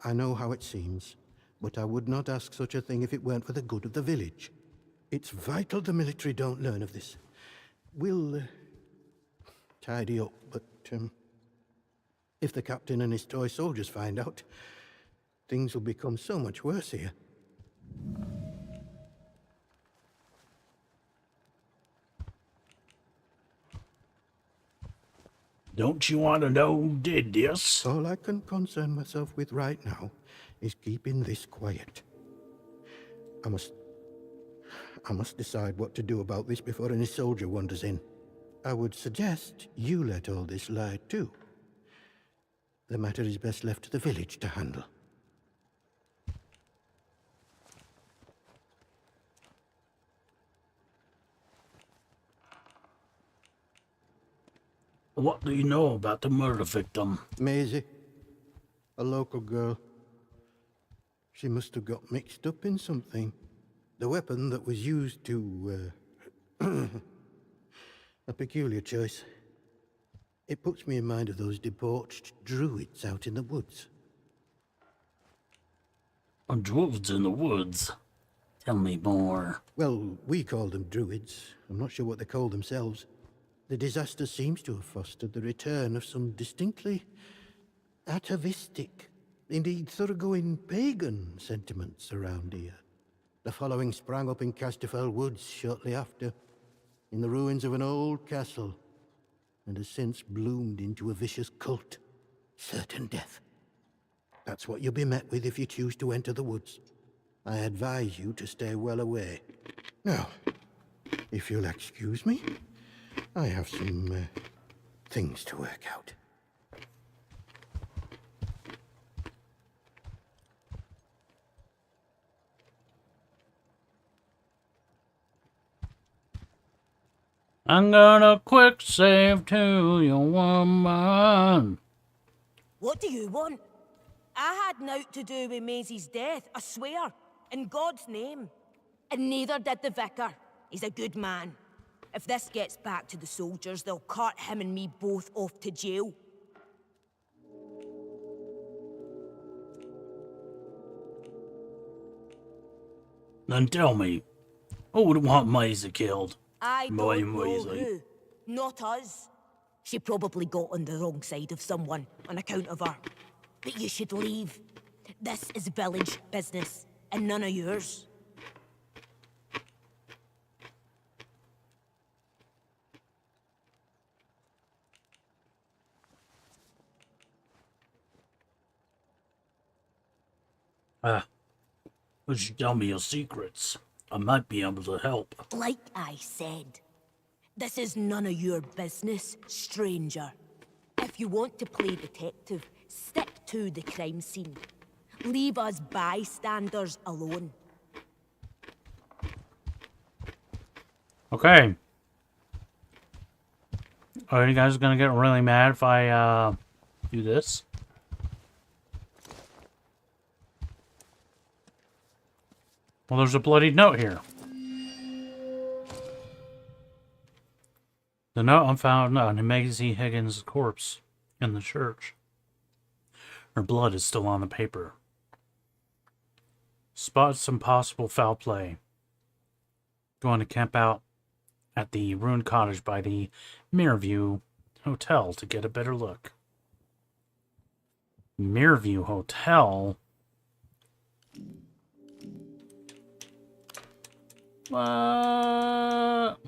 I know how it seems, but I would not ask such a thing if it weren't for the good of the village. It's vital the military don't learn of this. We'll tidy up, but if the captain and his toy soldiers find out, things will become so much worse here. Don't you want to know who did this? All I can concern myself with right now is keeping this quiet. I must decide what to do about this before any soldier wanders in. I would suggest you let all this lie too. The matter is best left to the village to handle. What do you know about the murder victim? Maisie, a local girl. She must have got mixed up in something. The weapon that was used to, a peculiar choice. It puts me in mind of those debauched druids out in the woods. Druids in the woods? Tell me more. Well, we call them druids. I'm not sure what they call themselves. The disaster seems to have fostered the return of some distinctly atavistic, indeed thoroughgoing pagan sentiments around here. The following sprang up in Casterfell Woods shortly after, in the ruins of an old castle, and has since bloomed into a vicious cult. Certain death. That's what you'll be met with if you choose to enter the woods. I advise you to stay well away. Now, if you'll excuse me, I have some things to work out. I'm gonna quick save to your woman. What do you want? I had naught to do with Maisie's death, I swear, in God's name. And neither did the vicar. He's a good man. If this gets back to the soldiers, they'll cart him and me both off to jail. Then tell me, who would want Maisie killed? I don't My know Maisie. who. Not us. She probably got on the wrong side of someone on account of her. But you should leave. This is village business, and none of yours. Would you tell me your secrets? I might be able to help. Like I said, this is none of your business, stranger. If you want to play detective, stick to the crime scene. Leave us bystanders alone. Okay. Are you guys gonna get really mad if I do this? Well, there's a bloodied note here. The note I found on Maisie Higgins' corpse in the church. Her blood is still on the paper. Spot some possible foul play. Going to camp out at the ruined cottage by the Mirrorview Hotel to get a better look. Mirrorview Hotel? What?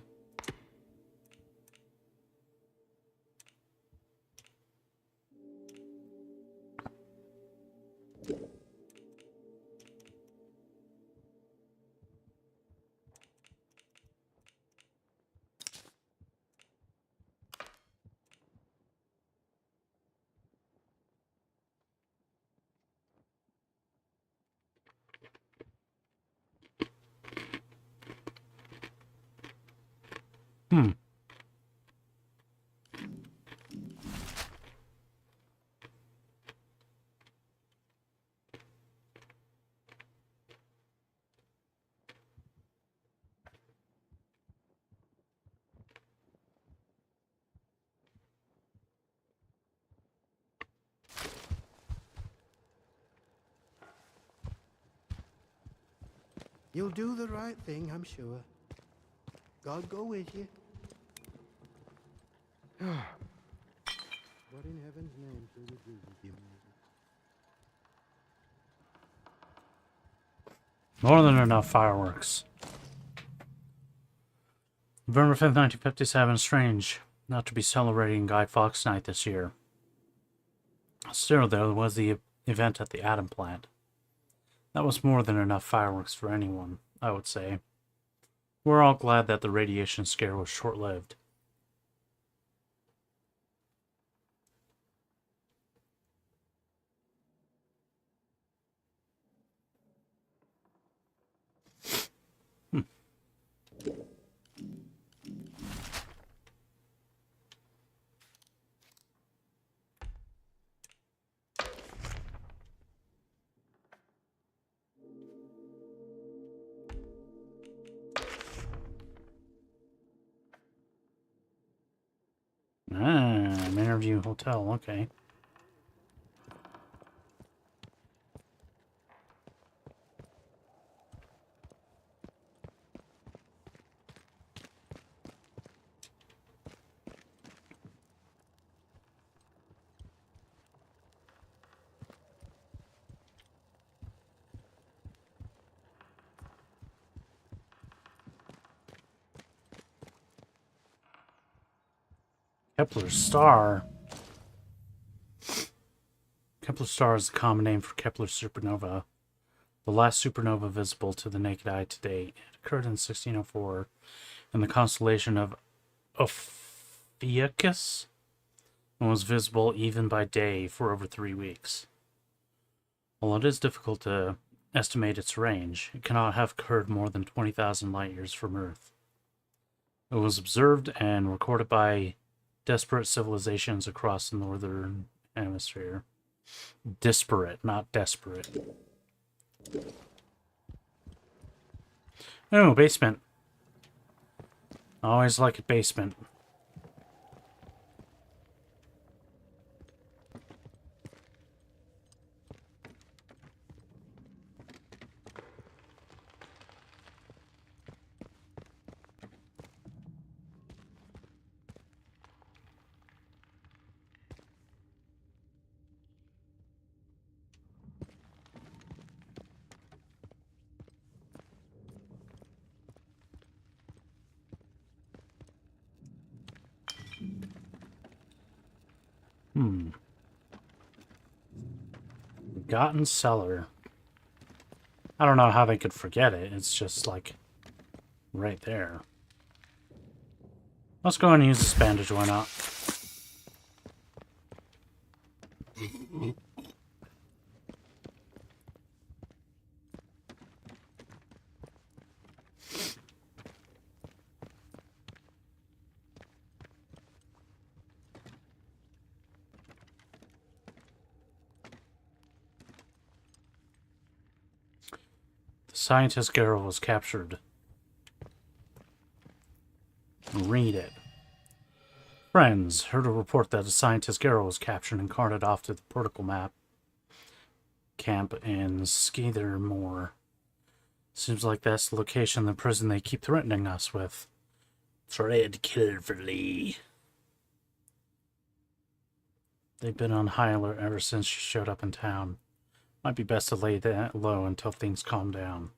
You'll do the right thing, I'm sure. God go with you. What in heaven's name shall we do with you, Maisie? More than enough fireworks. November 5th, 1957. Strange not to be celebrating Guy Fawkes Night this year. Still, there was the event at the Atom plant. That was more than enough fireworks for anyone, I would say. We're all glad that the radiation scare was short-lived. Interview Hotel, okay. Kepler star. Kepler star is a common name for Kepler supernova. The last supernova visible to the naked eye to date. It occurred in 1604 in the constellation of Ophiuchus and was visible even by day for over 3 weeks. While it is difficult to estimate its range, it cannot have occurred more than 20,000 light years from Earth. It was observed and recorded by disparate civilizations across the northern hemisphere. Disparate, not desperate. Oh, basement. Always like a basement. Forgotten cellar. I don't know how they could forget it. It's just like right there. Let's go and use this bandage, why not? Scientist Garrow was captured. Read it. Friends, heard a report that a Scientist Garrow was captured and carted off to the Particle Map camp in Skithermore. Seems like that's the location of the prison they keep threatening us with. Tread carefully. They've been on high alert ever since she showed up in town. Might be best to lay that low until things calm down.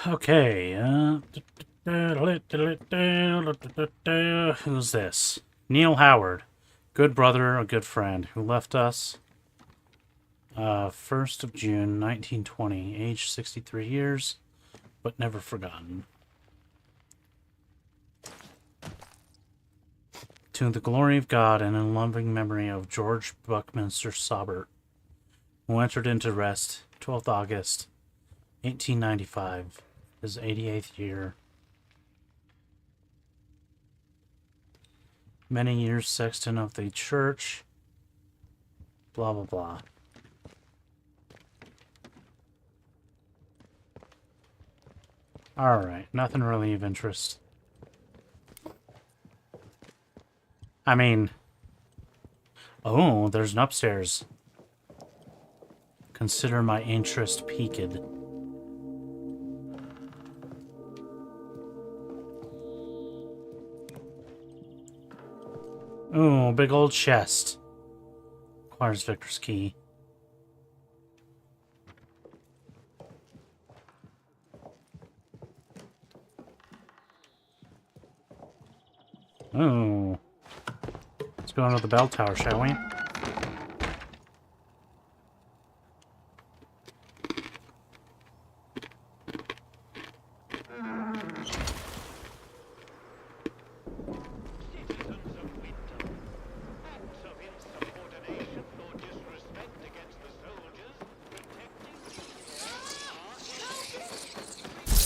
Okay, who's this? Neil Howard. Good brother, a good friend, who left us 1st of June, 1920, age 63 years, but never forgotten. To the glory of God and in loving memory of George Buckminster Saubert, who entered into rest 12th August, 1895. His 88th year. Many years sexton of the church. Blah, blah, blah. Alright, nothing really of interest. I mean... Oh, there's an upstairs. Consider my interest piqued. Ooh, big old chest. Requires Victor's key. Ooh. Let's go into the bell tower, shall we?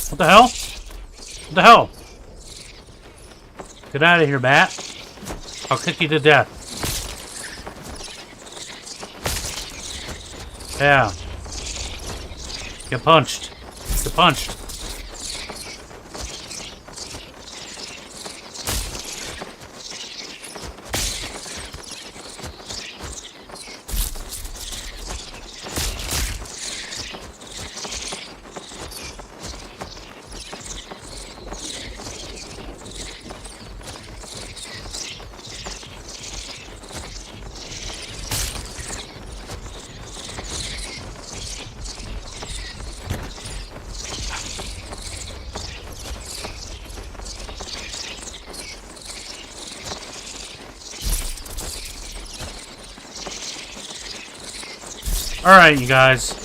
What the hell? What the hell? Get out of here, bat. I'll kick you to death. Yeah. Get punched. Get punched. Alright, you guys.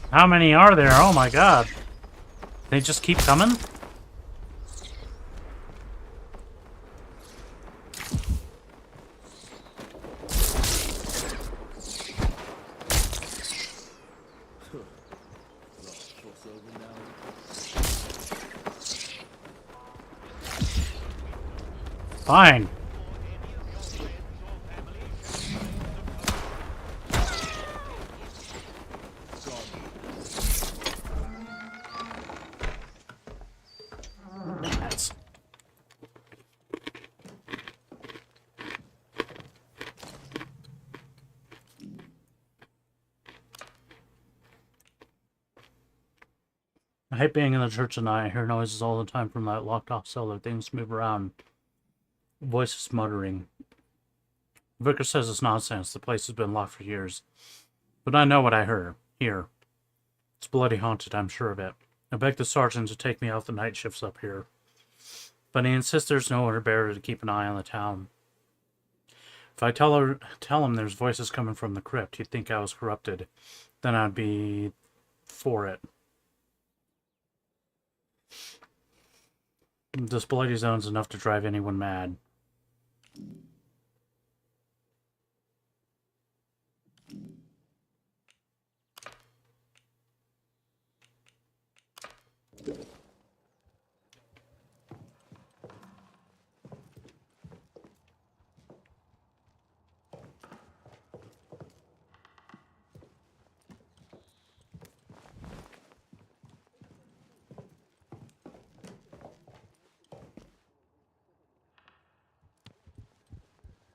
How many are there? Oh my god. They just keep coming? Fine. I hate being in the church at night. I hear noises all the time from that locked off cellar. Things move around. Voices muttering. Vicar says it's nonsense. The place has been locked for years. But I know what I hear. It's bloody haunted, I'm sure of it. I begged the sergeant to take me off the night shifts up here. But he insists there's no order bearer to keep an eye on the town. If I tell him there's voices coming from the crypt, he'd think I was corrupted. Then I'd be for it. This bloody zone's enough to drive anyone mad.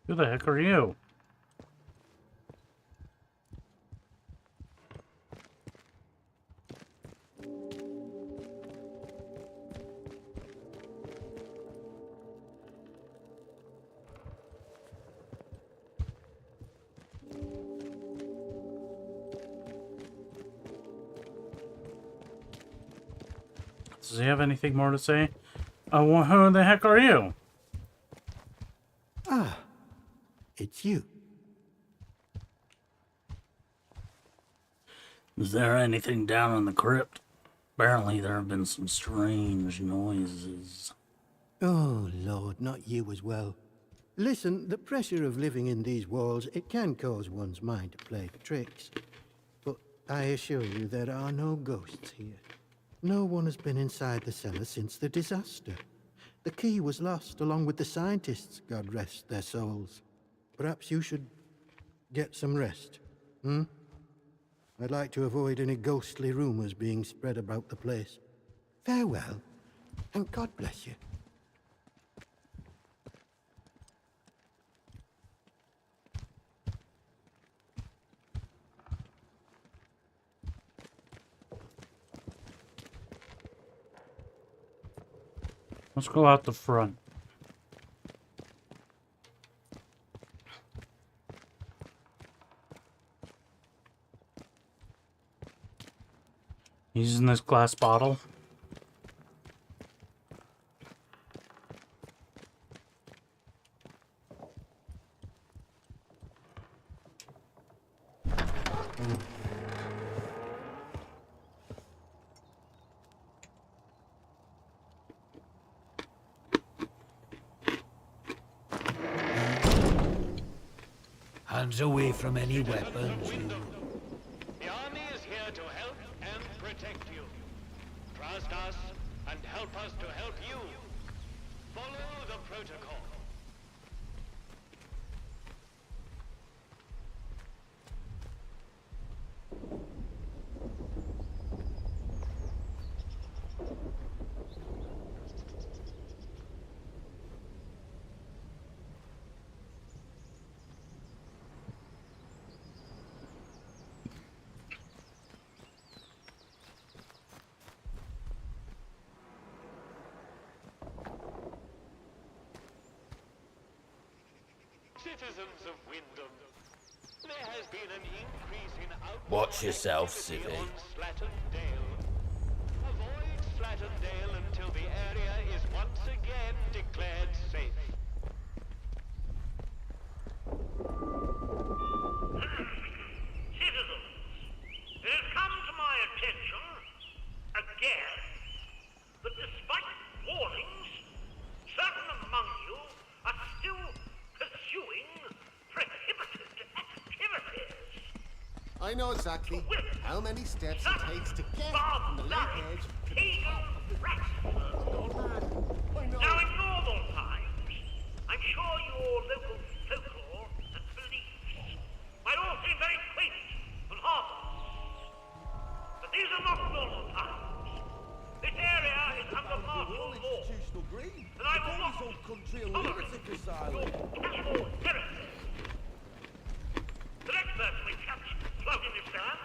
Who the heck are you? Does he have anything more to say? Oh, well, who the heck are you? Ah, it's you. Is there anything down in the crypt? Apparently there have been some strange noises. Oh, Lord, not you as well. Listen, the pressure of living in these walls, it can cause one's mind to play tricks. But I assure you there are no ghosts here. No one has been inside the cellar since the disaster. The key was lost along with the scientists, God rest their souls. Perhaps you should get some rest, hmm? I'd like to avoid any ghostly rumors being spread about the place. Farewell, and God bless you. Let's go out the front. Using this glass bottle. Hands away from any weapons. The army is here to help and protect you. Trust us and help us to help you. Follow the protocol. Citizens of Wyndham, there has been an increase in outbreaks. Watch yourself, Civvy. On Slattern Dale. Avoid Slattern Dale until the area is once again declared safe. Citizens, it has come to my attention, again, that despite warnings, certain among you are still pursuing prohibited activities. I know exactly how many steps it takes to get from the lake edge to the top of the Now, in normal times, I'm sure your local folklore and beliefs might all seem very quaint and harmless. But these are not normal times. This area is under martial law. And I will not tolerate your casual heresy. The next person we catch floating this down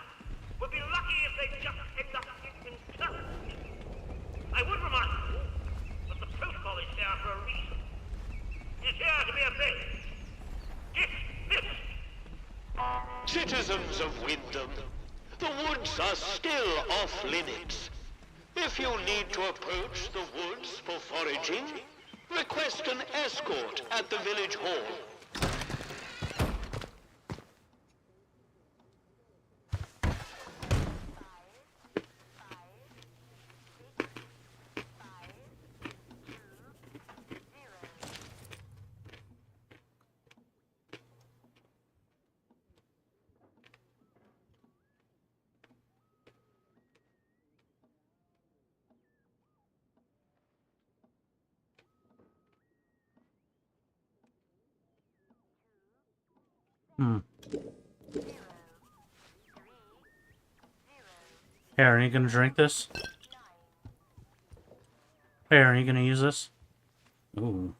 would be lucky if they just end up interned. I would remind you that the protocol is there for a reason. It's here to be obeyed. Dismissed! Citizens of Wyndham, the woods are still off limits. If you need to approach the woods for foraging, request an escort at the village hall. Hey, are you gonna drink this? Hey, are you gonna use this? Ooh.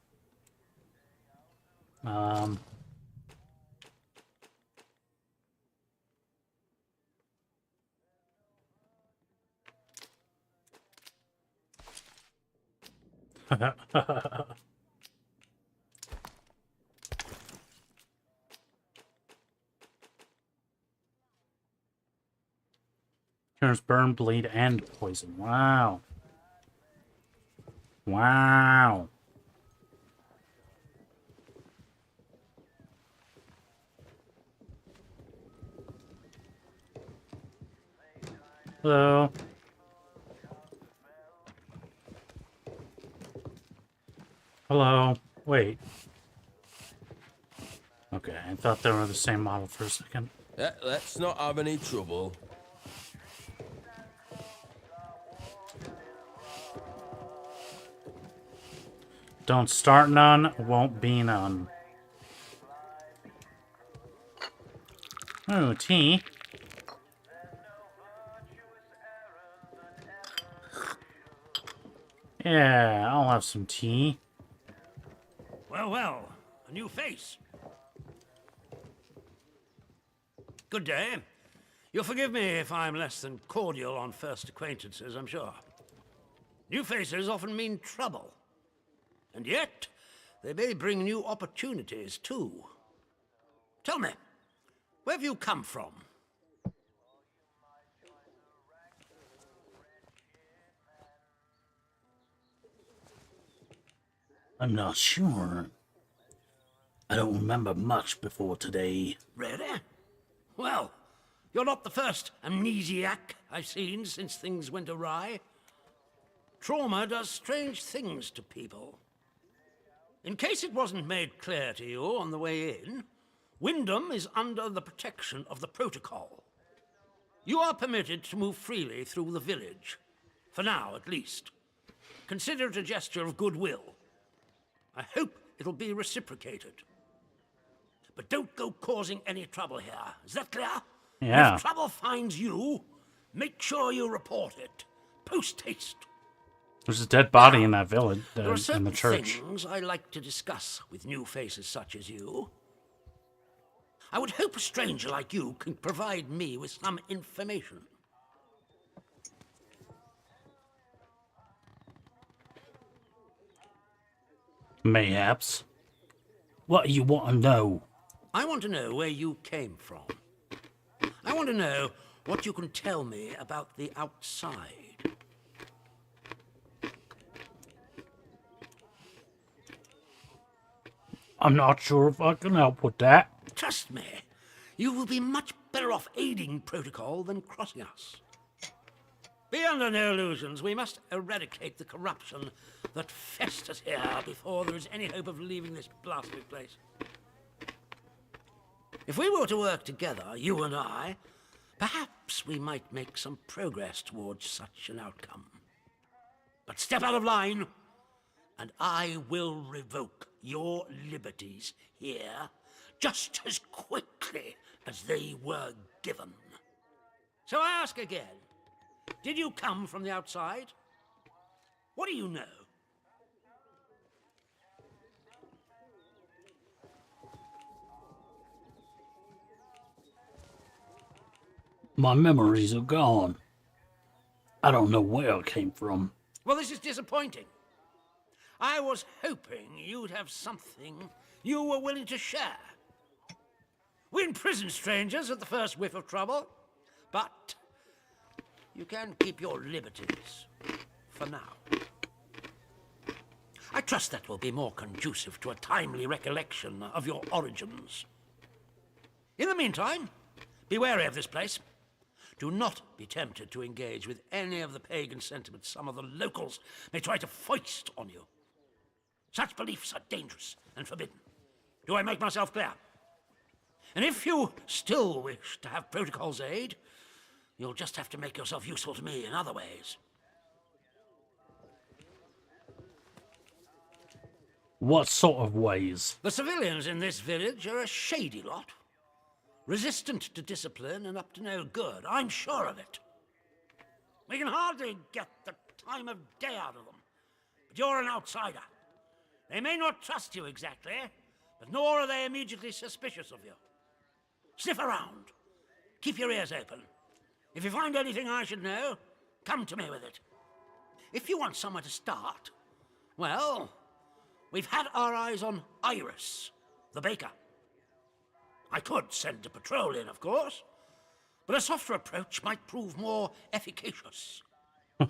Cures burn, bleed, and poison. Wow. Wow. Hello. Hello. Wait. Okay, I thought they were the same model for a second. Let's not have any trouble. Don't start none, won't be none. Oh, tea. Yeah, I'll have some tea. Well, well, a new face. Good day. You'll forgive me if I'm less than cordial on first acquaintances, I'm sure. New faces often mean trouble. And yet, they may bring new opportunities, too. Tell me, where have you come from? I'm not sure. I don't remember much before today. Really? Well, you're not the first amnesiac I've seen since things went awry. Trauma does strange things to people. In case it wasn't made clear to you on the way in, Wyndham is under the protection of the protocol. You are permitted to move freely through the village. For now, at least. Consider it a gesture of goodwill. I hope it'll be reciprocated. But don't go causing any trouble here. Is that clear? Yeah. If trouble finds you, make sure you report it. Post haste. There's a dead body in that village, There are in certain the church. things I like to discuss with new faces such as you. I would hope a stranger like you can provide me with some information. Mayhaps. What do you want to know? I want to know where you came from. I want to know what you can tell me about the outside. I'm not sure if I can help with that. Trust me, you will be much better off aiding protocol than crossing us. Be under no illusions. We must eradicate the corruption that festers here before there is any hope of leaving this blasted place. If we were to work together, you and I, perhaps we might make some progress towards such an outcome. But step out of line, and I will revoke your liberties here just as quickly as they were given. So I ask again, did you come from the outside? What do you know? My memories are gone. I don't know where I came from. Well, this is disappointing. I was hoping you'd have something you were willing to share. We imprison strangers at the first whiff of trouble, but you can keep your liberties for now. I trust that will be more conducive to a timely recollection of your origins. In the meantime, be wary of this place. Do not be tempted to engage with any of the pagan sentiments some of the locals may try to foist on you. Such beliefs are dangerous and forbidden. Do I make myself clear? And if you still wish to have protocol's aid, you'll just have to make yourself useful to me in other ways. What sort of ways? The civilians in this village are a shady lot. Resistant to discipline and up to no good. I'm sure of it. We can hardly get the time of day out of them. But you're an outsider. They may not trust you exactly, but nor are they immediately suspicious of you. Sniff around. Keep your ears open. If you find anything I should know, come to me with it. If you want somewhere to start, well, we've had our eyes on Iris, the baker. I could send a patrol in, of course, but a softer approach might prove more efficacious.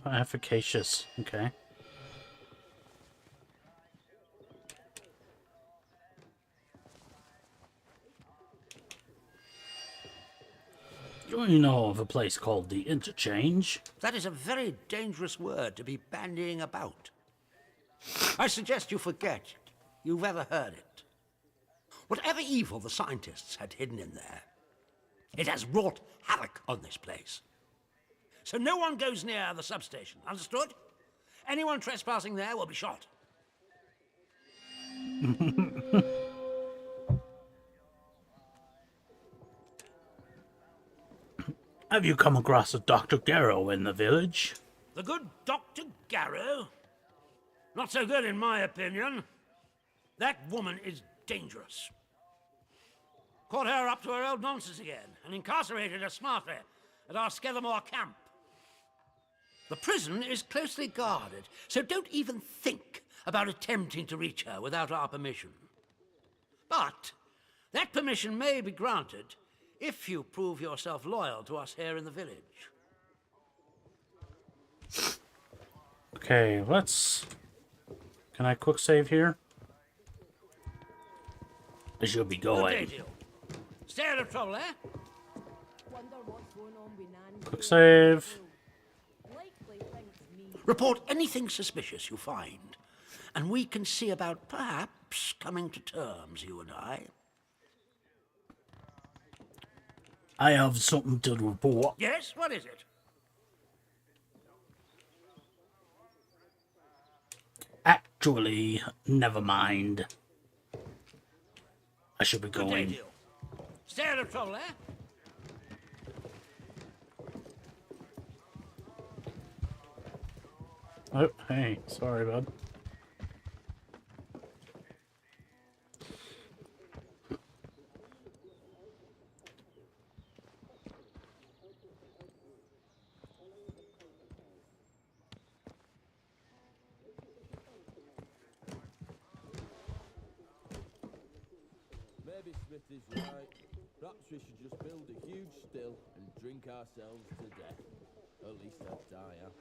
Efficacious, okay. Do you know of a place called the Interchange? That is a very dangerous word to be bandying about. I suggest you forget you've ever heard it. Whatever evil the scientists had hidden in there, it has wrought havoc on this place. So no one goes near the substation, understood? Anyone trespassing there will be shot. Have you come across a Dr. Garrow in the village? The good Dr. Garrow? Not so good in my opinion. That woman is dangerous. Caught her up to her old nonsense again and incarcerated her smartly at our Skevermore camp. The prison is closely guarded, so don't even think about attempting to reach her without our permission. But that permission may be granted if you prove yourself loyal to us here in the village. Okay, let's... Can I quick save here? I should be Good going. day, deal. Stay out of trouble, eh? Quick save. Report anything suspicious you find, and we can see about perhaps coming to terms, you and I. I have something to report. Yes, what is it? Actually, never mind. I should be Good day, going. deal. Stay out of trouble, eh? Oh, hey, sorry, bud. Maybe Smith is right. Perhaps we should just build a huge still and drink ourselves to death. At least I'd die happy.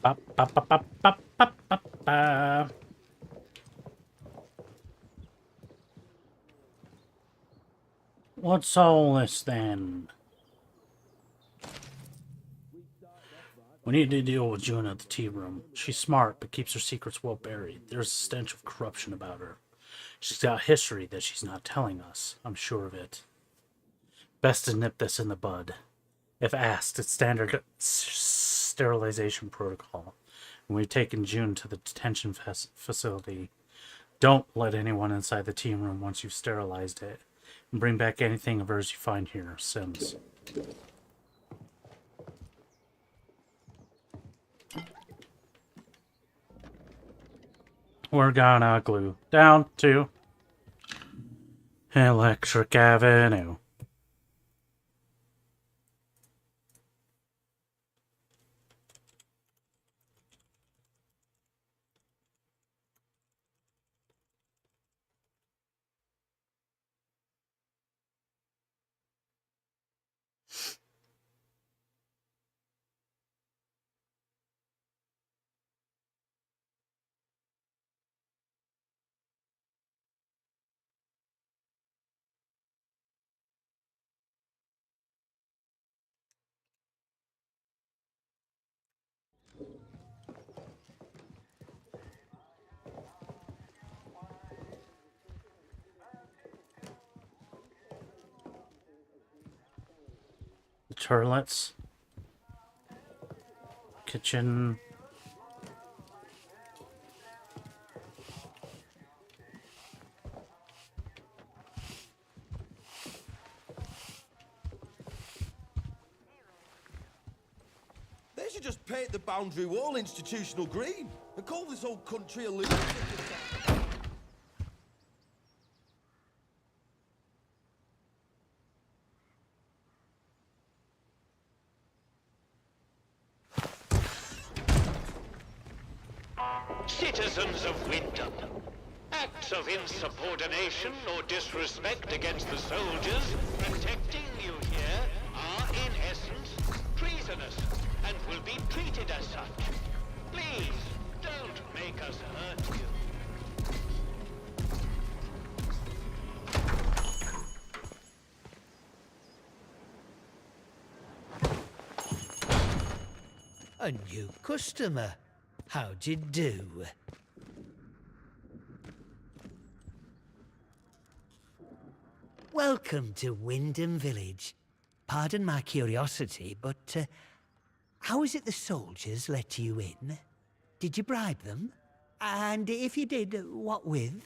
Ba, ba, ba, ba, ba, ba, ba, ba. What's all this then? We need to deal with Juna at the tea room. She's smart, but keeps her secrets well buried. There's a stench of corruption about her. She's got history that she's not telling us. I'm sure of it. Best to nip this in the bud. If asked, it's standard sterilization protocol. And we've taken June to the detention facility. Don't let anyone inside the team room once you've sterilized it. And bring back anything of hers you find here, Sims. We're gonna glue down to Electric Avenue. The toilets. Kitchen. They should just paint the boundary wall institutional green and call this whole country a lunatic. Citizens of Wyndham, acts of insubordination or disrespect against the soldiers protecting you here are, in essence, treasonous and will be treated as such. Please, don't make us hurt you. A new customer. How'd you do? Welcome to Wyndham Village. Pardon my curiosity, but how is it the soldiers let you in? Did you bribe them? And if you did, what with?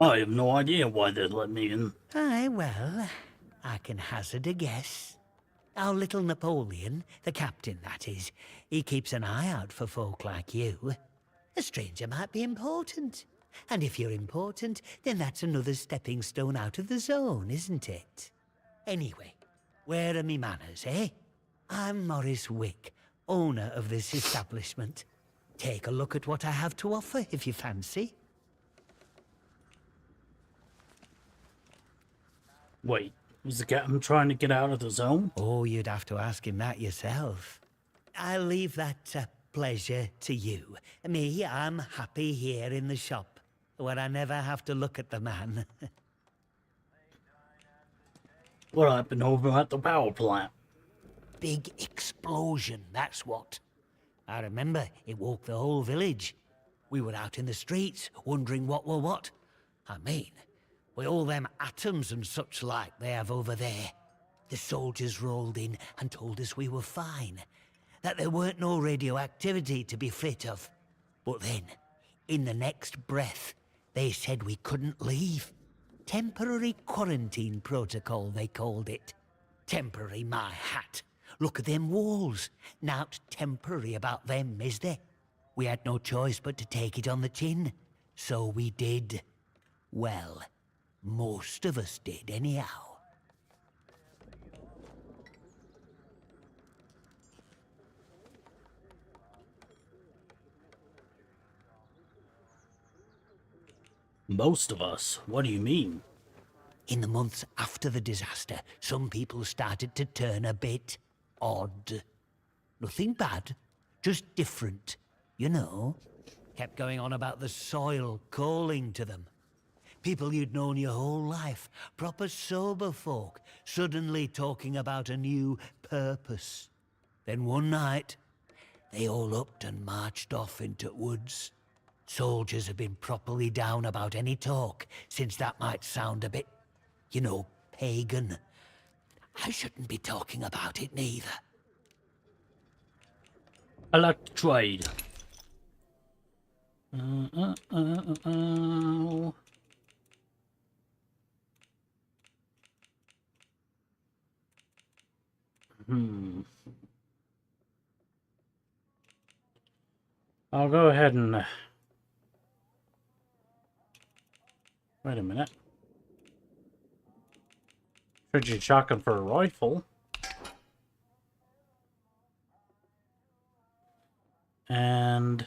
I have no idea why they let me in. Aye, well, I can hazard a guess. Our little Napoleon, the captain that is, he keeps an eye out for folk like you. A stranger might be important. And if you're important, then that's another stepping stone out of the zone, isn't it? Anyway, where are me manners, eh? I'm Morris Wick, owner of this establishment. Take a look at what I have to offer if you fancy. Wait, was the captain trying to get out of the zone? Oh, you'd have to ask him that yourself. I'll leave that pleasure to you. Me, I'm happy here in the shop, where I never have to look at the man. What happened over at the power plant? Big explosion, that's what. I remember it woke the whole village. We were out in the streets, wondering what were what. I mean, with all them atoms and such like they have over there. The soldiers rolled in and told us we were fine, that there weren't no radioactivity to be frit of. But then, in the next breath, they said we couldn't leave. Temporary quarantine protocol, they called it. Temporary, my hat. Look at them walls. Nowt temporary about them, is there? We had no choice but to take it on the chin. So we did. Well, most of us did, anyhow. Most of us? What do you mean? In the months after the disaster, some people started to turn a bit odd. Nothing bad, just different, you know. Kept going on about the soil calling to them. People you'd known your whole life, proper sober folk, suddenly talking about a new purpose. Then one night, they all upped and marched off into woods. Soldiers have been properly down about any talk, since that might sound a bit, you know, pagan. I shouldn't be talking about it neither. I like to trade. I'll go ahead and... Wait a minute. Trade you shotgun for a rifle. And...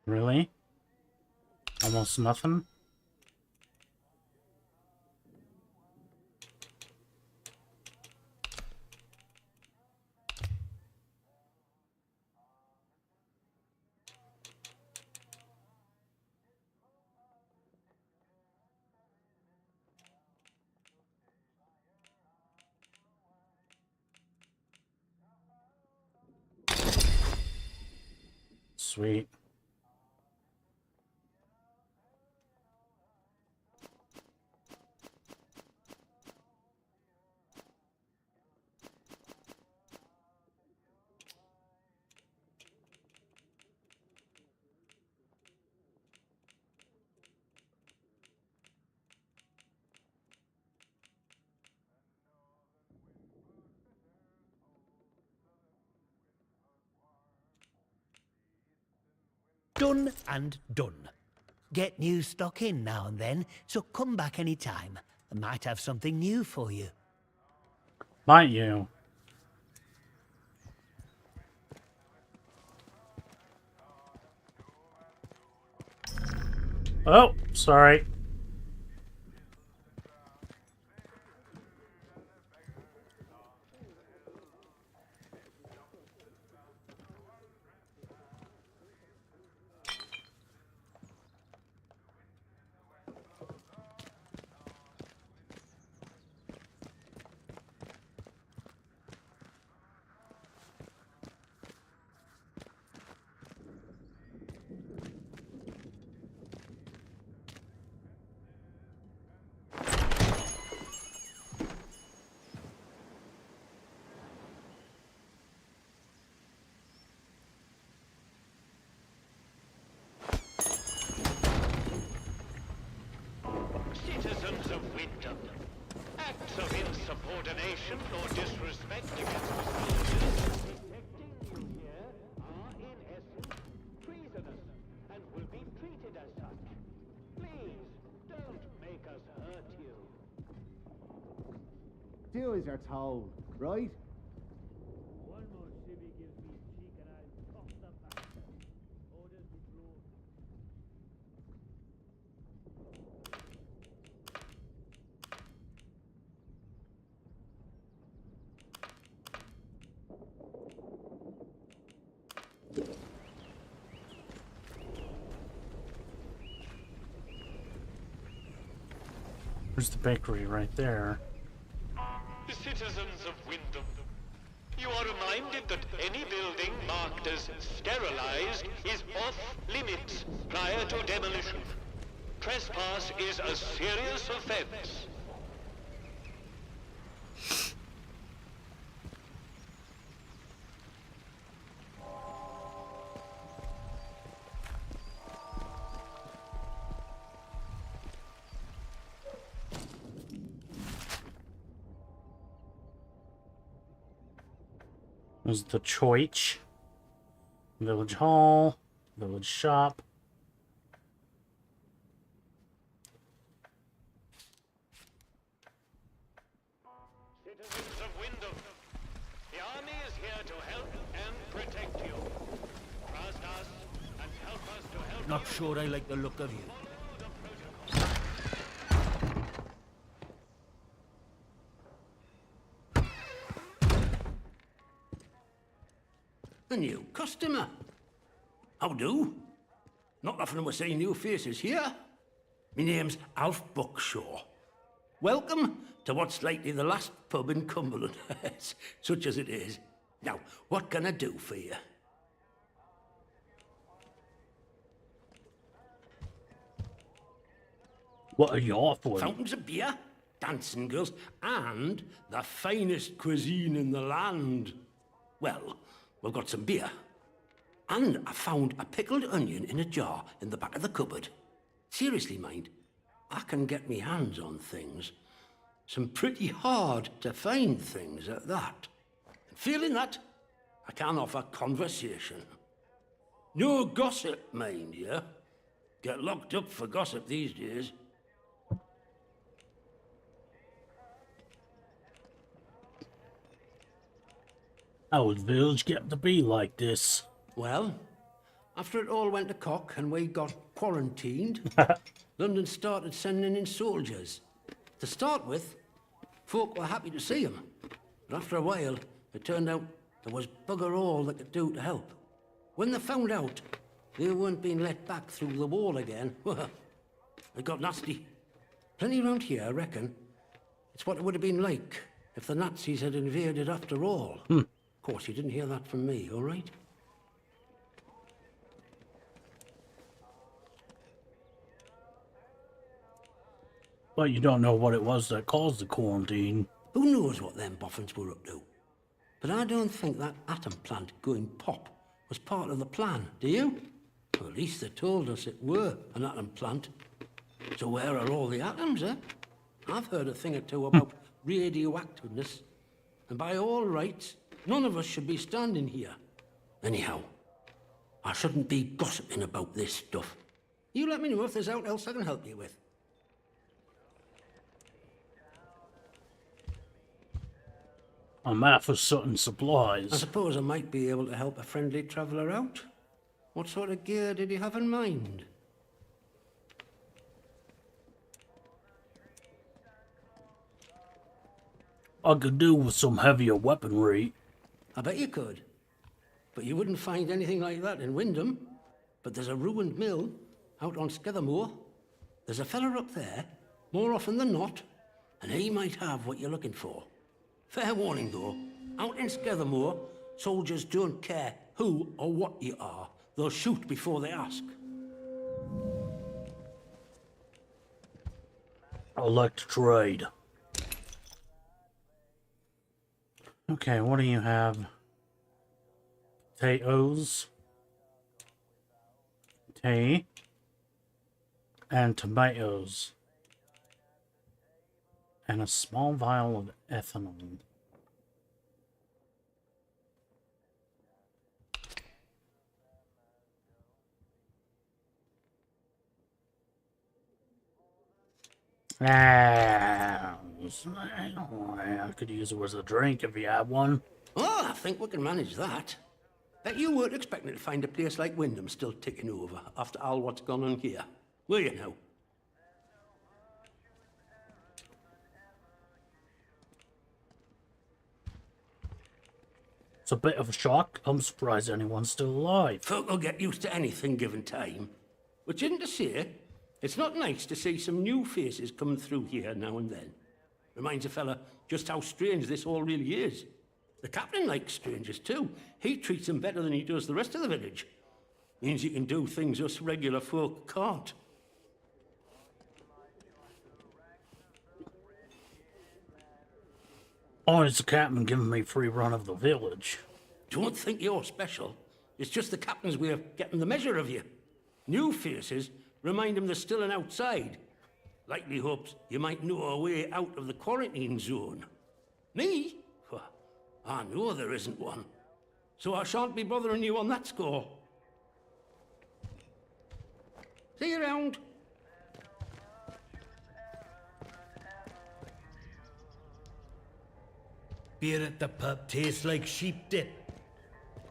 Really? Almost nothing? Sweet. Done and done. Get new stock in now and then, so come back any time. I might have something new for you. Might you? Oh, sorry. Citizens of Wyndham, acts of insubordination or disrespect against the soldiers protecting you here are in essence treasonous and will be treated as such. Please, don't make us hurt you. Do as you're told, right? One more civvy gives me cheek and I'll pop the bastard. Orders be blown. There's the bakery right there. Citizens of Wyndham, you are reminded that any building marked as sterilized is off limits prior to demolition. Trespass is a serious offense. There's the Choich, Village Hall, Village Shop. Citizens of Wyndham, the army is here to help and protect you. Trust us and help us to help Not you. sure I like the look of you. A new customer. How do? Not often we're seeing new faces here. My name's Alf Buckshaw. Welcome to what's likely the last pub in Cumberland, such as it is. Now, what can I do for you? What are you offering? Fountains of beer, dancing girls, and the finest cuisine in the land. Well, we've got some beer. And I found a pickled onion in a jar in the back of the cupboard. Seriously, mind, I can get me hands on things. Some pretty hard to find things at that. And feeling that, I can offer conversation. No gossip, mind you. Get locked up for gossip these days. How would village get to be like this? Well, after it all went to cock and we got quarantined, London started sending in soldiers. To start with, folk were happy to see them. But after a while, it turned out there was bugger all they could do to help. When they found out they weren't being let back through the wall again, well, it got nasty. Plenty around here, I reckon. It's what it would have been like if the Nazis had invaded after all. Of course, you didn't hear that from me, all right? But you don't know what it was that caused the quarantine. Who knows what them boffins were up to? But I don't think that atom plant going pop was part of the plan, do you? Well, at least they told us it were an atom plant. So where are all the atoms, eh? I've heard a thing or two about radioactiveness. And by all rights, none of us should be standing here. Anyhow, I shouldn't be gossiping about this stuff. You let me know if there's aught else I can help you with. I'm after certain supplies. I suppose I might be able to help a friendly traveller out. What sort of gear did you have in mind? I could do with some heavier weaponry. I bet you could. But you wouldn't find anything like that in Wyndham. But there's a ruined mill out on Skethermore. There's a fella up there, more often than not, and he might have what you're looking for. Fair warning, though. Out in Skethermore, soldiers don't care who or what you are. They'll shoot before they ask. I'd like to trade. Okay, what do you have? Potatoes. Tea. And tomatoes. And a small vial of ethanol. I could use it as a drink if you had one. Oh, I think we can manage that. Bet you weren't expecting to find a place like Wyndham still ticking over after all what's gone on here, were you now? It's a bit of a shock. I'm surprised anyone's still alive. Folk will get used to anything given time. Which isn't to say, it's not nice to see some new faces coming through here now and then. Reminds a fella just how strange this all really is. The captain likes strangers too. He treats them better than he does the rest of the village. Means he can do things us regular folk can't. Oh, it's the captain giving me free run of the village. Don't think you're special. It's just the captain's way of getting the measure of you. New faces remind him there's still an outside. Likely hopes you might know a way out of the quarantine zone. Me? Well, I know there isn't one. So I shan't be bothering you on that score. See you around. Beer at the pub tastes like sheep dip.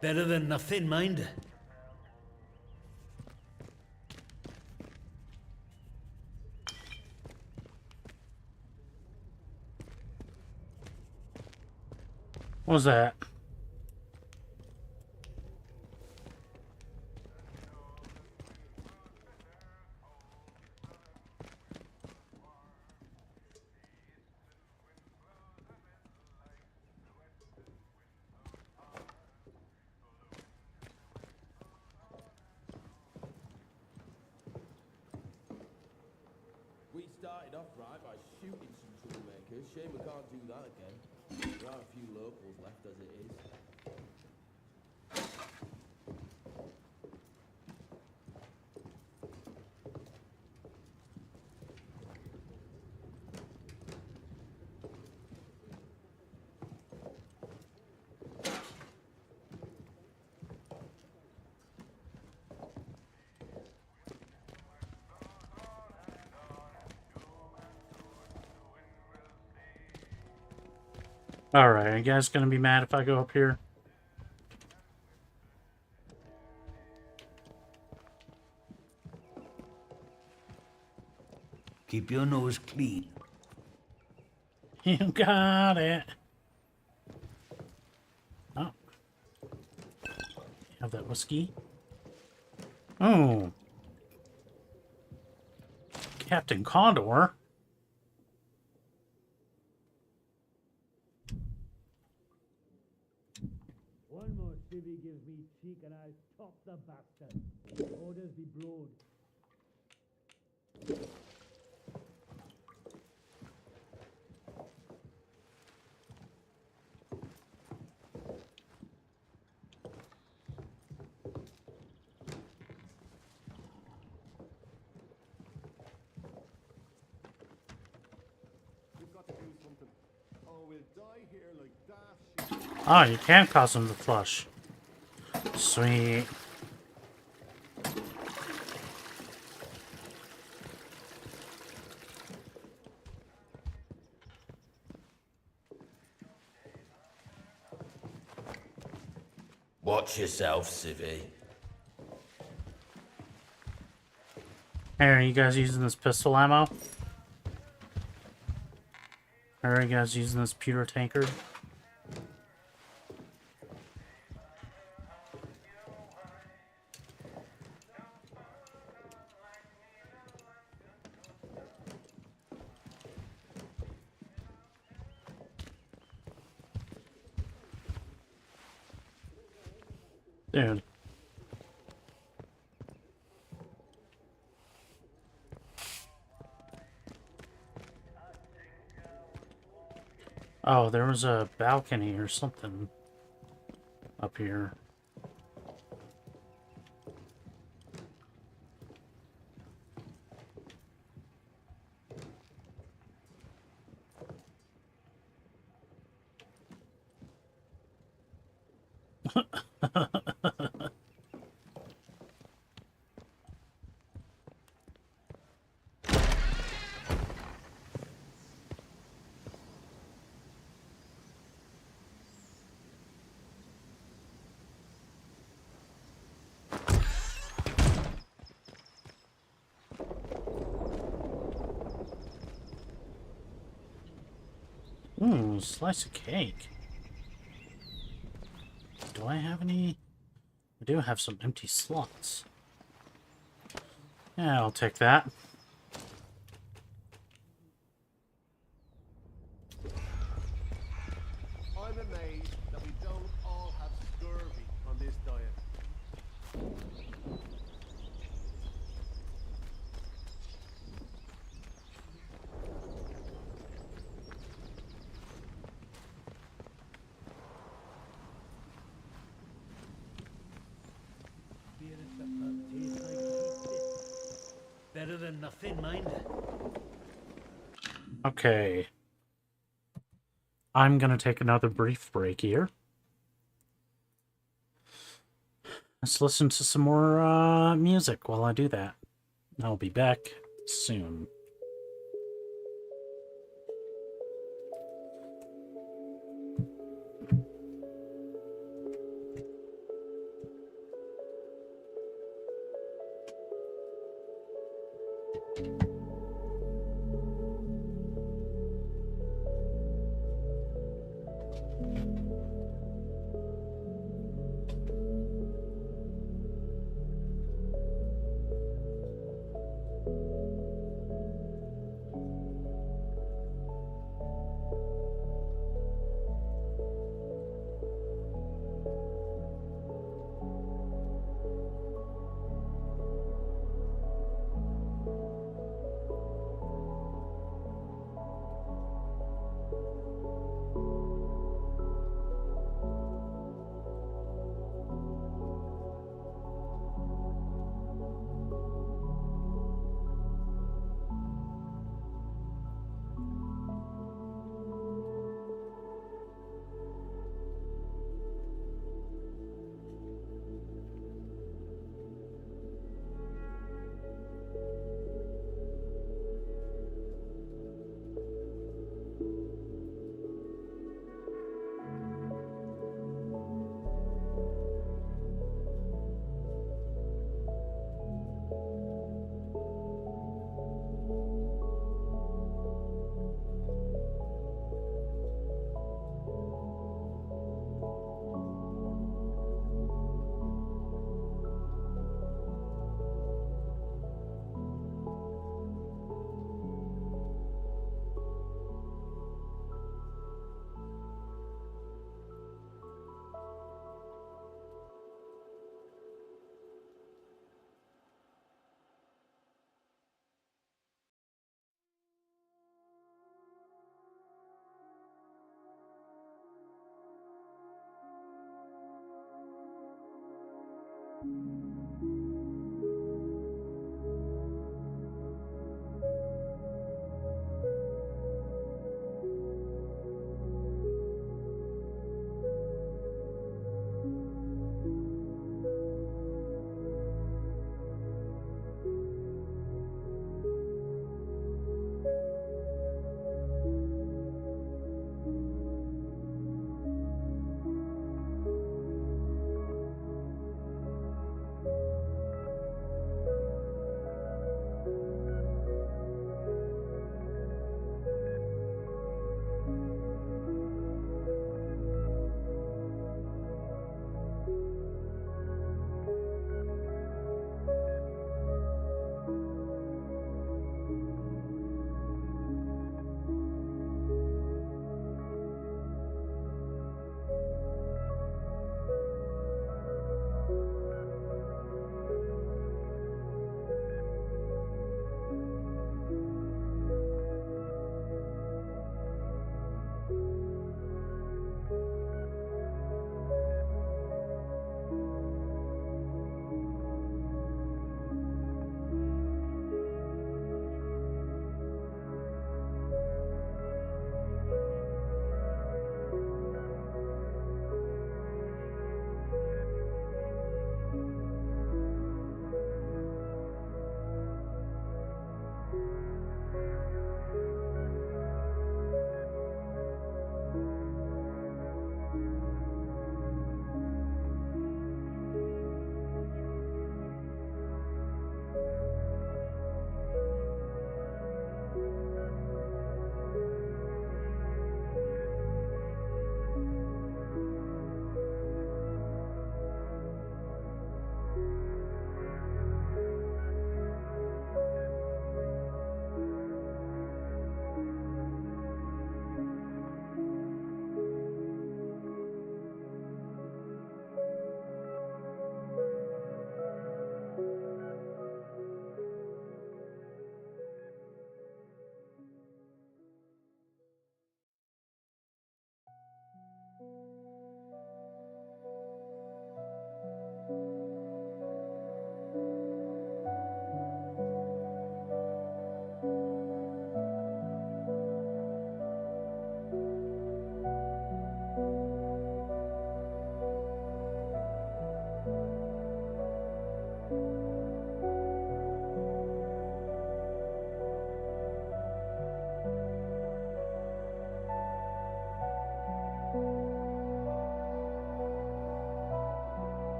Better than nothing, mind. What was that? We started off right by shooting some troublemakers. Shame we can't do that again. There are a few locals left as it is. Alright, are you guys gonna be mad if I go up here? Keep your nose clean. You got it. Oh. Have that whiskey. Oh. Captain Condor. One more civvy gives me cheek and I'll top the bastard. Orders be blowed. or we'll die here like daft sheep. Oh, you can cause them to flush. Sweet. Watch yourself, civvy. Hey, are you guys using this pistol ammo? Are you guys using this pewter tankard? Dude. Oh, there was a balcony or something up here. Ooh, slice of cake. Do I have any? I do have some empty slots. Yeah, I'll take that. I'm amazed that we don't all have scurvy on this diet. Better than nothing, mind. Okay. I'm gonna take another brief break here. Let's listen to some more music while I do that. I'll be back soon.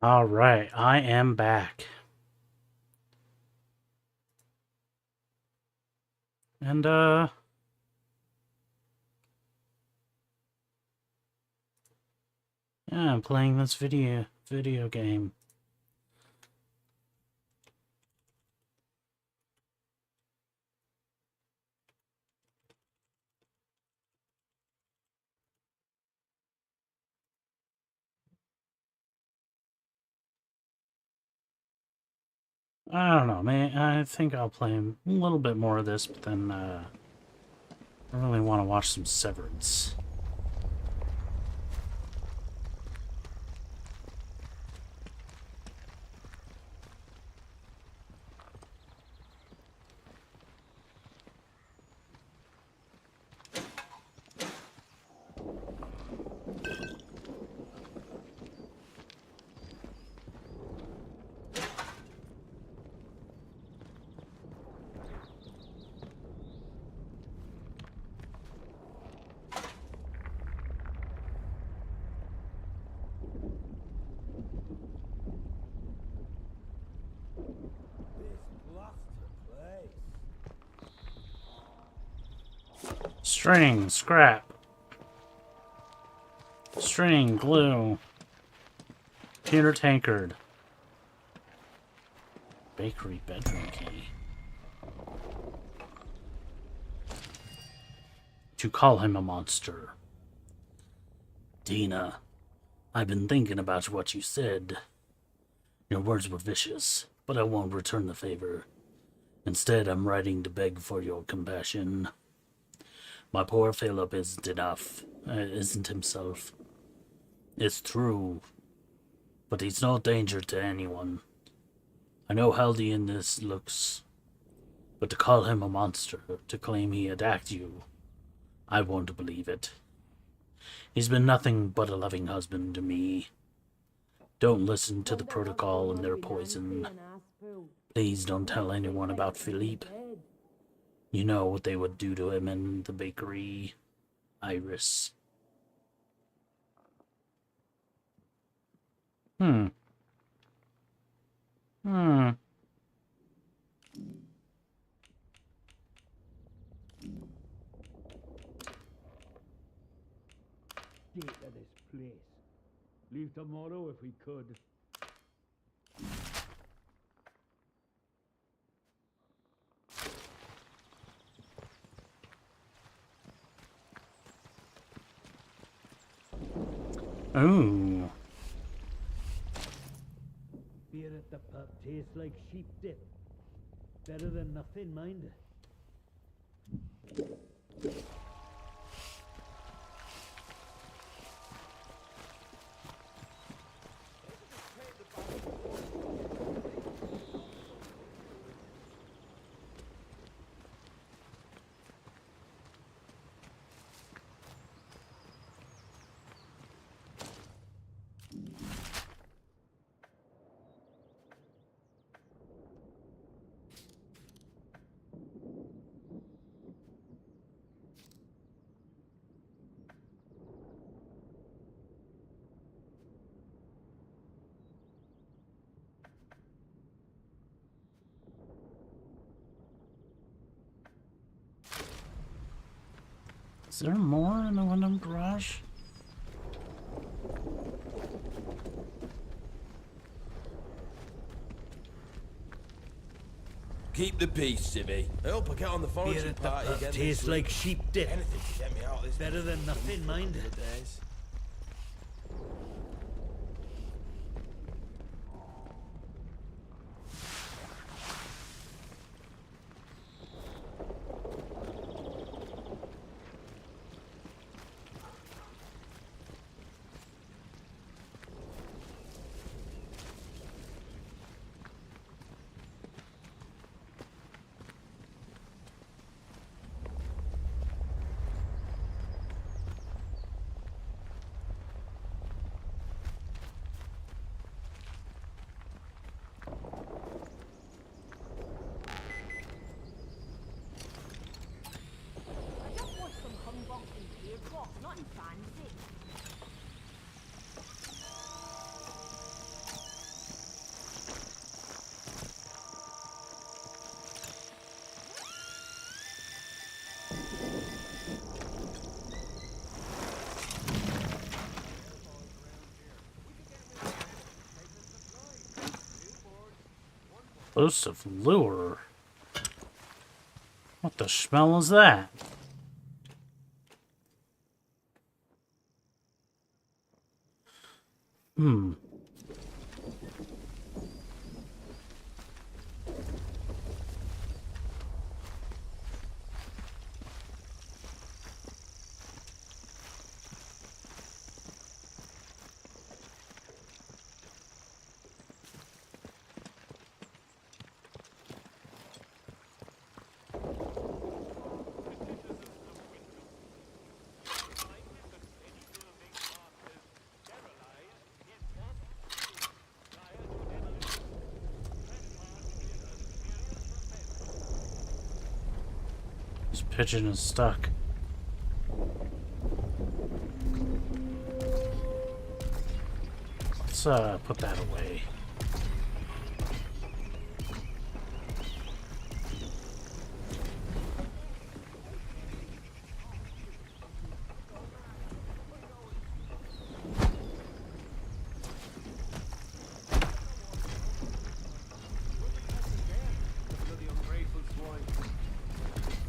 All right, I am back. And, yeah, I'm playing this video game. I don't know, man. I think I'll play a little bit more of this, but then, I really want to watch some Severance. String, scrap. String, glue. Pewter tankard. Bakery bedroom key. To call him a monster. Dina, I've been thinking about what you said. Your words were vicious, but I won't return the favor. Instead, I'm writing to beg for your compassion. My poor Philip isn't himself. It's true, but he's no danger to anyone. I know how the end this looks, but to call him a monster, to claim he attacked you, I won't believe it. He's been nothing but a loving husband to me. Don't listen to the protocol and their poison. Please don't tell anyone about Philippe. You know what they would do to him in the bakery, Iris. Hmm. State of this place. Leave tomorrow if we could. Ooh. Beer at the pub tastes like sheep dip. Better than nothing, mind. Is there more in the Wyndham garage? Keep the peace, Civvy. I hope I get on the foraging party again. Tastes like sheep dip. Anything to get me out of this. Better than nothing, mind. Days. Explosive lure. What the smell is that? Hmm. This pigeon is stuck. Let's put that away.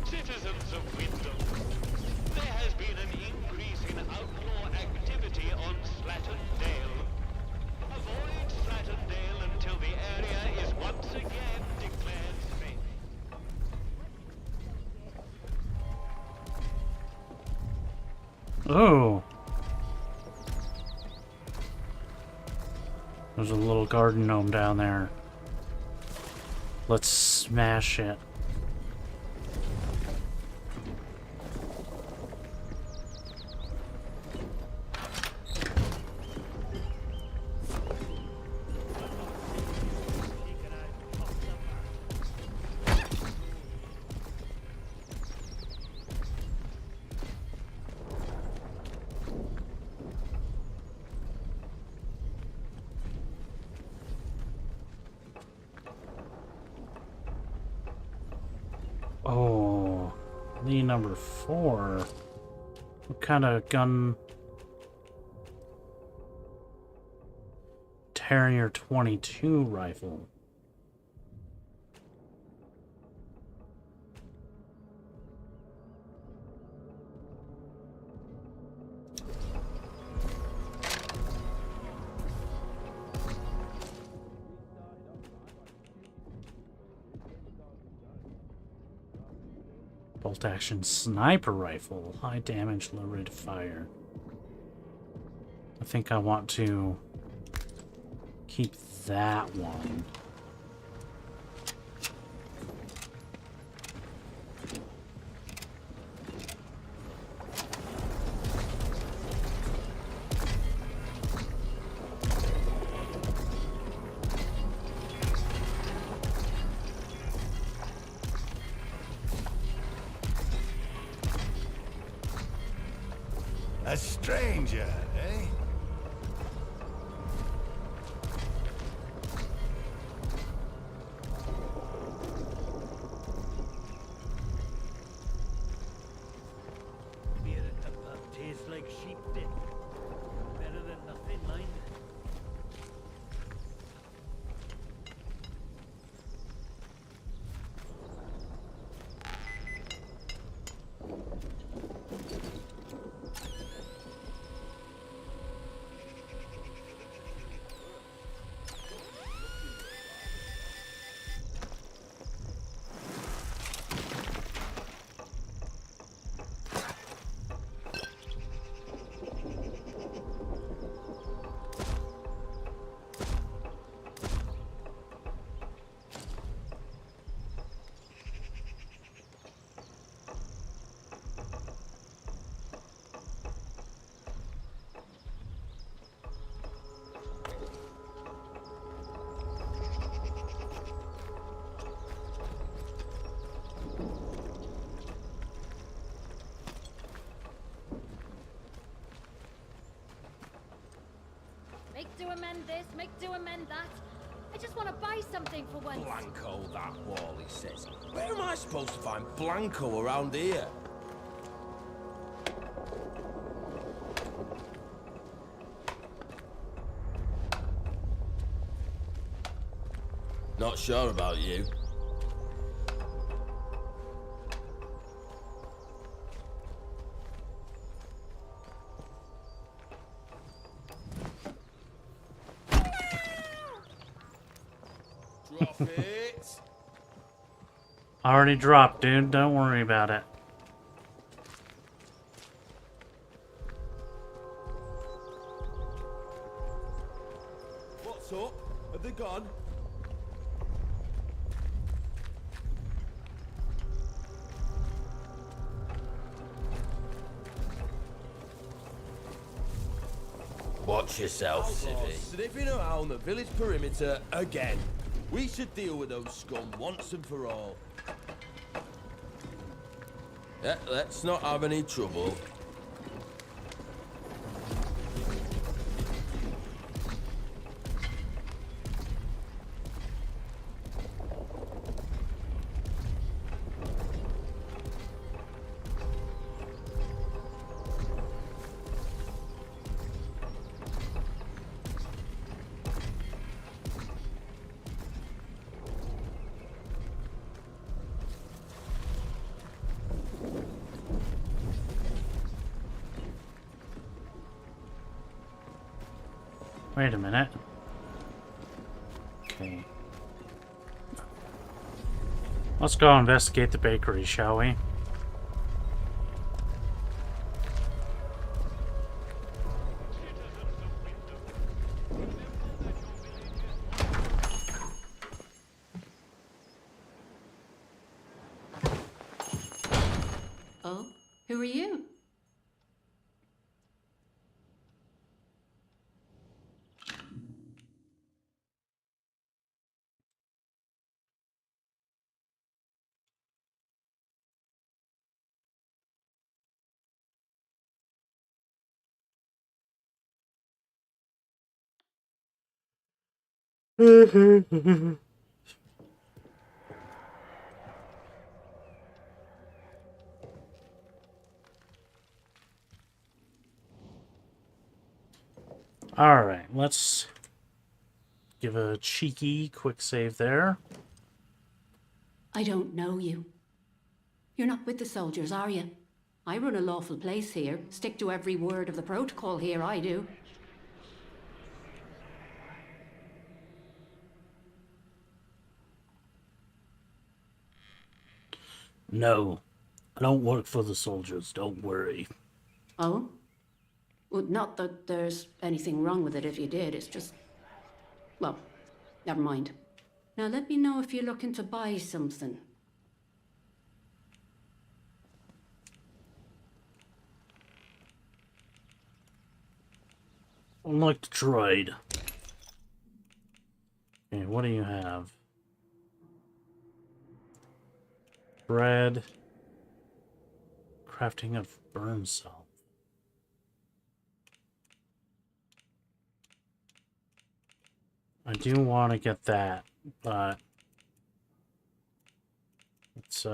Citizens of Wyndham, there has been an increase in outlaw activity on Slatton Dale. Avoid Slatton Dale until the area is once again declared safe. Oh. There's a little garden gnome down there. Let's smash it. Oh, Lee number 4. What kind of gun? Terrier 22 rifle. Bolt action sniper rifle, high damage, low rate of fire. I think I want to keep that one. A stranger, eh? Beer at the pub tastes like sheep dip. Better than nothing, mind. Make do amend this, make do amend that. I just want to buy something for once. Blanco, that wall, he says. Where am I supposed to find Blanco around here? Not sure about you. Drop it. Already dropped, dude. Don't worry about it. What's up? Have they gone? Watch yourself, Civvy. Sniffing around the village perimeter again. We should deal with those scum once and for all. Yeah, let's not have any trouble. Wait a minute. Okay. Let's go investigate the bakery, shall we? Oh, who are you? Alright, let's give a cheeky quick save there. I don't know you. You're not with the soldiers, are you? I run a lawful place here. Stick to every word of the protocol here, I do. No, I don't work for the soldiers, don't worry. Oh? Well, not that there's anything wrong with it if you did, it's just... Well, never mind. Now let me know if you're looking to buy something. I'd like to trade. Okay, what do you have? Bread. Crafting of burn salt. I do want to get that, but it's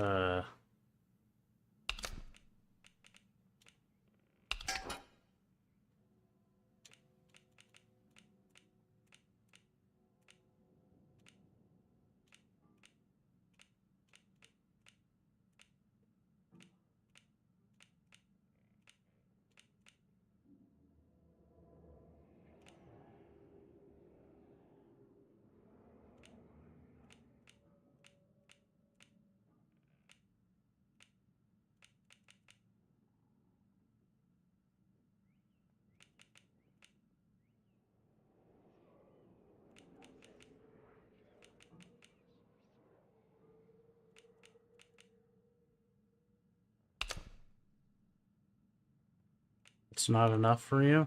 not enough for you?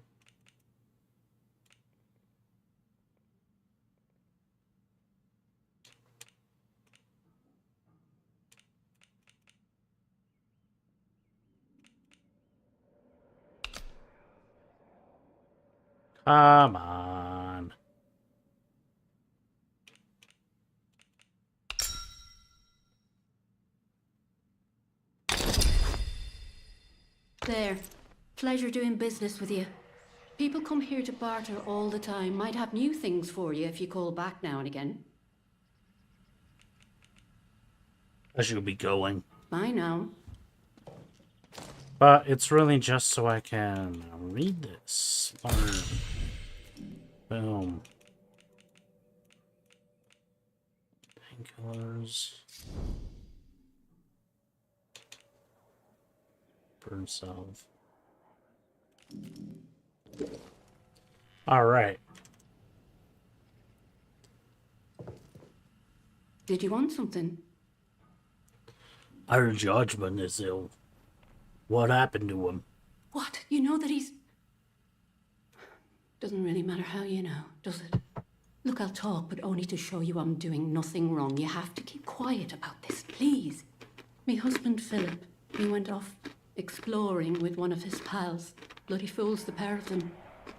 Come on. There. Pleasure doing business with you. People come here to barter all the time. Might have new things for you if you call back now and again. I should be going. Bye now. But it's really just so I can read this. Boom. Painkillers. Burn salve. Alright. Did you want something? Our judgment is ill. What happened to him? What? You know that he's... Doesn't really matter how you know, does it? Look, I'll talk, but only to show you I'm doing nothing wrong. You have to keep quiet about this, please. Me husband, Philip, he went off exploring with one of his pals. Bloody fools, the pair of them.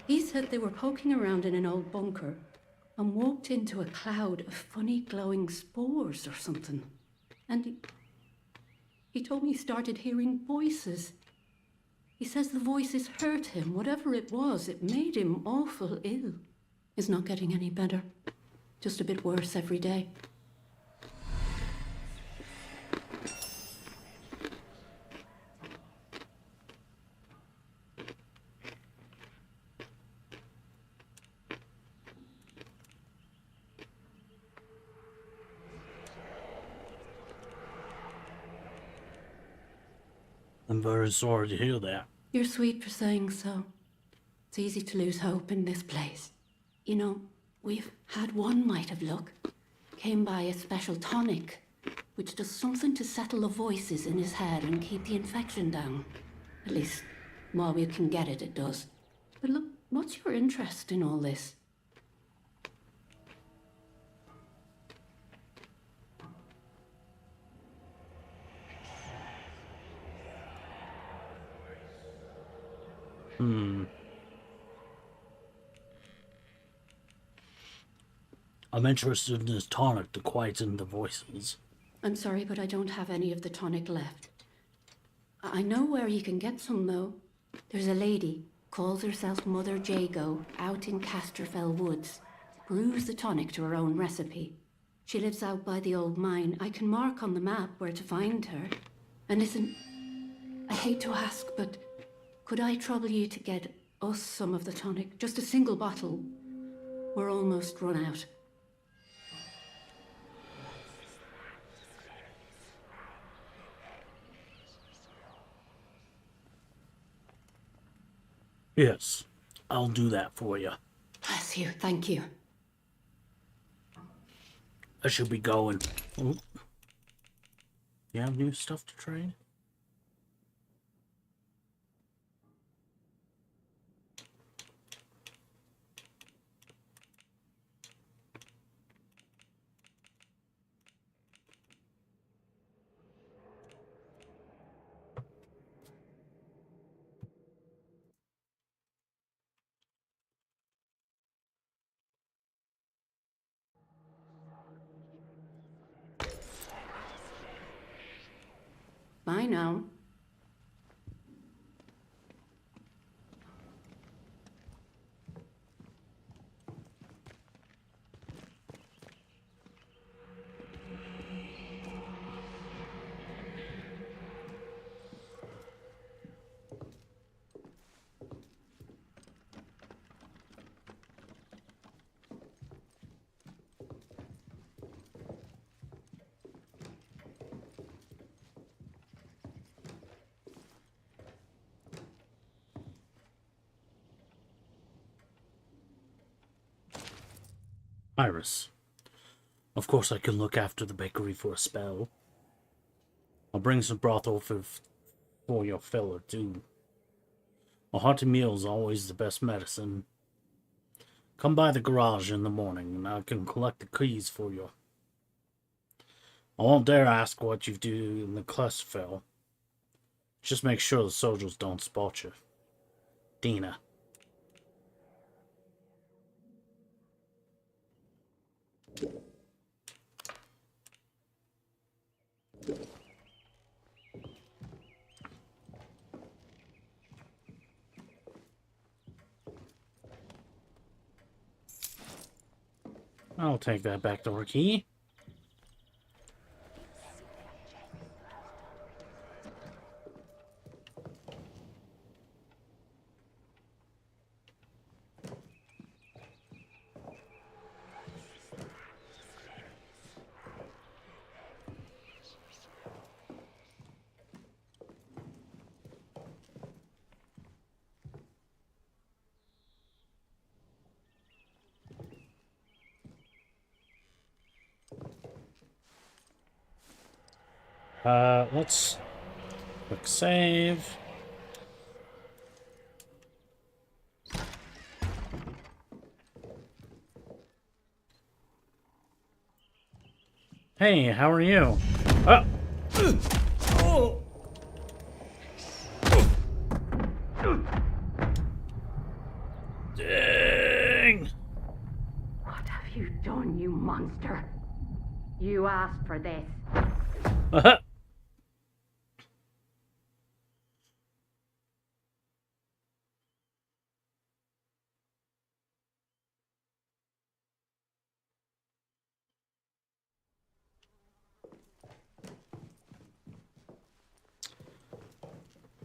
He said they were poking around in an old bunker and walked into a cloud of funny glowing spores or something. And he told me he started hearing voices. He says the voices hurt him. Whatever it was, it made him awful ill. He's not getting any better. Just a bit worse every day. I'm very sorry to hear that. You're sweet for saying so. It's easy to lose hope in this place. You know, we've had one mite of luck. Came by a special tonic, which does something to settle the voices in his head and keep the infection down. At least, while we can get it, it does. But look, what's your interest in all this? I'm interested in this tonic to quieten the voices. I'm sorry, but I don't have any of the tonic left. I know where you can get some, though. There's a lady, calls herself Mother Jago, out in Casterfell Woods. Brews the tonic to her own recipe. She lives out by the old mine. I can mark on the map where to find her. And listen, I hate to ask, but could I trouble you to get us some of the tonic? Just a single bottle. We're almost run out. Yes, I'll do that for you. Bless you, thank you. I should be going. Oh. You have new stuff to trade? Bye now. Iris. Of course I can look after the bakery for a spell. I'll bring some broth over for your fella, too. A hearty meal's always the best medicine. Come by the garage in the morning, and I can collect the keys for you. I won't dare ask what you do in the Clusterfell. Just make sure the soldiers don't spot you. Dina. I'll take that backdoor key. Let's quick save. Hey, how are you? Oh! Oh! Dang! What have you done, you monster? You asked for this.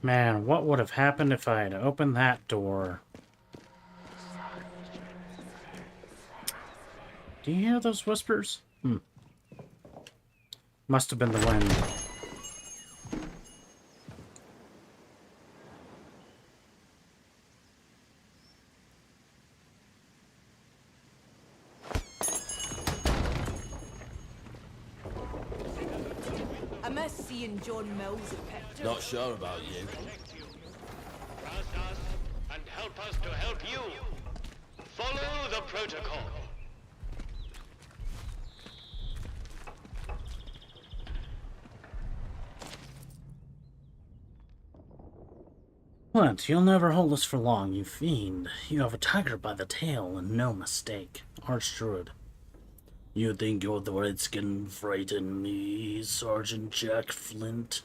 Man, what would have happened if I had opened that door? Do you hear those whispers? Must have been the wind. I miss seeing John Mills at pictures. Not sure about you. Trust us and help us to help you. Follow the protocol. What? You'll never hold us for long, you fiend. You have a tiger by the tail, and no mistake. Archdruid. You think your threats can frighten me, Sergeant Jack Flint?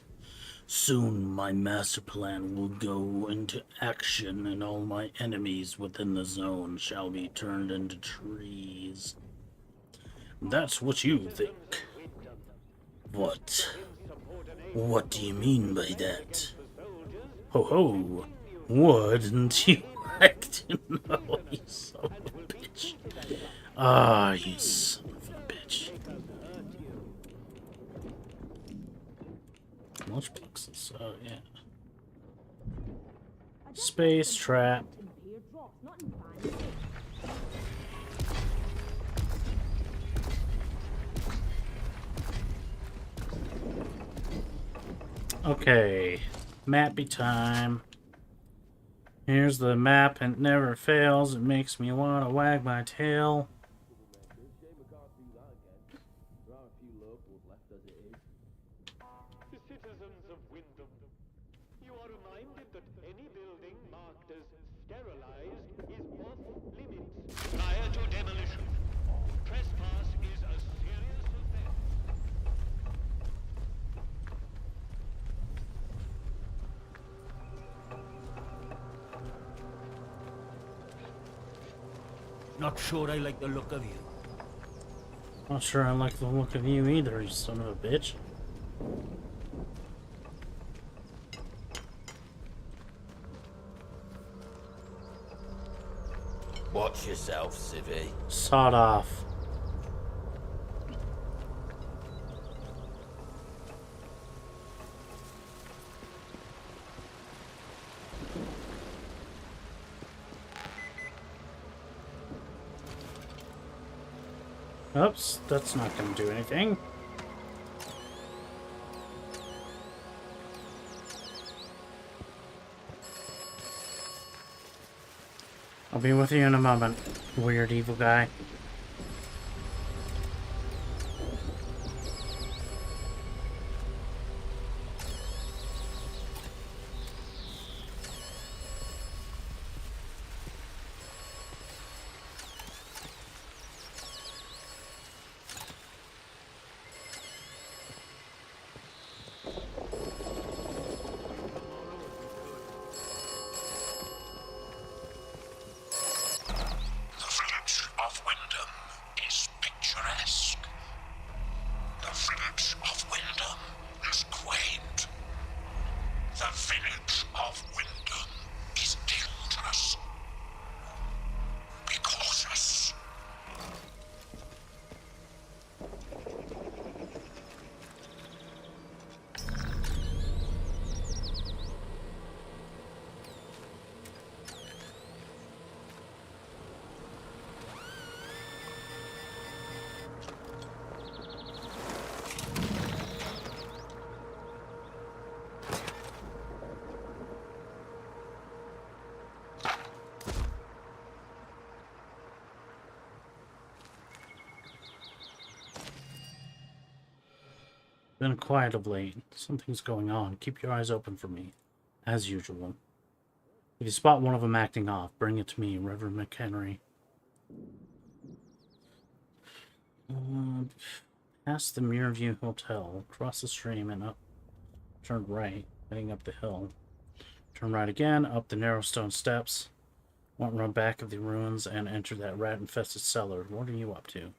Soon my master plan will go into action and all my enemies within the zone shall be turned into trees. That's what you think. What? What do you mean by that? Ho ho! Wouldn't you like to know, you son of a bitch? Ah, you son of a bitch. Lunch boxes, oh yeah. Space trap. Okay, mappy time. Here's the map, and it never fails. It makes me want to wag my tail. The citizens of Wyndham, you are reminded that any building marked as sterilized is off limits prior to demolition. Trespass is a serious offense. Not sure I like the look of you. Not sure I like the look of you either, you son of a bitch. Watch yourself, civvy. Sawed off. Oops, that's not going to do anything. I'll be with you in a moment, weird evil guy. Been quiet of late. Something's going on. Keep your eyes open for me, as usual. If you spot one of them acting off, bring it to me, Reverend McHenry. Past the Mirrorview Hotel, cross the stream and up. Turn right, heading up the hill. Turn right again, up the narrow stone steps. Won't run back of the ruins and enter that rat-infested cellar. What are you up to?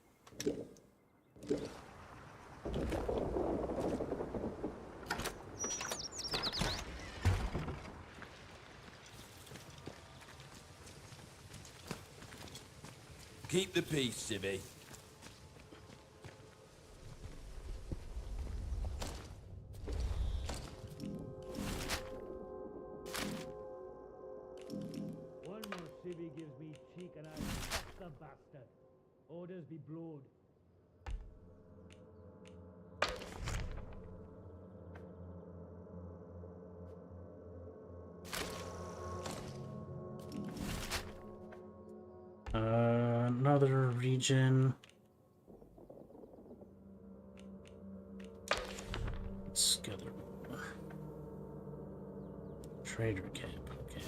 Keep the peace, Civvy. One more civvy gives me cheek and I fuck the bastard. Orders be blowed. Another region. Let's gather more. Trader camp. Okay.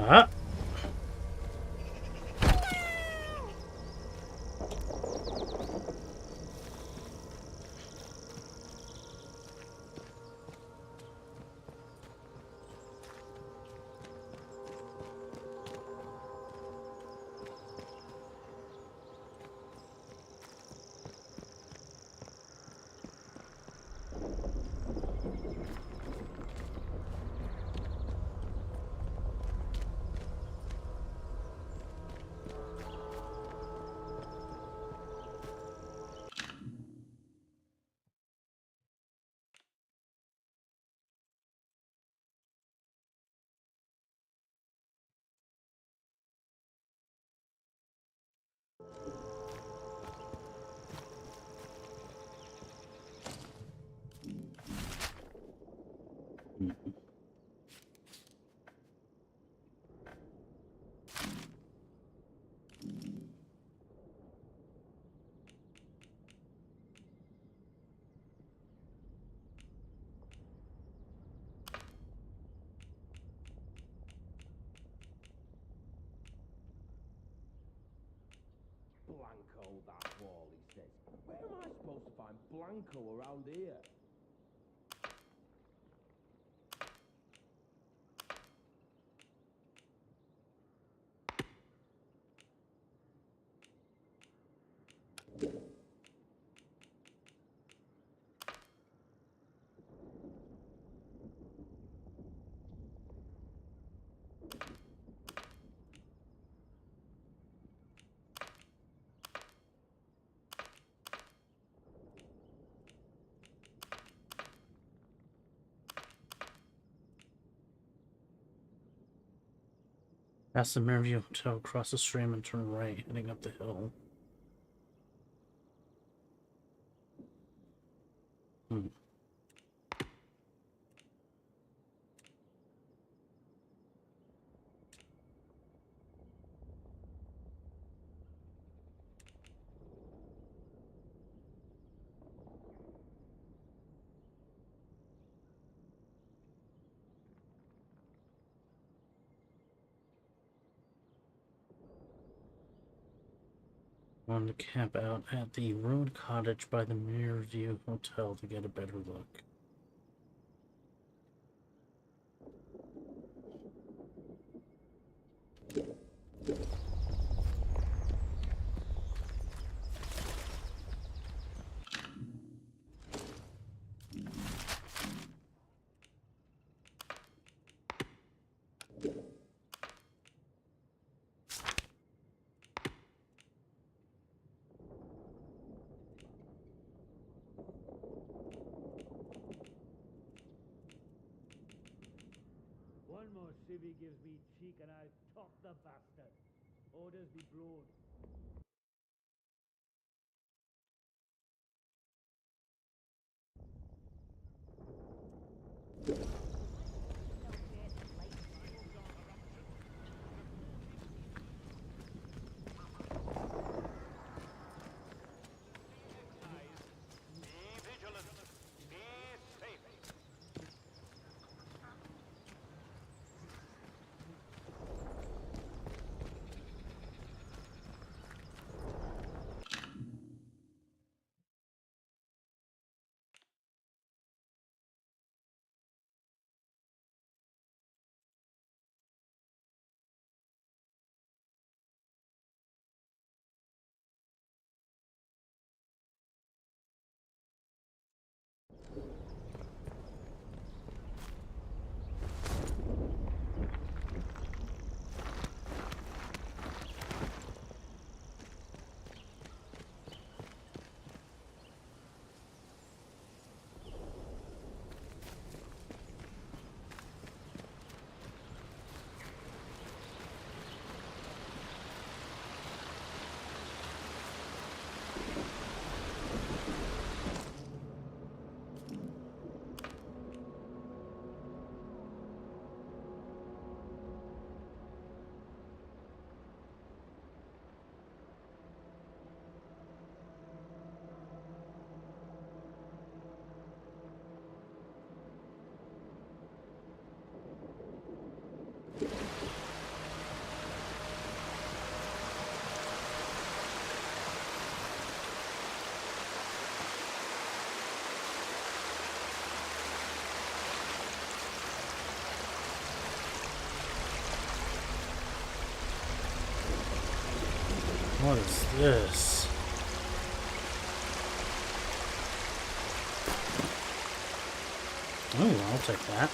Ah. Blanco, that wall, he says. Where am I supposed to find Blanco around here? Past the Mirrorview Hotel, cross the stream and turn right, heading up the hill. Want to camp out at the ruined cottage by the Mirrorview Hotel to get a better look. civvy gives me cheek and I'll top the bastard. Orders be broad. What is this? Oh, I'll take that.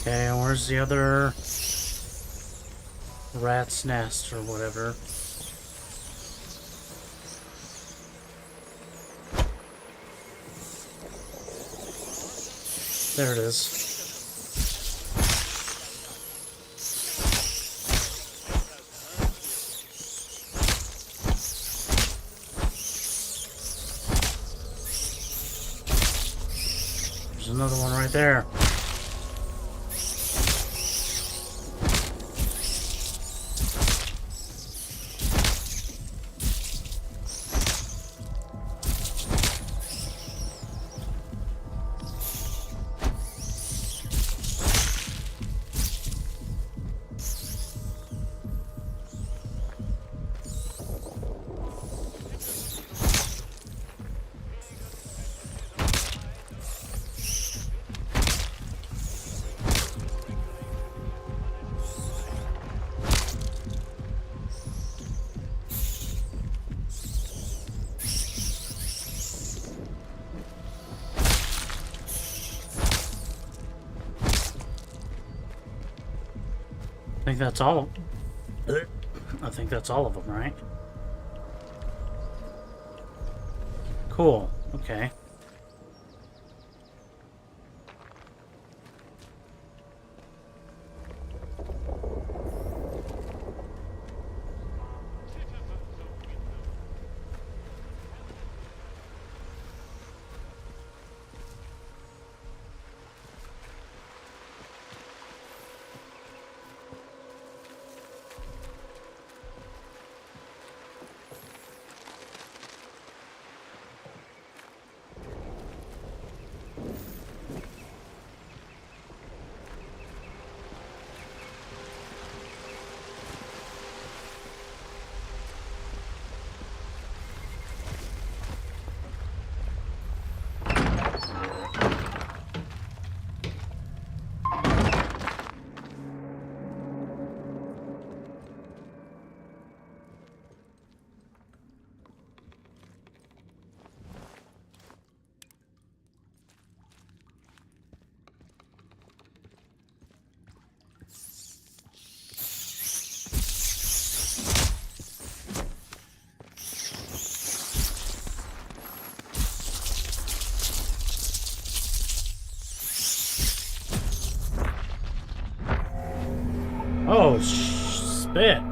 Okay, and where's the other rat's nest or whatever? There it is. There's another one right there. I think that's all. I think that's all of them, right? Cool. Okay. Oh, spit.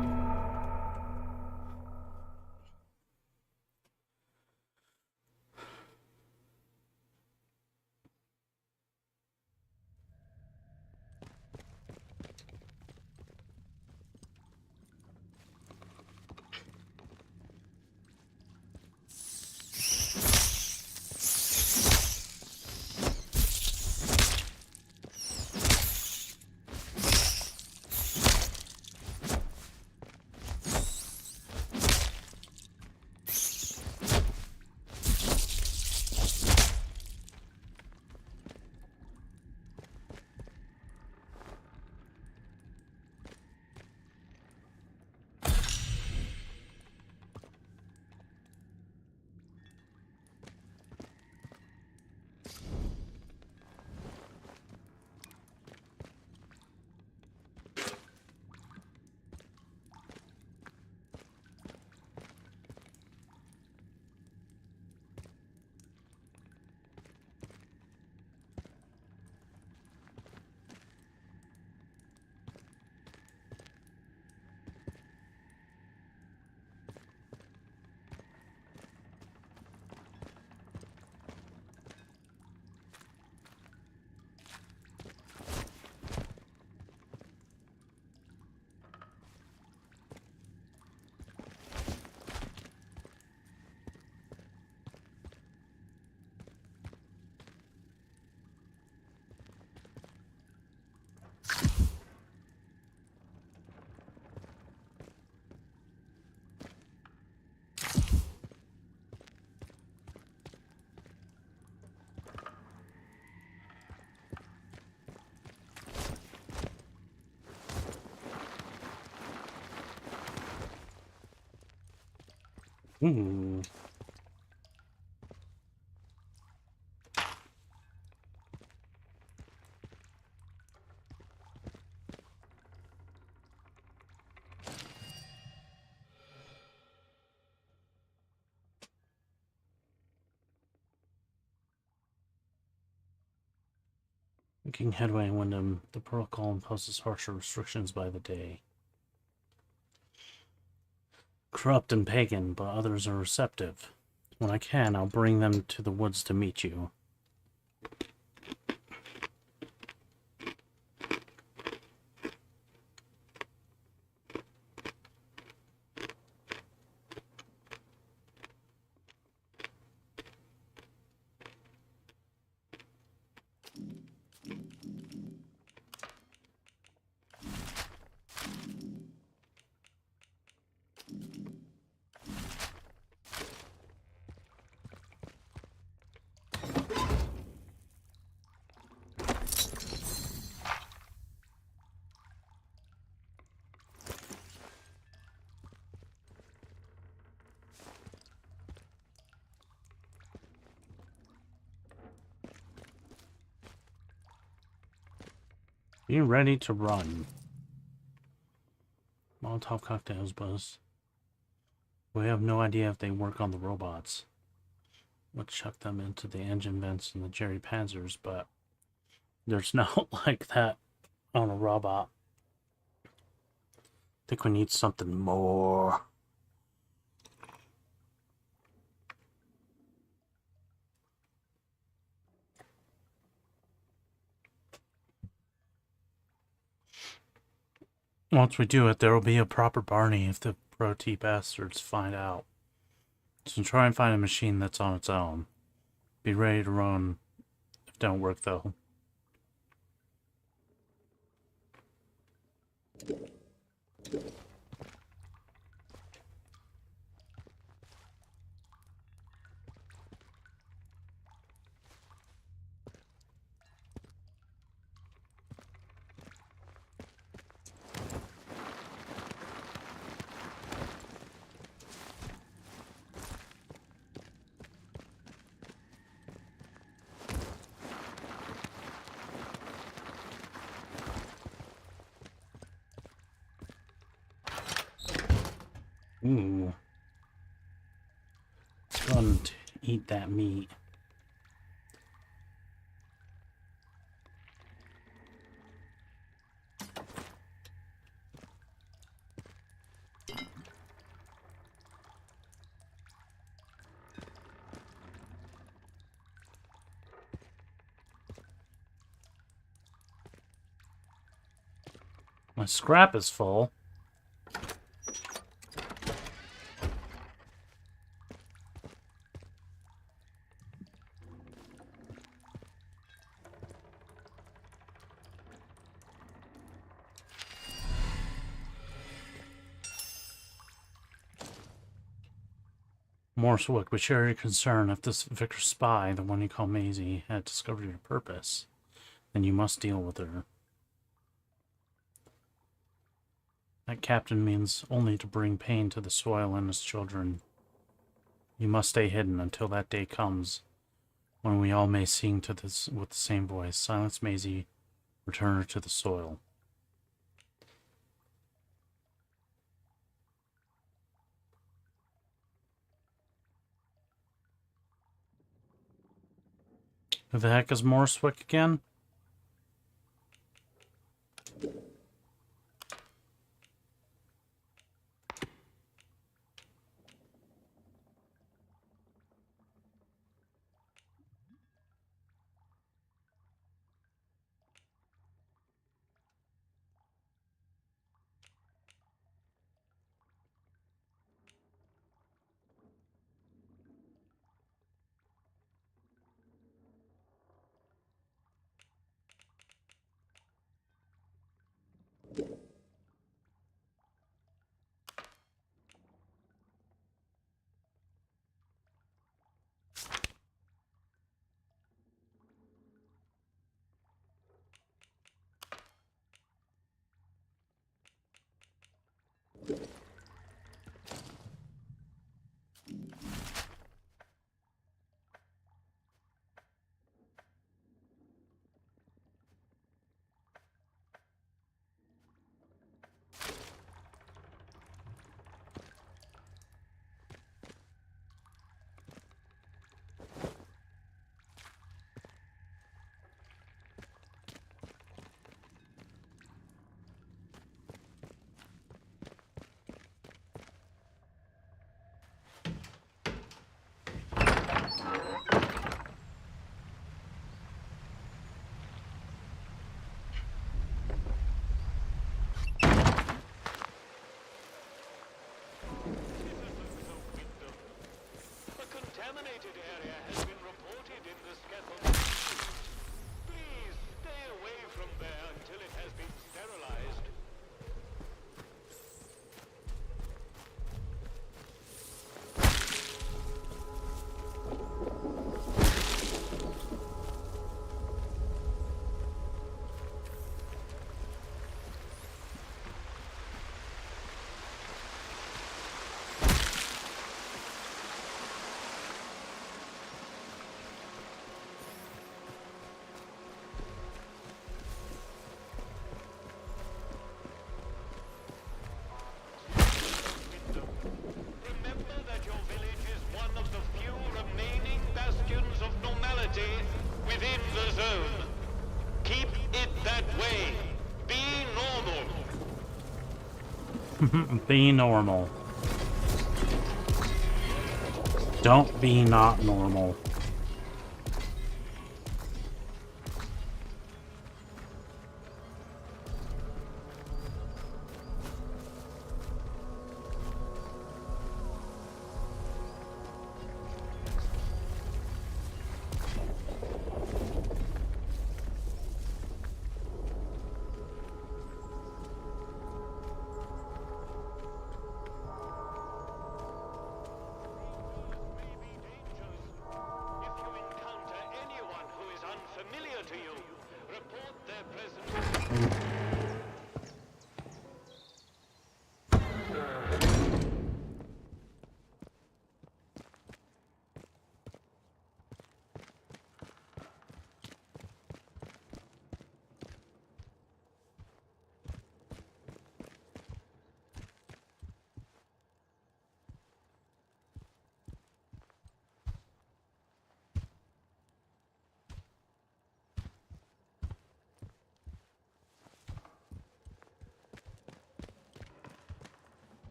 Ooh. Making headway in Wyndham, the protocol imposes harsher restrictions by the day. Corrupt and pagan, but others are receptive. When I can, I'll bring them to the woods to meet you. Be ready to run. Molotov cocktails, Buzz. We have no idea if they work on the robots. Let's chuck them into the engine vents and the Jerry Panzers, but there's not like that on a robot. I think we need something more. Once we do it, there will be a proper Barney if the Pro-T bastards find out. So try and find a machine that's on its own. Be ready to run if it don't work, though. Ooh. It's fun to eat that meat. My scrap is full. Morsewick, we share your concern. If this Vicar spy, the one you call Maisie, had discovered your purpose, then you must deal with her. That captain means only to bring pain to the soil and its children. You must stay hidden until that day comes, when we all may sing to this with the same voice. Silence Maisie, return her to the soil. Who the heck is Morsewick again? A contaminated area has been reported in the scaffold. Please stay away from there until it has been sterilized. Within the zone. Keep it that way. Be normal. Be normal. Don't be not normal.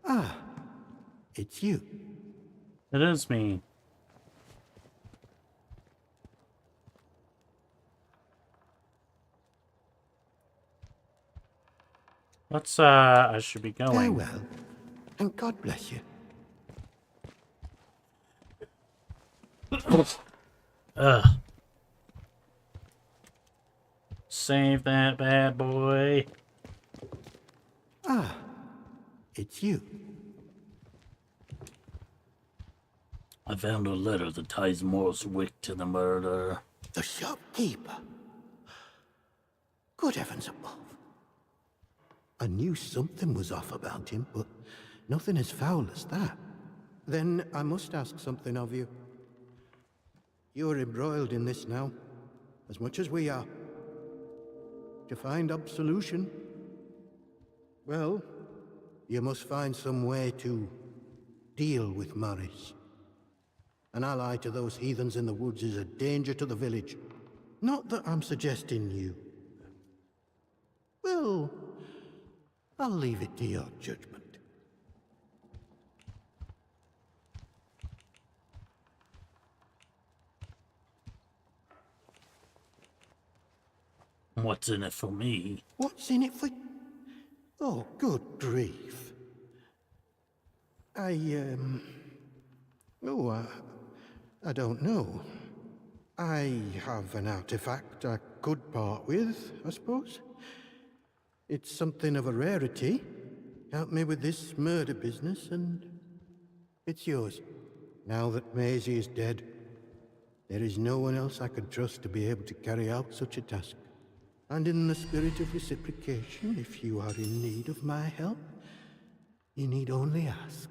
Ah, it's you. It is me. Let's, I should be going. Farewell, and God bless you. Ugh. Save that bad boy. Ah, it's you. I found a letter that ties Morris Wick to the murder. The shopkeeper. Good heavens above. I knew something was off about him, but nothing as foul as that. Then I must ask something of you. You're embroiled in this now, as much as we are. To find absolution, well, you must find some way to deal with Morris. An ally to those heathens in the woods is a danger to the village. Not that I'm suggesting you. Well, I'll leave it to your judgment. What's in it for me? What's in it for... Oh, good grief. I don't know. I have an artifact I could part with, I suppose. It's something of a rarity. Help me with this murder business, and it's yours. Now that Maisie is dead, there is no one else I can trust to be able to carry out such a task. And in the spirit of reciprocation, if you are in need of my help, you need only ask.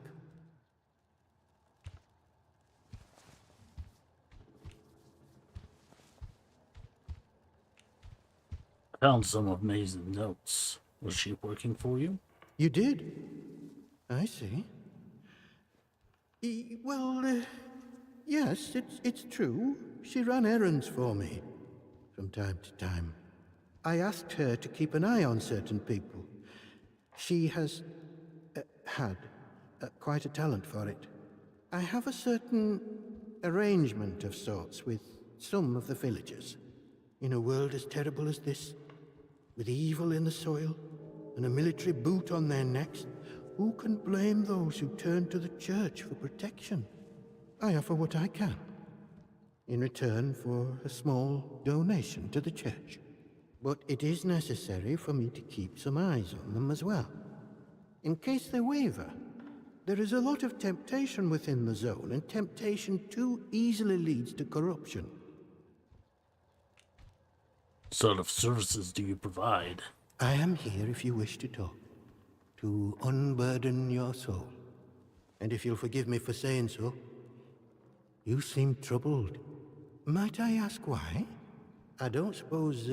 I found some of Maisie's notes. Was she working for you? You did? I see. Well, yes, it's true. She ran errands for me from time to time. I asked her to keep an eye on certain people. She has had quite a talent for it. I have a certain arrangement of sorts with some of the villagers. In a world as terrible as this, with evil in the soil and a military boot on their necks, who can blame those who turn to the church for protection? I offer what I can, in return for a small donation to the church. But it is necessary for me to keep some eyes on them as well. In case they waver, there is a lot of temptation within the zone, and temptation too easily leads to corruption. What sort of services do you provide? I am here if you wish to talk, to unburden your soul. And if you'll forgive me for saying so, you seem troubled. Might I ask why? I don't suppose,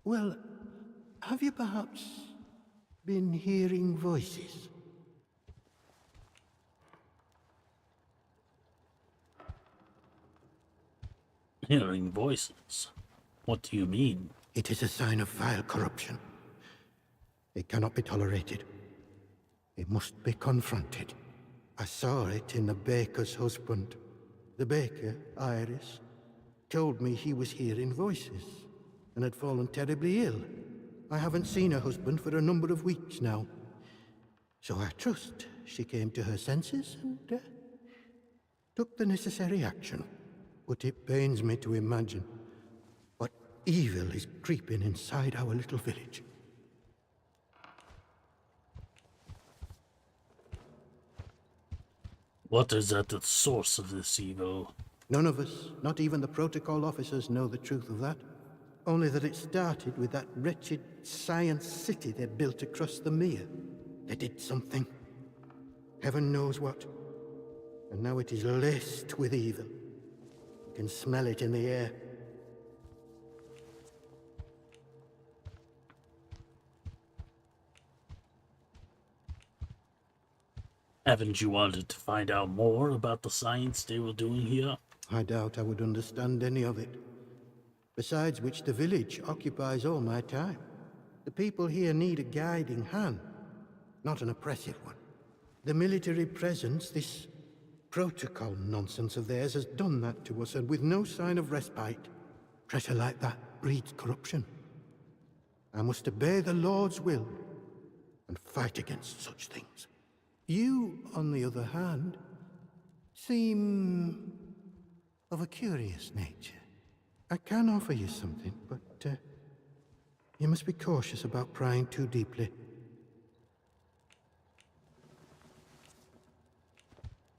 well, have you perhaps been hearing voices? Hearing voices? What do you mean? It is a sign of vile corruption. It cannot be tolerated. It must be confronted. I saw it in the baker's husband. The baker, Iris, told me he was hearing voices and had fallen terribly ill. I haven't seen her husband for a number of weeks now. So I trust she came to her senses and took the necessary action. But it pains me to imagine what evil is creeping inside our little village. What is at the source of this evil? None of us, not even the protocol officers, know the truth of that. Only that it started with that wretched science city they built across the mere. They did something. Heaven knows what. And now it is laced with evil. You can smell it in the air. Haven't you wanted to find out more about the science they were doing here? I doubt I would understand any of it. Besides which, the village occupies all my time. The people here need a guiding hand, not an oppressive one. The military presence, this protocol nonsense of theirs, has done that to us, and with no sign of respite. Pressure like that breeds corruption. I must obey the Lord's will and fight against such things. You, on the other hand, seem of a curious nature. I can offer you something, but you must be cautious about prying too deeply.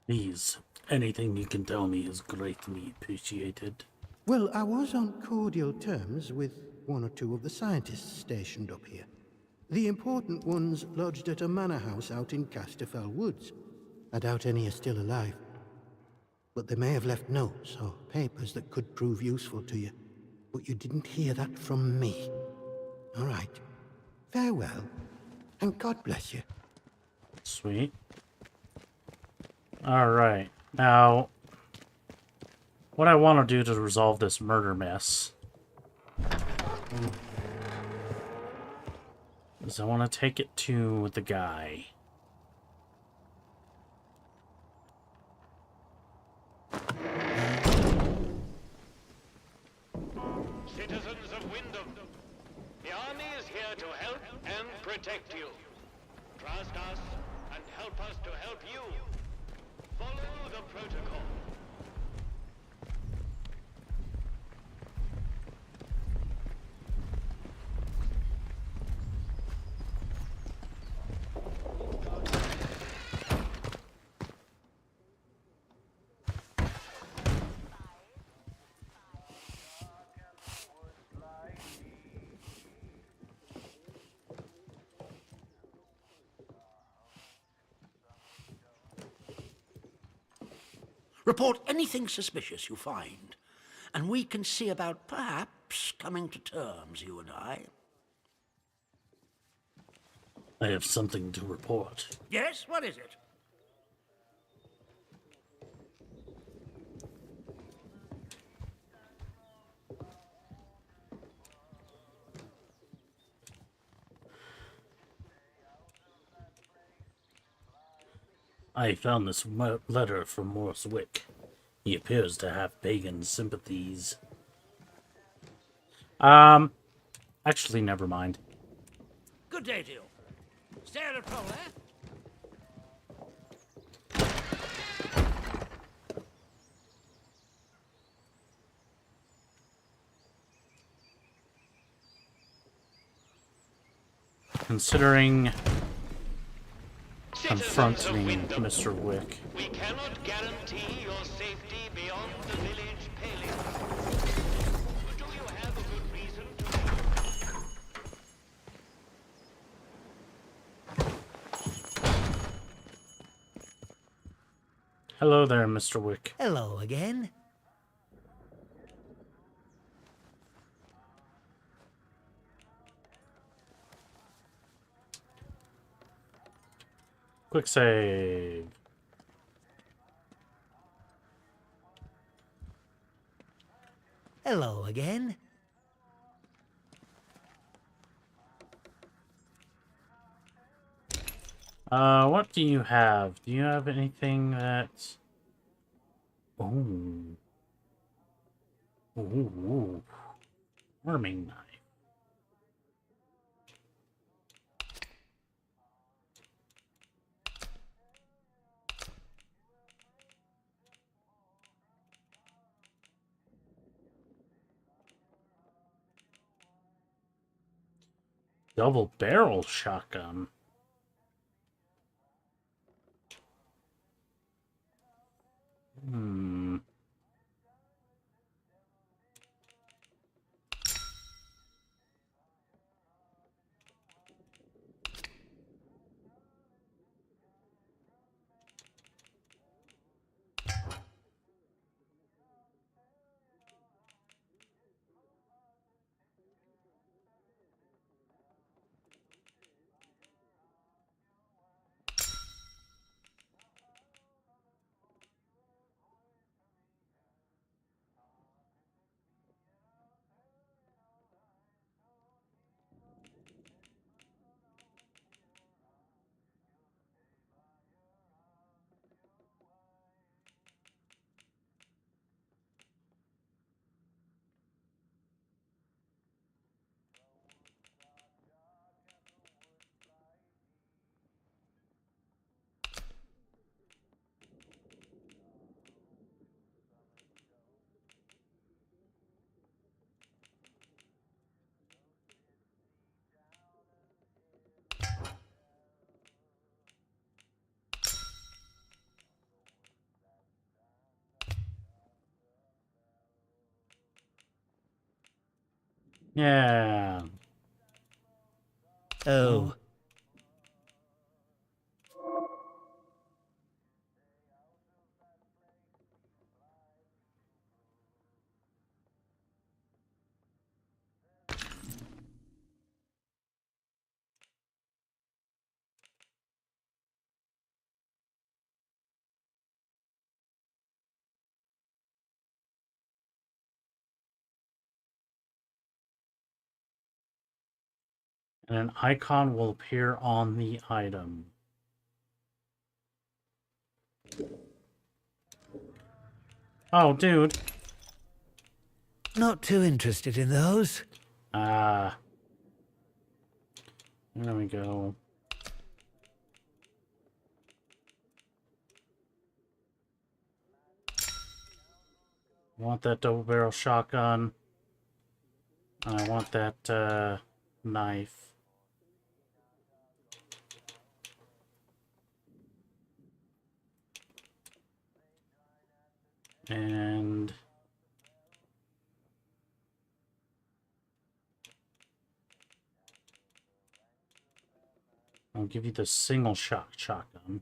Please, anything you can tell me is greatly appreciated. Well, I was on cordial terms with one or two of the scientists stationed up here. The important ones lodged at a manor house out in Casterfell Woods. I doubt any are still alive. But they may have left notes or papers that could prove useful to you. But you didn't hear that from me. All right. Farewell, and God bless you. Sweet. Alright, now, what I want to do to resolve this murder mess is I want to take it to the guy. Citizens of Wyndham, the army is here to help and protect you. Trust us and help us to help you. Follow the protocol. Report anything suspicious you find, and we can see about perhaps coming to terms, you and I. I have something to report. Yes, what is it? I found this letter from Morris Wick. He appears to have pagan sympathies. Actually, never mind. Good day to you. Stay out of trouble, eh? Considering confronting Mr. Wick. We cannot guarantee your safety beyond the village paling. Do you have a good reason to... Hello there, Mr. Wick. Hello again. Quick save. Hello again. What do you have? Do you have anything that's... Ooh. Ooh. Farming knife. Double barrel shotgun. Yeah. Oh. And an icon will appear on the item. Oh, dude. Not too interested in those. Ah. There we go. I want that double barrel shotgun. I want that knife. And I'll give you the single shot shotgun.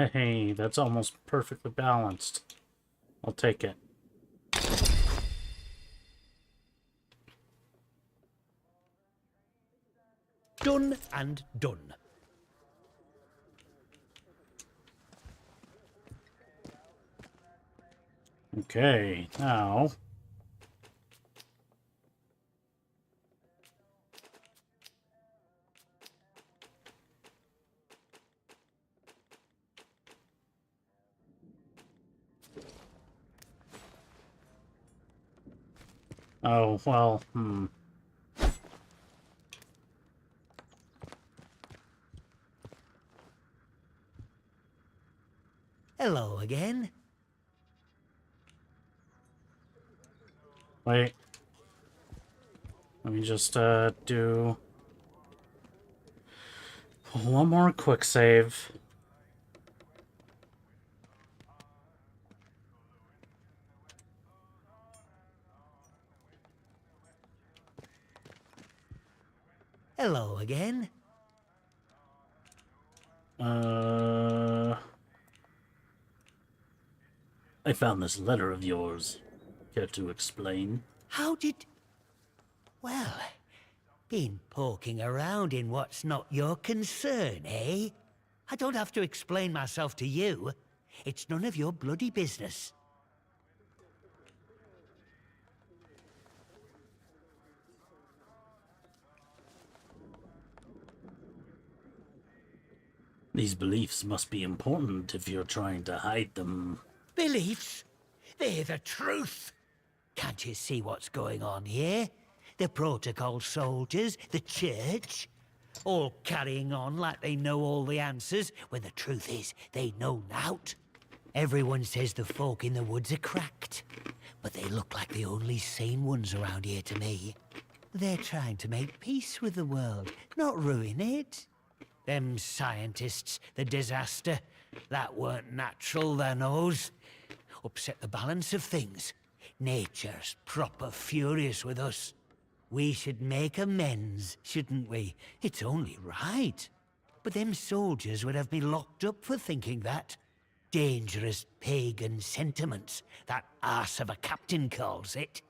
Hey, that's almost perfectly balanced. I'll take it. Done and done. Okay, now... Oh, well, Hello again. Wait. Let me just, do... one more quick save. Hello again. I found this letter of yours. Care to explain? How did... Well, been poking around in what's not your concern, eh? I don't have to explain myself to you. It's none of your bloody business. These beliefs must be important if you're trying to hide them. Beliefs? They're the truth. Can't you see what's going on here? The protocol soldiers, the church, all carrying on like they know all the answers, when the truth is, they know nought. Everyone says the folk in the woods are cracked, but they look like the only sane ones around here to me. They're trying to make peace with the world, not ruin it. Them scientists, the disaster, that weren't natural, their knows. Upset the balance of things. Nature's proper furious with us. We should make amends, shouldn't we? It's only right. But them soldiers would have me locked up for thinking that. Dangerous pagan sentiments, that arse of a captain calls it.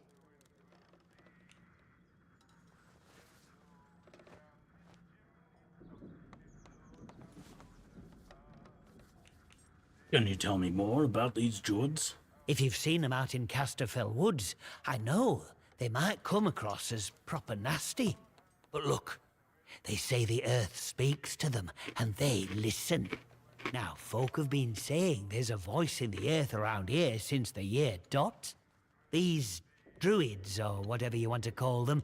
Can you tell me more about these Druids? If you've seen them out in Casterfell Woods, I know they might come across as proper nasty. But look, they say the earth speaks to them, and they listen. Now, folk have been saying there's a voice in the earth around here since the year dot. These druids, or whatever you want to call them,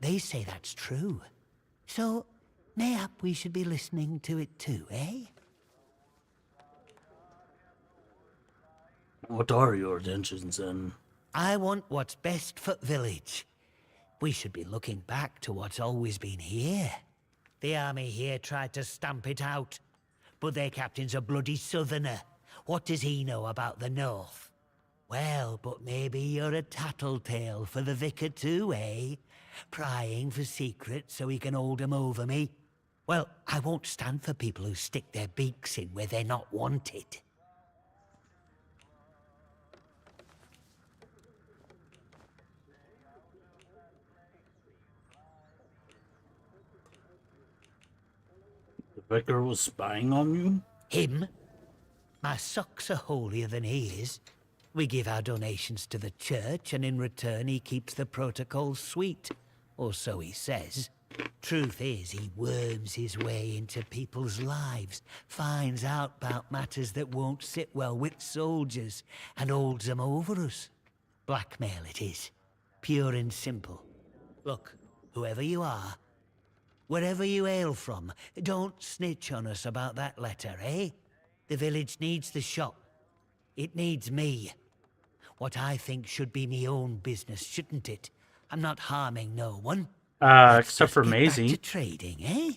they say that's true. So, mayhap we should be listening to it too, eh? What are your intentions, then? I want what's best for village. We should be looking back to what's always been here. The army here tried to stamp it out, but their captain's a bloody southerner. What does he know about the north? Well, but maybe you're a tattletale for the vicar too, eh? Prying for secrets so he can hold 'em over me. Well, I won't stand for people who stick their beaks in where they're not wanted. The vicar was spying on you? Him? My socks are holier than he is. We give our donations to the church, and in return he keeps the protocols sweet. Or so he says. Truth is, he worms his way into people's lives, finds out about matters that won't sit well with soldiers, and holds them over us. Blackmail it is. Pure and simple. Look, whoever you are, wherever you hail from, don't snitch on us about that letter, eh? The village needs the shop. It needs me. What I think should be me own business, shouldn't it? I'm not harming no one. Except for Maisie. Back to trading, eh?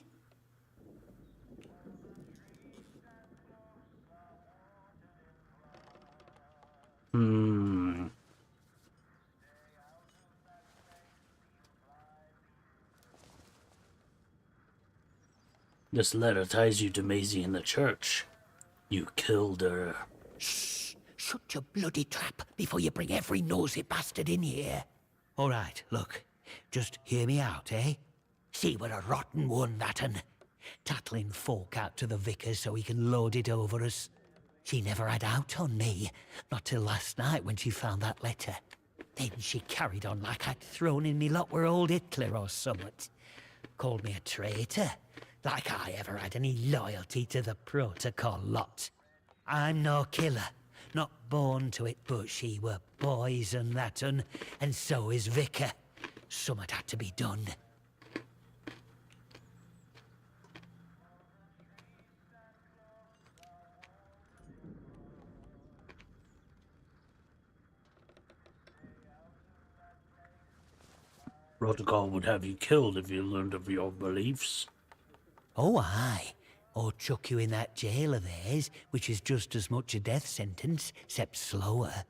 This letter ties you to Maisie in the church. You killed her. Shh! Shut your bloody trap before you bring every nosy bastard in here. All right, look. Just hear me out, eh? See, we're a rotten one, that'n. Tattling folk out to the vicar so he can load it over us. She never had out on me. Not till last night when she found that letter. Then she carried on like I'd thrown in me lot were old Hitler or summat. Called me a traitor. Like I ever had any loyalty to the protocol lot. I'm no killer. Not born to it, but she were boys and that'n. And so is vicar. Summat had to be done. Protocol would have you killed if you learned of your beliefs. Oh, aye. Or chuck you in that jail of theirs, which is just as much a death sentence, except slower.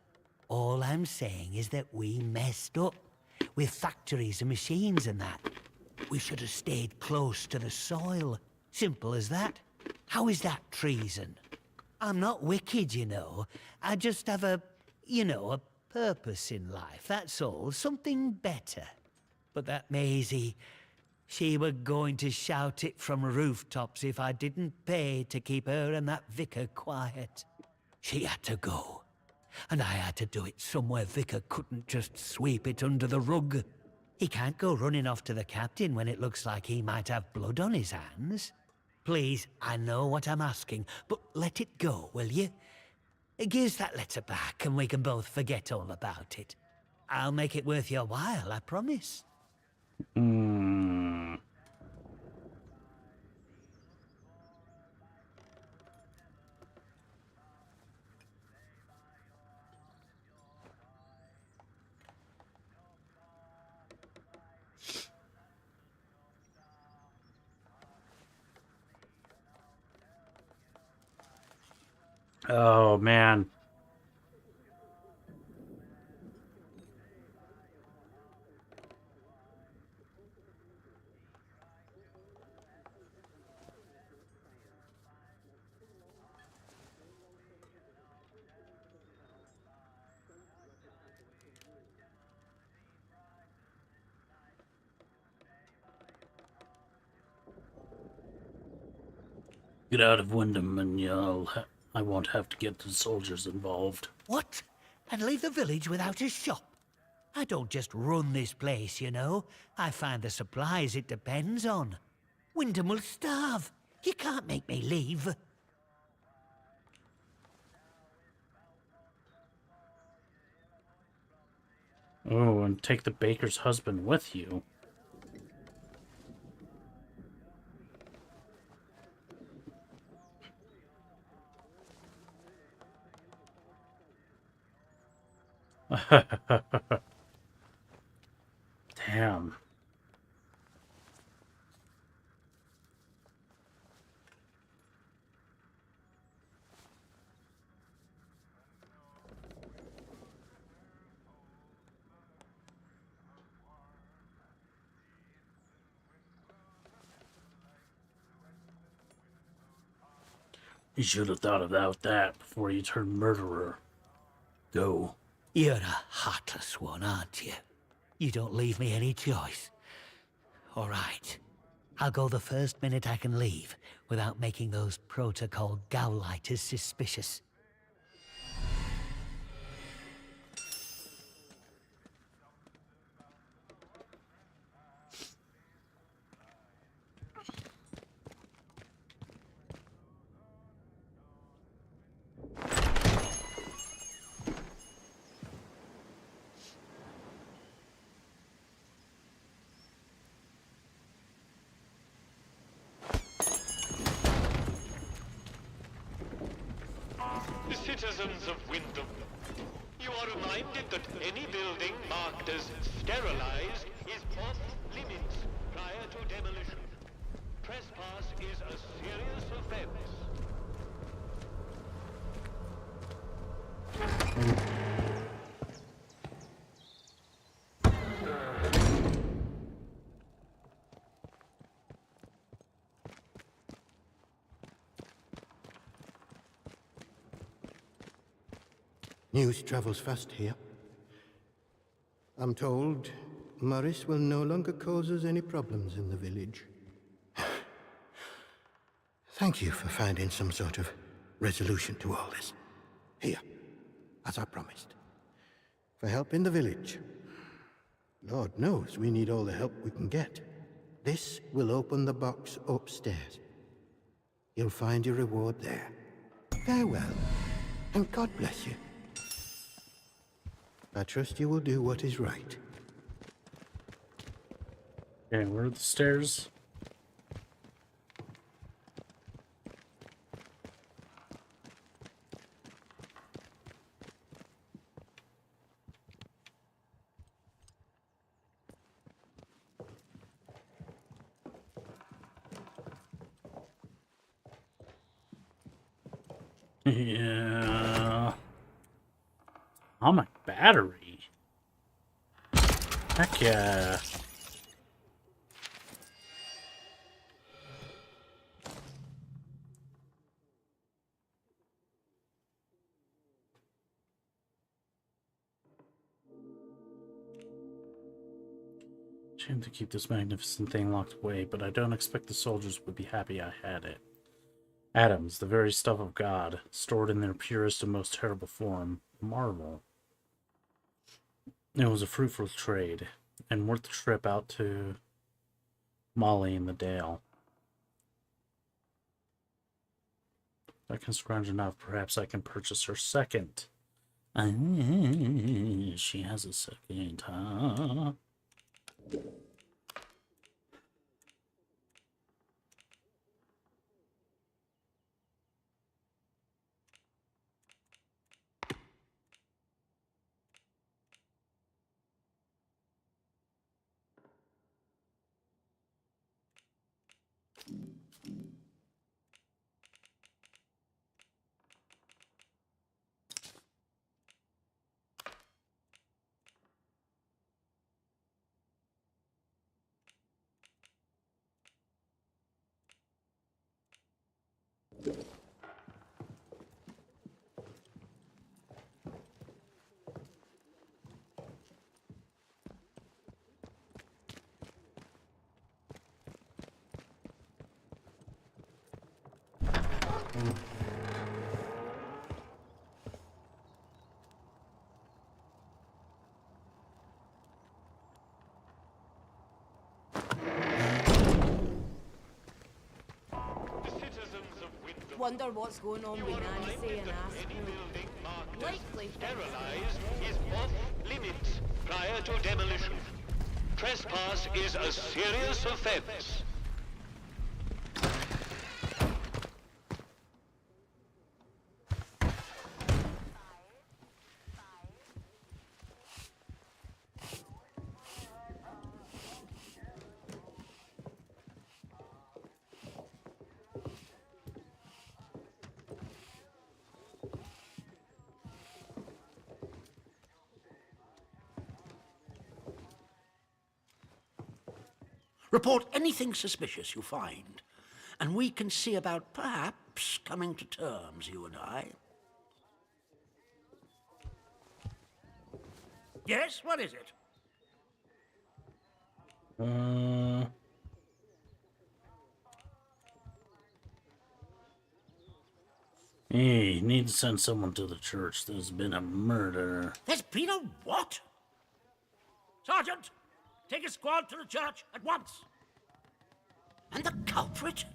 All I'm saying is that we messed up. With factories and machines and that. We should have stayed close to the soil. Simple as that. How is that treason? I'm not wicked, you know. I just have a purpose in life, that's all. Something better. But that Maisie, she were going to shout it from rooftops if I didn't pay to keep her and that vicar quiet. She had to go. And I had to do it somewhere vicar couldn't just sweep it under the rug. He can't go running off to the captain when it looks like he might have blood on his hands. Please, I know what I'm asking, but let it go, will you? Give us that letter back and we can both forget all about it. I'll make it worth your while, I promise. Oh, man. Get out of Wyndham and you'll I won't have to get the soldiers involved. What? And leave the village without a shop? I don't just run this place, you know. I find the supplies it depends on. Wyndham will starve. You can't make me leave. Oh, and take the baker's husband with you. Damn. You should have thought about that before you turned murderer. Go. You're a heartless one, aren't you? You don't leave me any choice. All right. I'll go the first minute I can leave, without making those protocol Gauleiters suspicious. Citizens of Wyndham, you are reminded that any building marked as sterilized is off limits prior to demolition. Trespass is a serious offense. News travels fast here. I'm told Morris will no longer cause us any problems in the village. Thank you for finding some sort of resolution to all this. Here, as I promised. For helping the village. Lord knows we need all the help we can get. This will open the box upstairs. You'll find your reward there. Farewell, and God bless you. I trust you will do what is right. Okay, where are the stairs? Yeah. Atomic battery. Heck yeah. Shame to keep this magnificent thing locked away, but I don't expect the soldiers would be happy I had it. Atoms, the very stuff of God, stored in their purest and most terrible form, marvel. It was a fruitful trade, and worth the trip out to Molly in the Dale. If I can scrounge enough, perhaps I can purchase her second. She has a second, huh? wonder what's going on with Nancy and Aspen. Likely Sterilized is off limits prior to demolition. Trespass is a serious offense. Report anything suspicious you find, and we can see about perhaps coming to terms, you and I. Yes, what is it? Hey, need to send someone to the church. There's been a murder. There's been a what? Sergeant, take a squad to the church at once. And the culprit?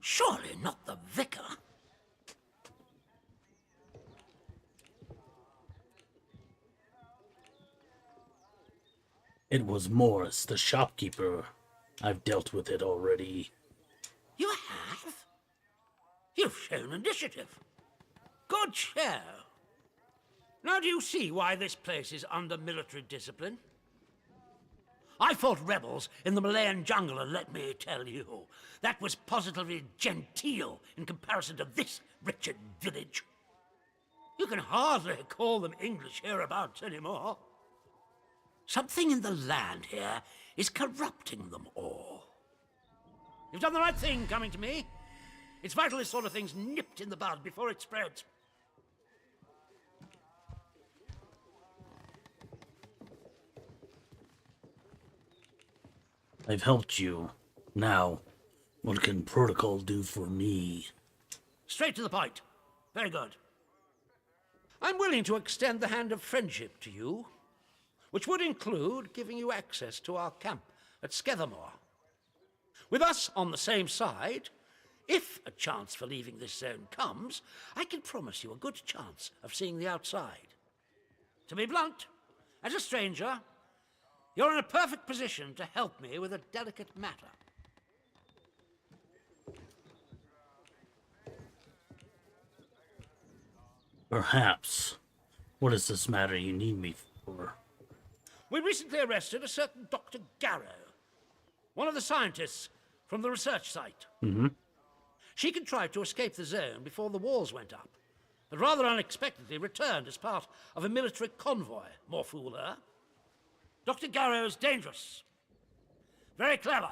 Surely not the vicar. It was Morris, the shopkeeper. I've dealt with it already. You have? You've shown initiative. Good show. Now do you see why this place is under military discipline? I fought rebels in the Malayan jungle, and let me tell you, that was positively genteel in comparison to this wretched village. You can hardly call them English hereabouts anymore. Something in the land here is corrupting them all. You've done the right thing coming to me. It's vital this sort of thing's nipped in the bud before it spreads. I've helped you. Now, what can protocol do for me? Straight to the point. Very good. I'm willing to extend the hand of friendship to you, which would include giving you access to our camp at Skethermore. With us on the same side, if a chance for leaving this zone comes, I can promise you a good chance of seeing the outside. To be blunt, as a stranger, you're in a perfect position to help me with a delicate matter. Perhaps. What is this matter you need me for? We recently arrested a certain Dr. Garrow, one of the scientists from the research site. Mm-hmm. She contrived to escape the zone before the walls went up, but rather unexpectedly returned as part of a military convoy. More fool her. Dr. Garrow is dangerous, very clever,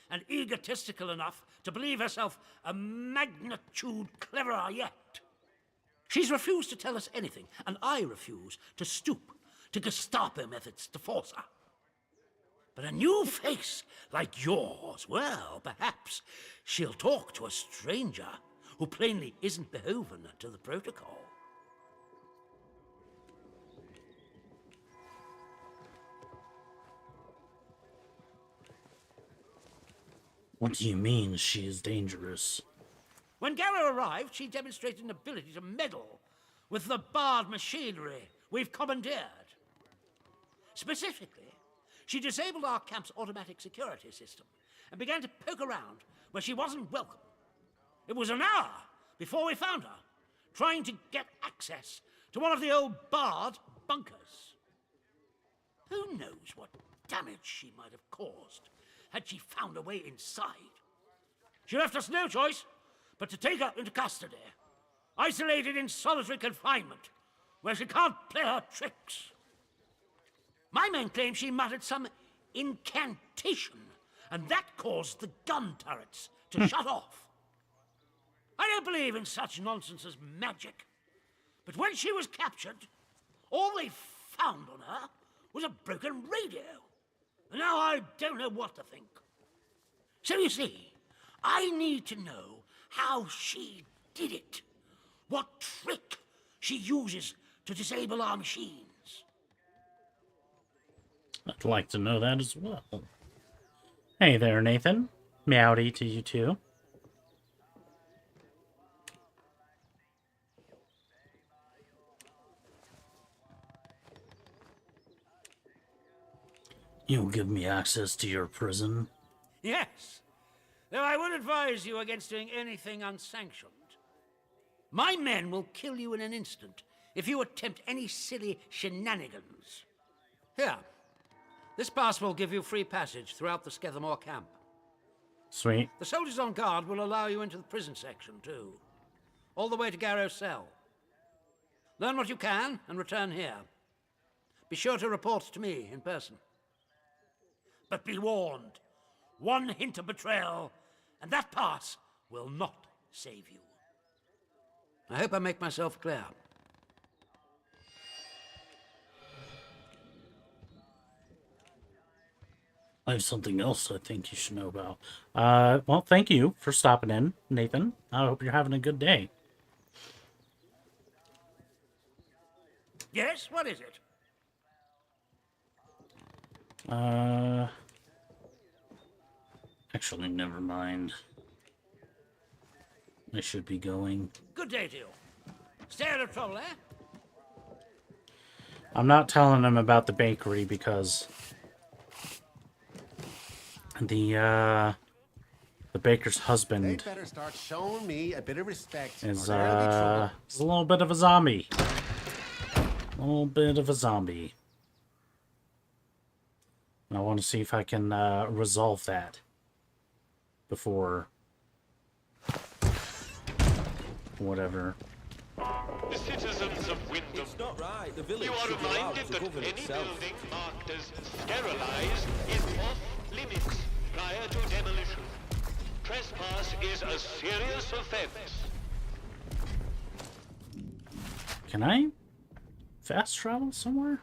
and egotistical enough to believe herself a magnitude cleverer yet. She's refused to tell us anything, and I refuse to stoop to Gestapo methods to force her. But a new face like yours, well, perhaps she'll talk to a stranger who plainly isn't beholden to the protocol. What do you mean she is dangerous? When Garrow arrived, she demonstrated an ability to meddle with the barred machinery we've commandeered. Specifically, she disabled our camp's automatic security system and began to poke around where she wasn't welcome. It was an hour before we found her, trying to get access to one of the old barred bunkers. Who knows what damage she might have caused had she found a way inside. She left us no choice but to take her into custody, isolated in solitary confinement, where she can't play her tricks. My men claim she muttered some incantation, and that caused the gun turrets to shut off. I don't believe in such nonsense as magic, but when she was captured, all they found on her was a broken radio. And now I don't know what to think. So you see, I need to know how she did it. What trick she uses to disable our machines. I'd like to know that as well. Hey there, Nathan. Meowdy to you too. You'll give me access to your prison? Yes, though I would advise you against doing anything unsanctioned. My men will kill you in an instant if you attempt any silly shenanigans. Here, this pass will give you free passage throughout the Skethamore camp. Sweet. The soldiers on guard will allow you into the prison section, too. All the way to Garrow's cell. Learn what you can and return here. Be sure to report to me in person. But be warned, one hint of betrayal, and that pass will not save you. I hope I make myself clear. I have something else I think you should know about. Well, thank you for stopping in, Nathan. I hope you're having a good day. Yes, what is it? Actually, never mind. I should be going. Good day to you. Stay out of trouble, eh? I'm not telling him about the bakery because the baker's husband They'd better start showing me a bit of respect. is or there'll be trouble. a little bit of a zombie. A little bit of a zombie. And I want to see if I can resolve that before whatever. The citizens of Wyndham, It's not right. The village you are should be allowed reminded to that govern any itself. building marked as sterilized is off limits prior to demolition. Trespass is a serious offense. Can I fast travel somewhere?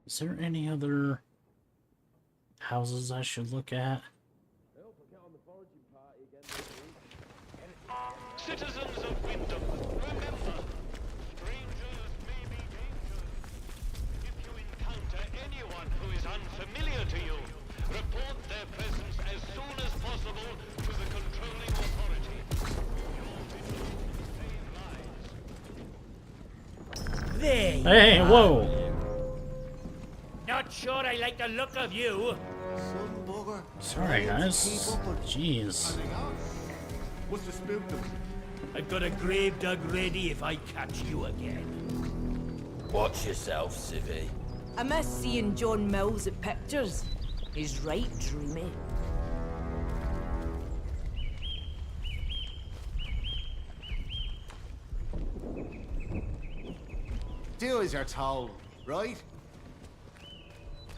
Is there any other houses I should look at? Citizens of Wyndham, remember, strangers may be dangerous. If you encounter anyone who is unfamiliar to you, report their presence as soon as possible to the controlling authority. There you Hey, are. whoa! Not sure I like the look of you. Some bugger. Sorry, guys. Jeez. Must have spooked them. I've got a grave dug ready if I catch you again. Watch yourself, Civvy. I miss seeing John Mills at pictures. He's right dreamy. Do as you're told, right?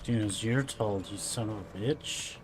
Do as you're told, you son of a bitch.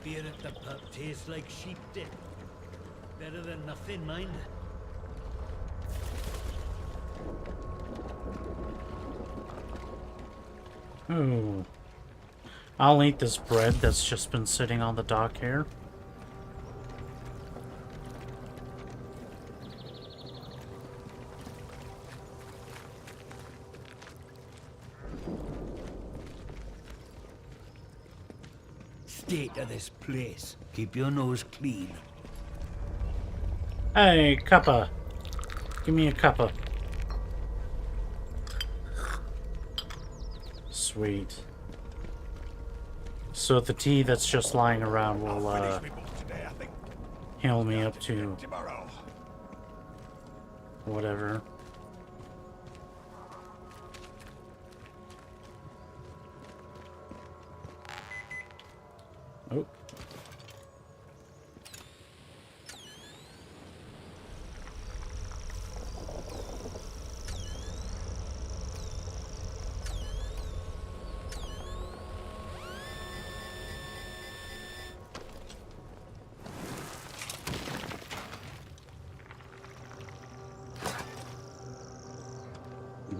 Beer at the pub tastes like sheep dip. Better than nothing, mind. Ooh. I'll eat this bread that's just been sitting on the dock here. State of this place. Keep your nose clean. Hey, cuppa. Give me a cuppa. Sweet. So the tea that's just lying around will heal me up to whatever.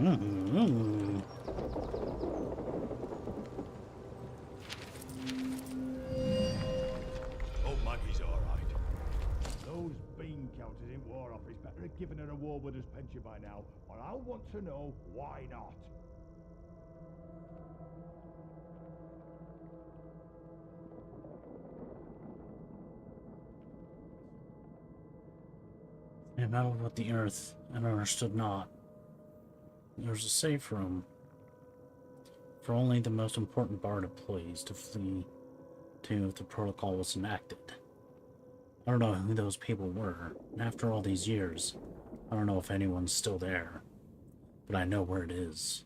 Oh, Maggie's all right. Those bean counters in War Office better have given her a war widow's pension by now, or I'll want to know why not. I battled with the earth and understood not. There was a safe room for only the most important Bard employees to flee to if the protocol was enacted. I don't know who those people were, and after all these years, I don't know if anyone's still there, but I know where it is.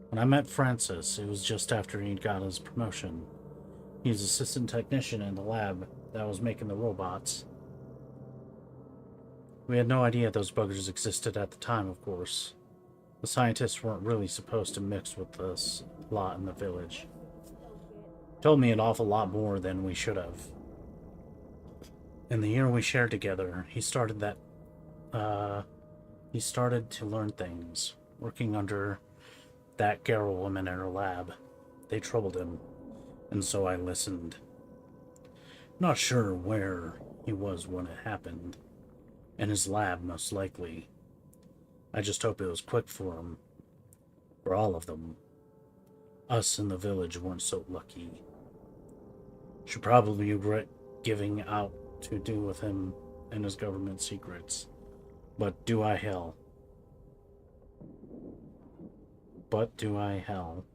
When I met Francis, it was just after he'd got his promotion. He was assistant technician in the lab that was making the robots. We had no idea those buggers existed at the time, of course. The scientists weren't really supposed to mix with us a lot in the village. Told me an awful lot more than we should have. In the year we shared together, he started to learn things, working under that Garrow woman in her lab. They troubled him, and so I listened. Not sure where he was when it happened. In his lab, most likely. I just hope it was quick for him. For all of them. Us in the village weren't so lucky. Should probably regret giving out to do with him and his government secrets. But do I hell. But do I hell.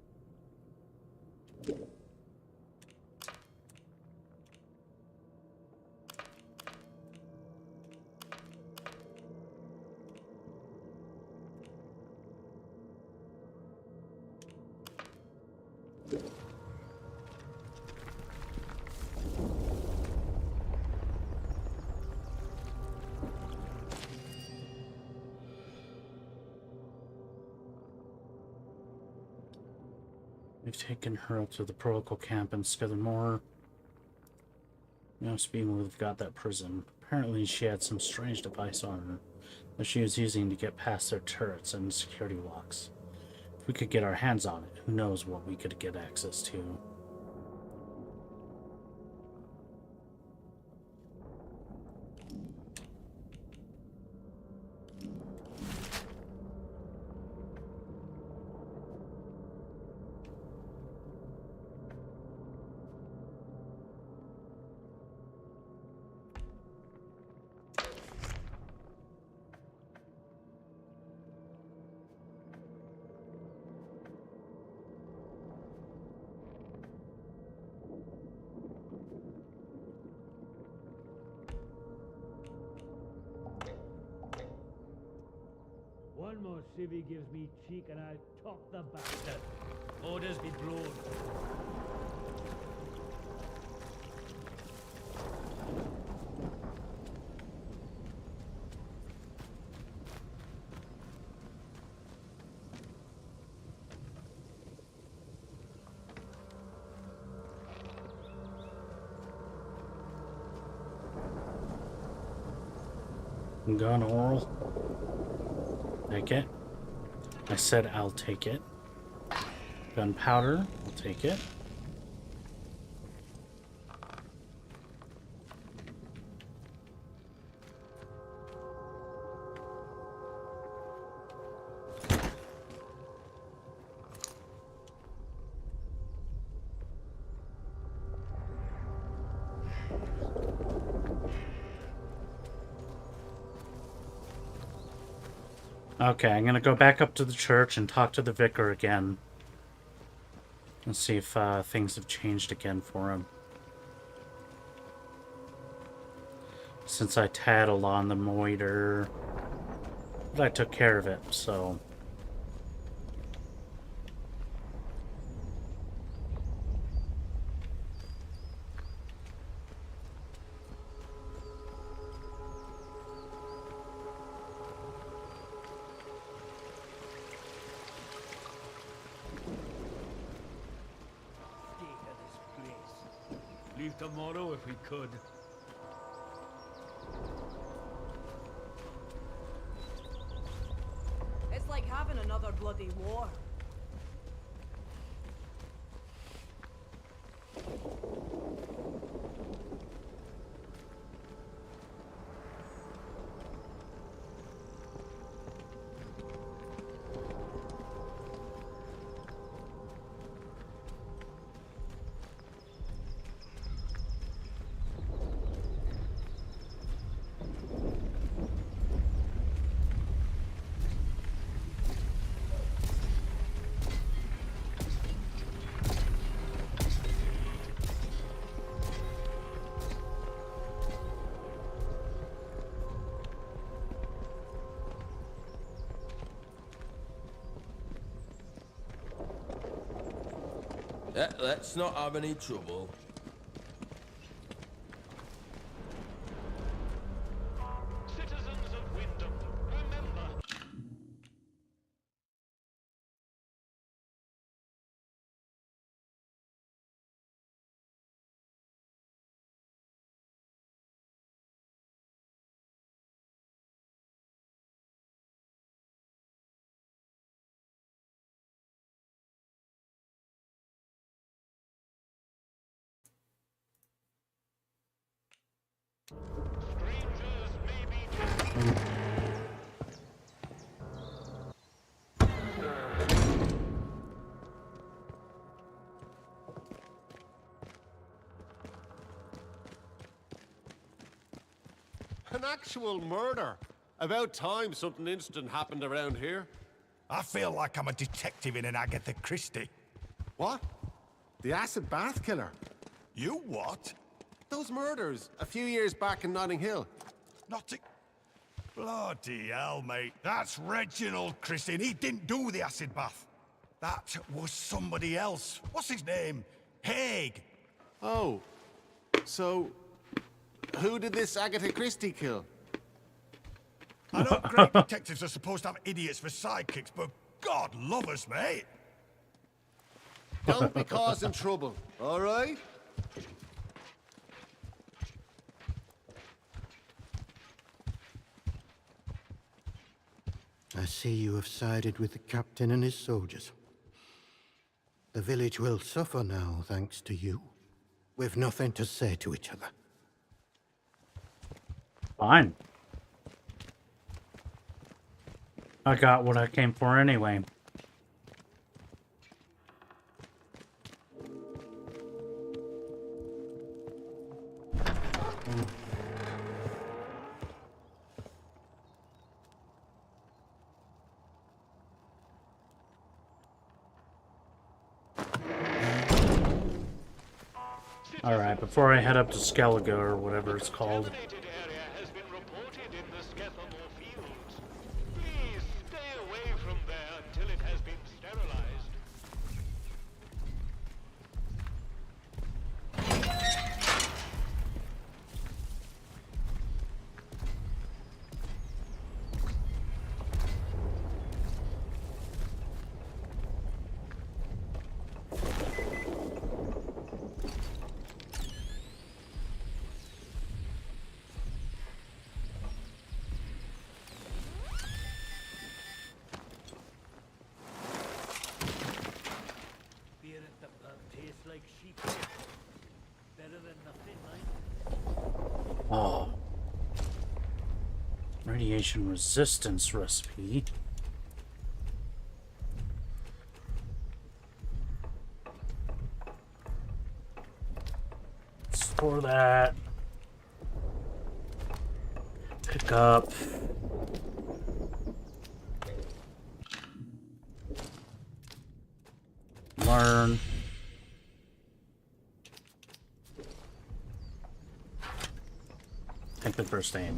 We've taken her up to the protocol camp in Skithermore. Must be when we've got that prison. Apparently she had some strange device on her that she was using to get past their turrets and security locks. If we could get our hands on it, who knows what we could get access to. One more civvy gives me cheek and I'll top the bastard. Orders be blown. Gun oral. Take it. I said I'll take it. Gunpowder. I'll take it. Okay, I'm gonna go back up to the church and talk to the vicar again. And see if things have changed again for him. Since I tattled on the moiter. But I took care of it, so... Leave tomorrow if we could. like having another bloody war. Let's not have any trouble. Citizens of Wyndham, remember. Strangers may be An actual murder. About time something instant happened around here. I feel like I'm a detective in an Agatha Christie. What? The acid bath killer? You what? Those murders a few years back in Notting Hill. Notting... Bloody hell, mate. That's Reginald Christie, and he didn't do the acid bath. That was somebody else. What's his name? Haig. Oh. So, who did this Agatha Christie kill? I know great detectives are supposed to have idiots for sidekicks, but God love us, mate. Don't be causing trouble, all right? I see you have sided with the captain and his soldiers. The village will suffer now, thanks to you. We've nothing to say to each other. Fine. I got what I came for anyway. Alright, before I head up to Skellige or whatever it's called. area has been reported in the Skethamore fields. Please stay away from there until it has been sterilized. Beer at the pub tastes like sheep. Better than nothing, like. Oh. Radiation resistance recipe. Store that. Pick up. Learn. Take the first aid.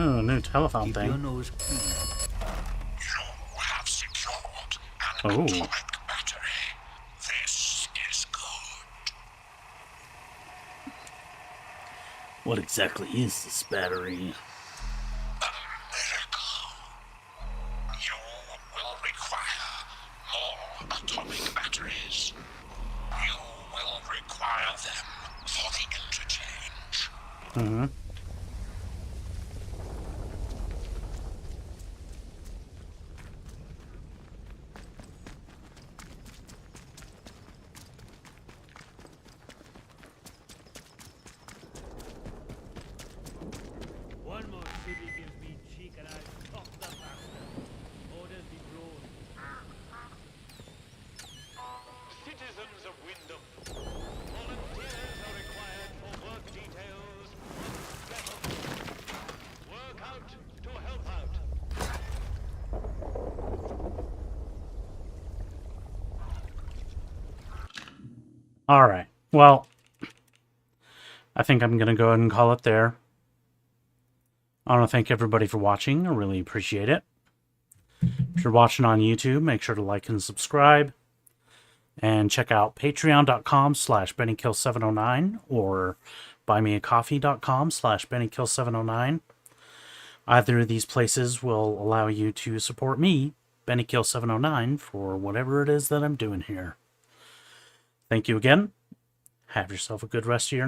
Oh, a new telephone Keep thing. your nose clean. You have secured an Oh. atomic battery. This is good. What exactly is this battery? You will require more atomic batteries. You will require them for the interchange. Mm-hmm. One more city gives me cheek and I top the bastard. Orders be broad. Citizens of Wyndham, volunteers are required for work details. Work out to help out. All right. Well, I think I'm going to go ahead and call it there. I want to thank everybody for watching. I really appreciate it. If you're watching on YouTube, make sure to like and subscribe. And check out patreon.com/BennyKill709 or buymeacoffee.com/BennyKill709. Either of these places will allow you to support me, BennyKill709, for whatever it is that I'm doing here. Thank you again. Have yourself a good rest of your night.